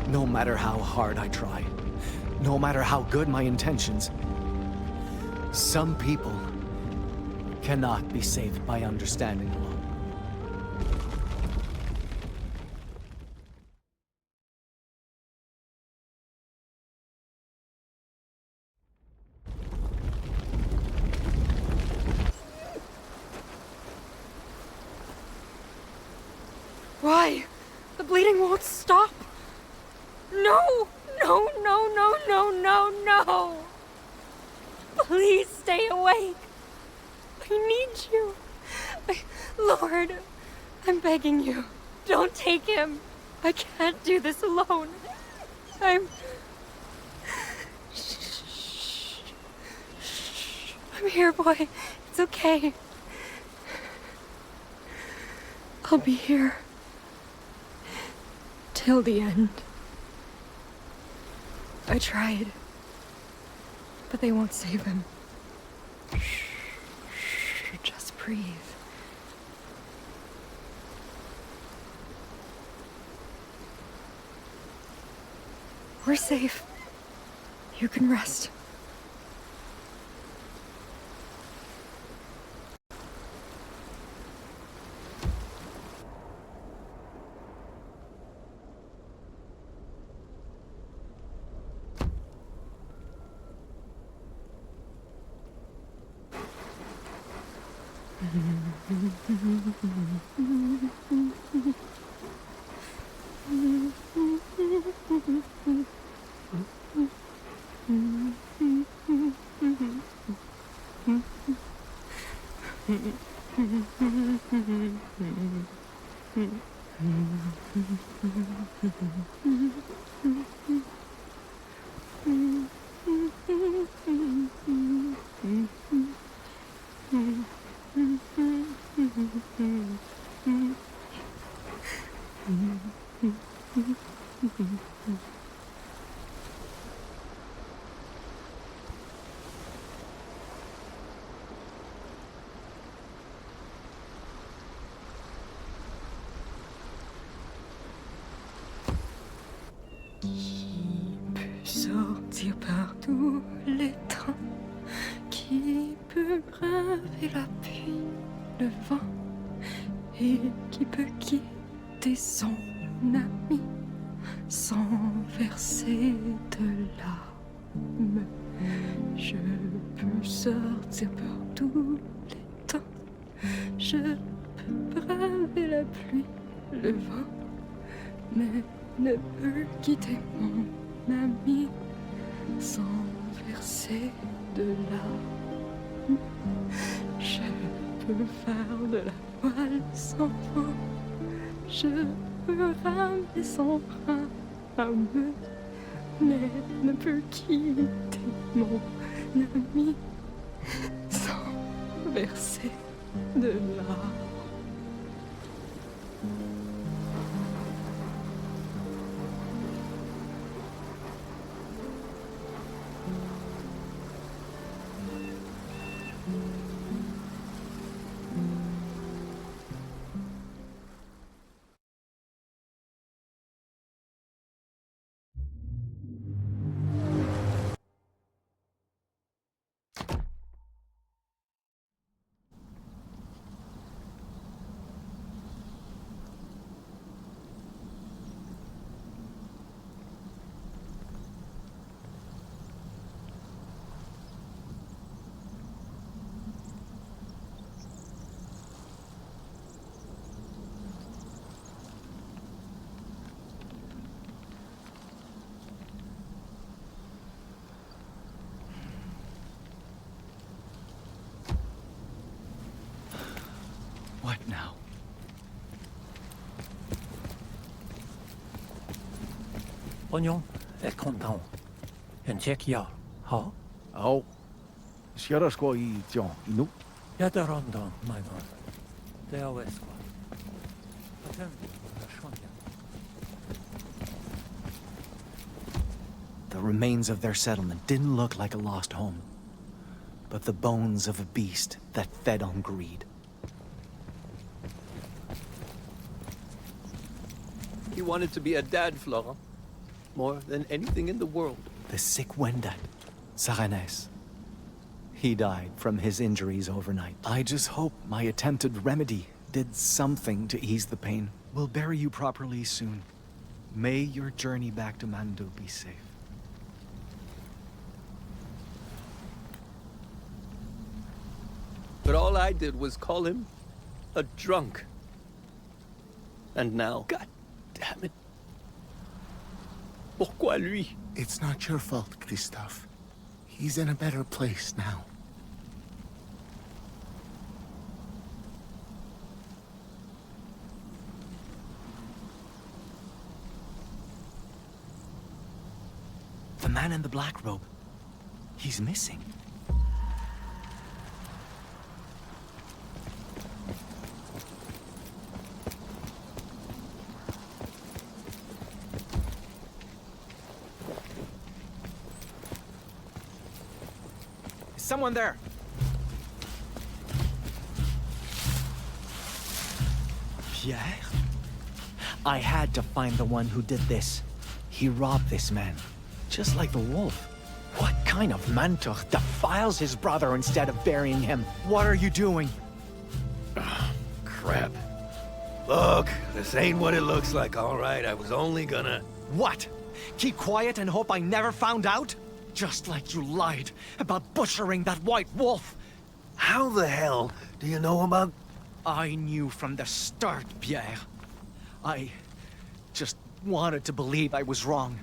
No matter how hard I try, no matter how good my intentions, some people cannot be saved by understanding alone. Why? The bleeding won't stop. No! No, no, no, no, no, no! Please stay awake. I need you. Lord, I'm begging you. Don't take him. I can't do this alone. I'm here, boy. It's okay. I'll be here. Till the end. I tried. But they won't save him. Shh, just breathe. We're safe. You can rest. Sortir par tous les temps, qui peut braver la pluie, le vent, et qui peut quitter son ami sans verser de larmes. Je peux sortir par tous les temps, je peux braver la pluie, le vent, mais ne peux quitter mon ami sans verser de larmes. Je peux faire de la voile sans vent, je peux ramer sans rame, mais ne peux quitter mon ami sans verser de larmes. What now? Oignon est content. En tjekia, ha? Ja. Sierra ska i Jan, Innu. Jag drar undan, my man. Det är väskor. The remains of their settlement didn't look like a lost home, but the bones of a beast that fed on greed. He wanted to be a dad, Florent. More than anything in the world. The sick Wendat, Saranes. He died from his injuries overnight. I just hope my attempted remedy did something to ease the pain. We'll bury you properly soon. May your journey back to Mandu be safe. But all I did was call him a drunk. And now, God damn it. Pourquoi lui? It's not your fault, Christophe. He's in a better place now. The man in the black robe. He's missing. Is someone there? Pierre? I had to find the one who did this. He robbed this man. Just like the wolf. What kind of mentor defiles his brother instead of burying him? What are you doing? Crap. Look, this ain't what it looks like, all right? I was only gonna... What? Keep quiet and hope I never found out? Just like you lied about butchering that white wolf. How the hell do you know about... I knew from the start, Pierre. I just wanted to believe I was wrong.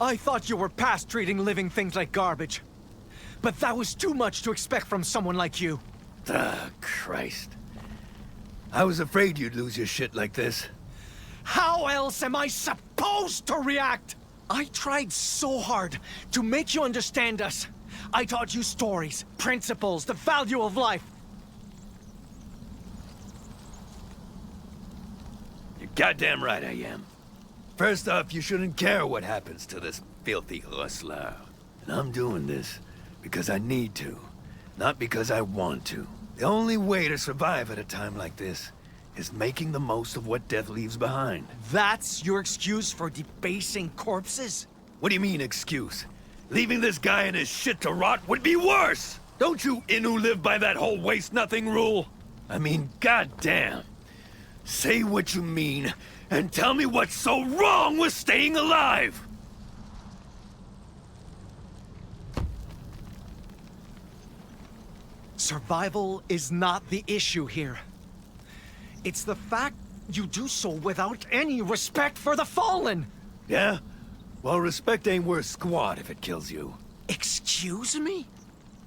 I thought you were past treating living things like garbage. But that was too much to expect from someone like you. Ah, Christ. I was afraid you'd lose your shit like this. How else am I supposed to react? I tried so hard to make you understand us. I taught you stories, principles, the value of life. You're goddamn right I am. First off, you shouldn't care what happens to this filthy rustler. And I'm doing this because I need to, not because I want to. The only way to survive at a time like this is making the most of what death leaves behind. That's your excuse for debasing corpses? What do you mean, excuse? Leaving this guy and his shit to rot would be worse! Don't you Innu live by that whole waste-nothing rule? I mean, goddamn. Say what you mean, and tell me what's so wrong with staying alive! Survival is not the issue here. It's the fact you do so without any respect for the fallen! Yeah? Well, respect ain't worth squat if it kills you. Excuse me?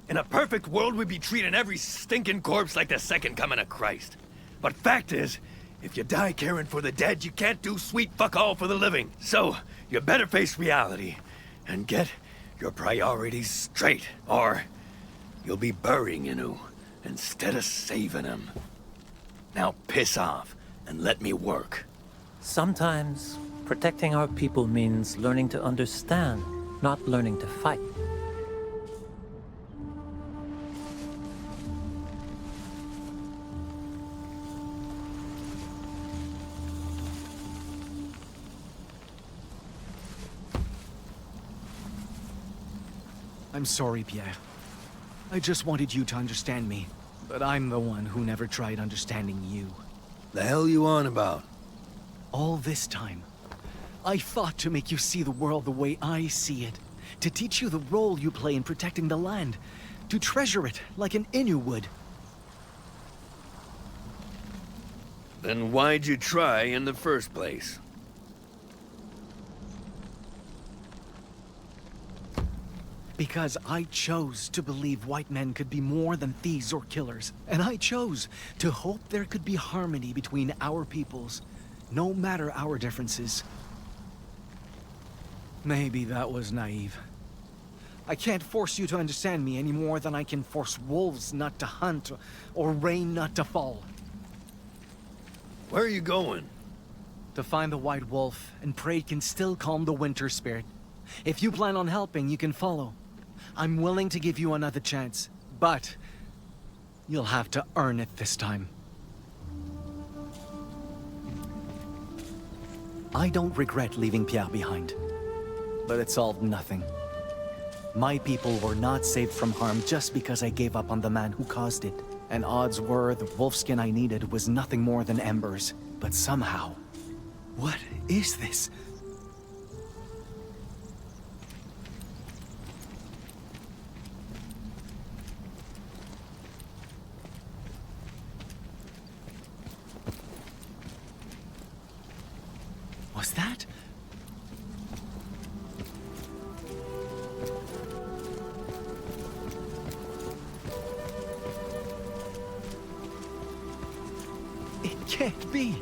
In a perfect world, we'd be treating every stinking corpse like the second coming of Christ. But fact is, if you die caring for the dead, you can't do sweet fuck all for the living. So, you better face reality and get your priorities straight, or you'll be burying Innu instead of saving him. Now piss off and let me work. Sometimes protecting our people means learning to understand, not learning to fight. I'm sorry, Pierre. I just wanted you to understand me, but I'm the one who never tried understanding you. The hell you on about? All this time, I fought to make you see the world the way I see it, to teach you the role you play in protecting the land, to treasure it like an Innu would. Then why'd you try in the first place? Because I chose to believe white men could be more than thieves or killers. And I chose to hope there could be harmony between our peoples, no matter our differences. Maybe that was naive. I can't force you to understand me any more than I can force wolves not to hunt or rain not to fall. Where are you going? To find the white wolf, and pray it can still calm the winter spirit. If you plan on helping, you can follow. I'm willing to give you another chance, but you'll have to earn it this time. I don't regret leaving Pierre behind, but it solved nothing. My people were not saved from harm just because I gave up on the man who caused it. And odds were the wolfskin I needed was nothing more than embers. But somehow... What is this? can't be.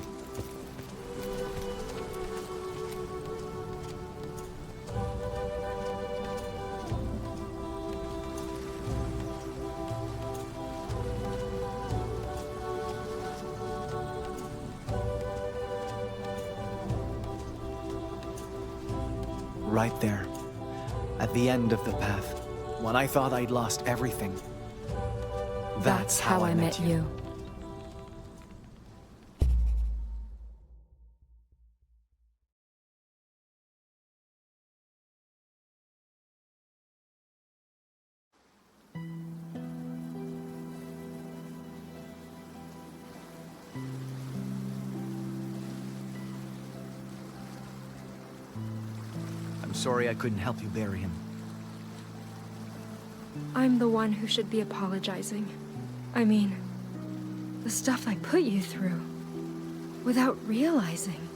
Right there, at the end of the path, when I thought I'd lost everything. That's how I met you. I'm sorry I couldn't help you bury him. I'm the one who should be apologizing. I mean, the stuff I put you through, without realizing.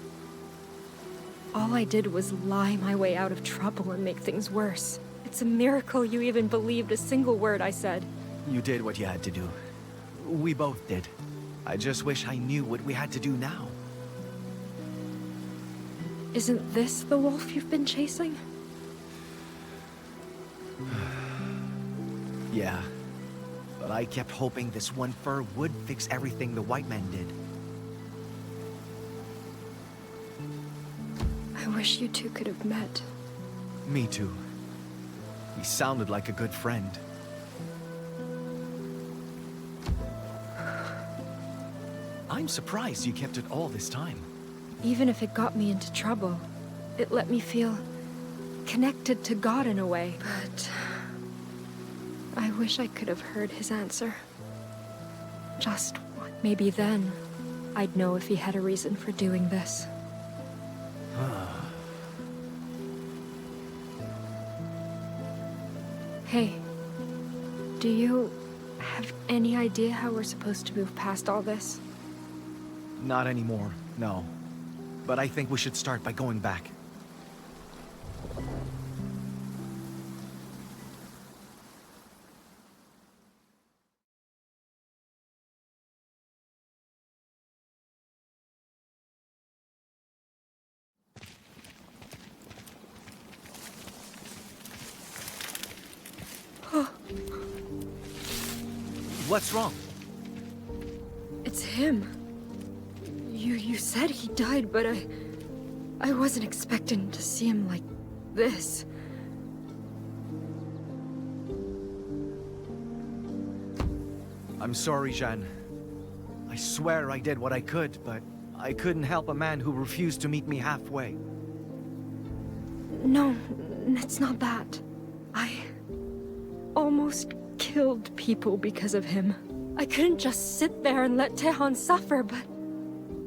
All I did was lie my way out of trouble and make things worse. It's a miracle you even believed a single word I said. You did what you had to do. We both did. I just wish I knew what we had to do now. Isn't this the wolf you've been chasing? Yeah. But I kept hoping this one fur would fix everything the white men did. I wish you two could have met. Me too. He sounded like a good friend. I'm surprised you kept it all this time. Even if it got me into trouble, it let me feel connected to God in a way. But I wish I could have heard his answer. Just one. Maybe then I'd know if he had a reason for doing this. Hey, do you have any idea how we're supposed to move past all this? Not anymore, no. But I think we should start by going back. What's wrong? It's him. You said he died, but I wasn't expecting to see him like this. I'm sorry, Jeanne. I swear I did what I could, but I couldn't help a man who refused to meet me halfway. No, it's not that. I almost killed people because of him. I couldn't just sit there and let Tehan suffer, but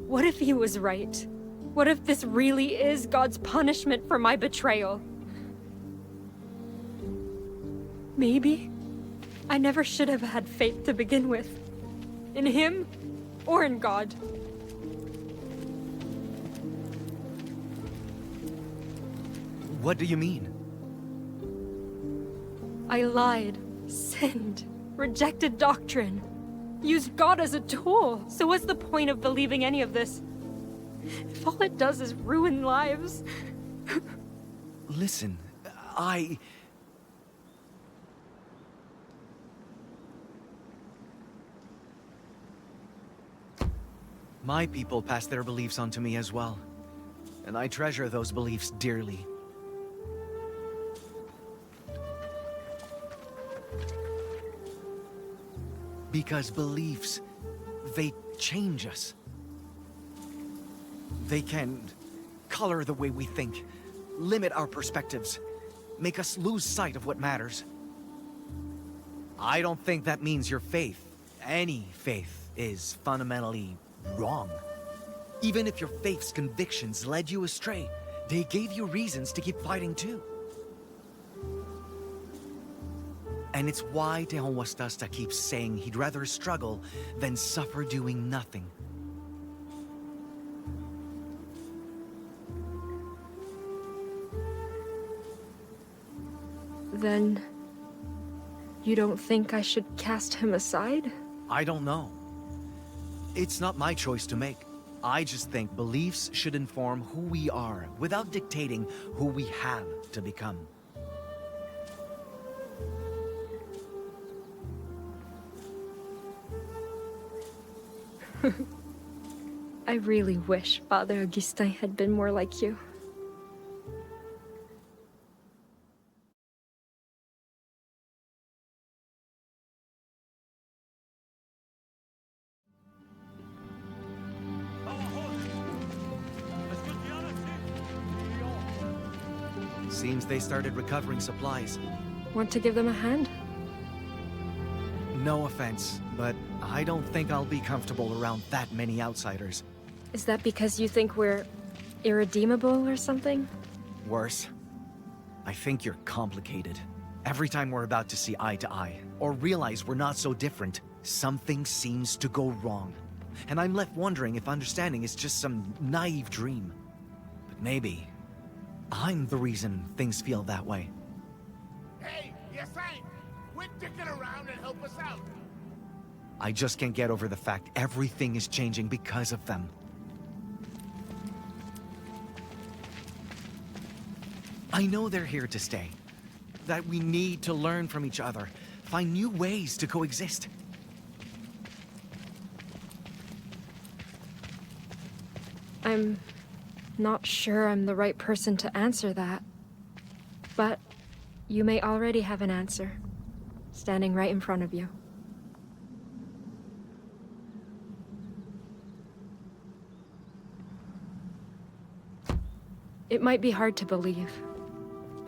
what if he was right? What if this really is God's punishment for my betrayal? Maybe I never should have had faith to begin with. In him, or in God. What do you mean? I lied, sinned, rejected doctrine, used God as a tool. So what's the point of believing any of this? If all it does is ruin lives. Listen, My people passed their beliefs on to me as well, and I treasure those beliefs dearly. Because beliefs, they change us. They can color the way we think, limit our perspectives, make us lose sight of what matters. I don't think that means your faith, any faith, is fundamentally wrong. Even if your faith's convictions led you astray, they gave you reasons to keep fighting too. And it's why Tejon Wastasta keeps saying he'd rather struggle than suffer doing nothing. Then you don't think I should cast him aside? I don't know. It's not my choice to make. I just think beliefs should inform who we are without dictating who we have to become. I really wish Father Augustin had been more like you. Seems they started recovering supplies. Want to give them a hand? No offense, but I don't think I'll be comfortable around that many outsiders. Is that because you think we're irredeemable or something? Worse. I think you're complicated. Every time we're about to see eye to eye, or realize we're not so different, something seems to go wrong. And I'm left wondering if understanding is just some naive dream. But maybe I'm the reason things feel that way. Hey, yes, quit dicking around and help us out. I just can't get over the fact everything is changing because of them. I know they're here to stay. That we need to learn from each other, find new ways to coexist. I'm not sure I'm the right person to answer that. But you may already have an answer, standing right in front of you. It might be hard to believe,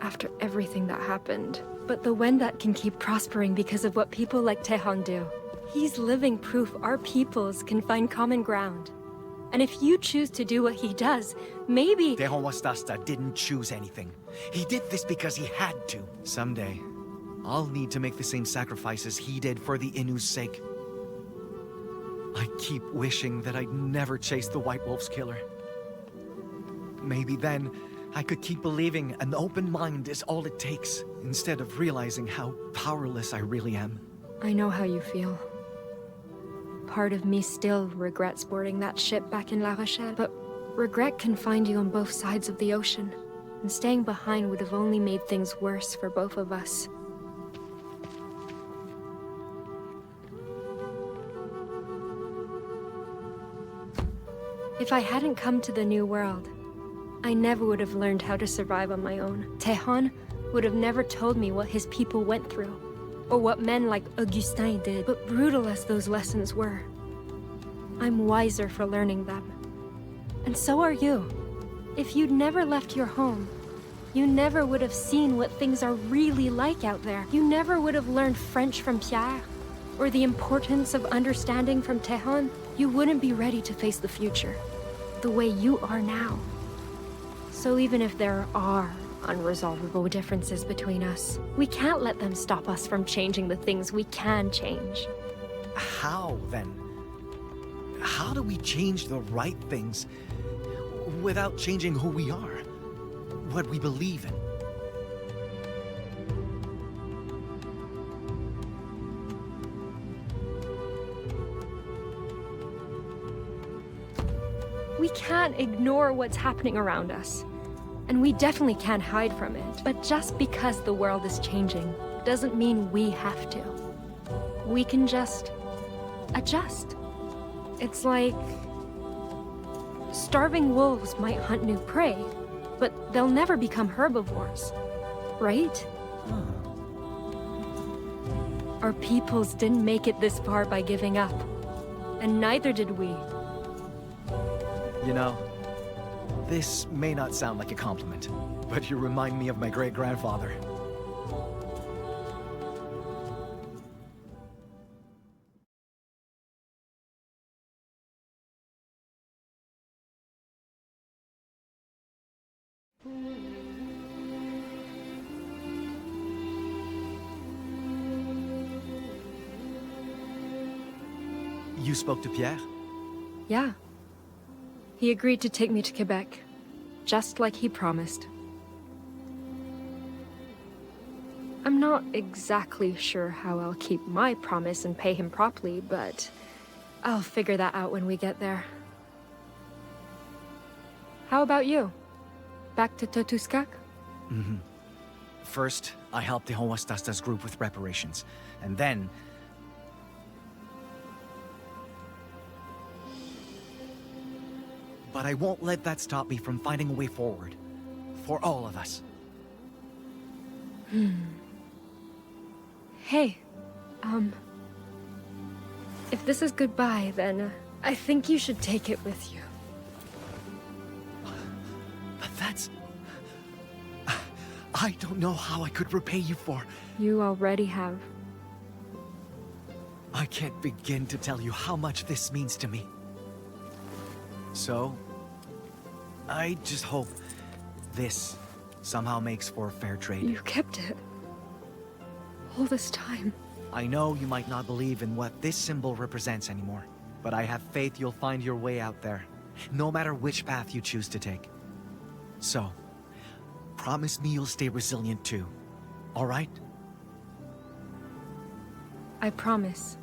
after everything that happened, but the Wendat can keep prospering because of what people like Tehon do. He's living proof our peoples can find common ground. And if you choose to do what he does, maybe— Tehon Wastasta didn't choose anything. He did this because he had to. Someday, I'll need to make the same sacrifices he did for the Innu's sake. I keep wishing that I'd never chased the White Wolf's killer. Maybe then, I could keep believing an open mind is all it takes, instead of realizing how powerless I really am. I know how you feel. Part of me still regrets boarding that ship back in La Rochelle, but regret can find you on both sides of the ocean, and staying behind would have only made things worse for both of us. If I hadn't come to the New World, I never would have learned how to survive on my own. Tehon would have never told me what his people went through, or what men like Augustin did, but brutal as those lessons were. I'm wiser for learning them. And so are you. If you'd never left your home, you never would have seen what things are really like out there. You never would have learned French from Pierre, or the importance of understanding from Tehon. You wouldn't be ready to face the future, the way you are now. So even if there are unresolvable differences between us, we can't let them stop us from changing the things we can change. How, then? How do we change the right things without changing who we are? What we believe in? We can't ignore what's happening around us. And we definitely can't hide from it. But just because the world is changing doesn't mean we have to. We can just adjust. It's like starving wolves might hunt new prey, but they'll never become herbivores, right? Our peoples didn't make it this far by giving up, and neither did we. You know, this may not sound like a compliment, but you remind me of my great-grandfather. You spoke to Pierre? Yeah. He agreed to take me to Quebec, just like he promised. I'm not exactly sure how I'll keep my promise and pay him properly, but I'll figure that out when we get there. How about you? Back to Totuskak? Mm-hmm. First, I helped the Howastasta's group with reparations, and then... But I won't let that stop me from finding a way forward. For all of us. Hey, if this is goodbye, then I think you should take it with you. But that's... I don't know how I could repay you for... You already have. I can't begin to tell you how much this means to me. So... I just hope this somehow makes for a fair trade. You kept it. All this time. I know you might not believe in what this symbol represents anymore, but I have faith you'll find your way out there, no matter which path you choose to take. So, promise me you'll stay resilient too, all right? I promise.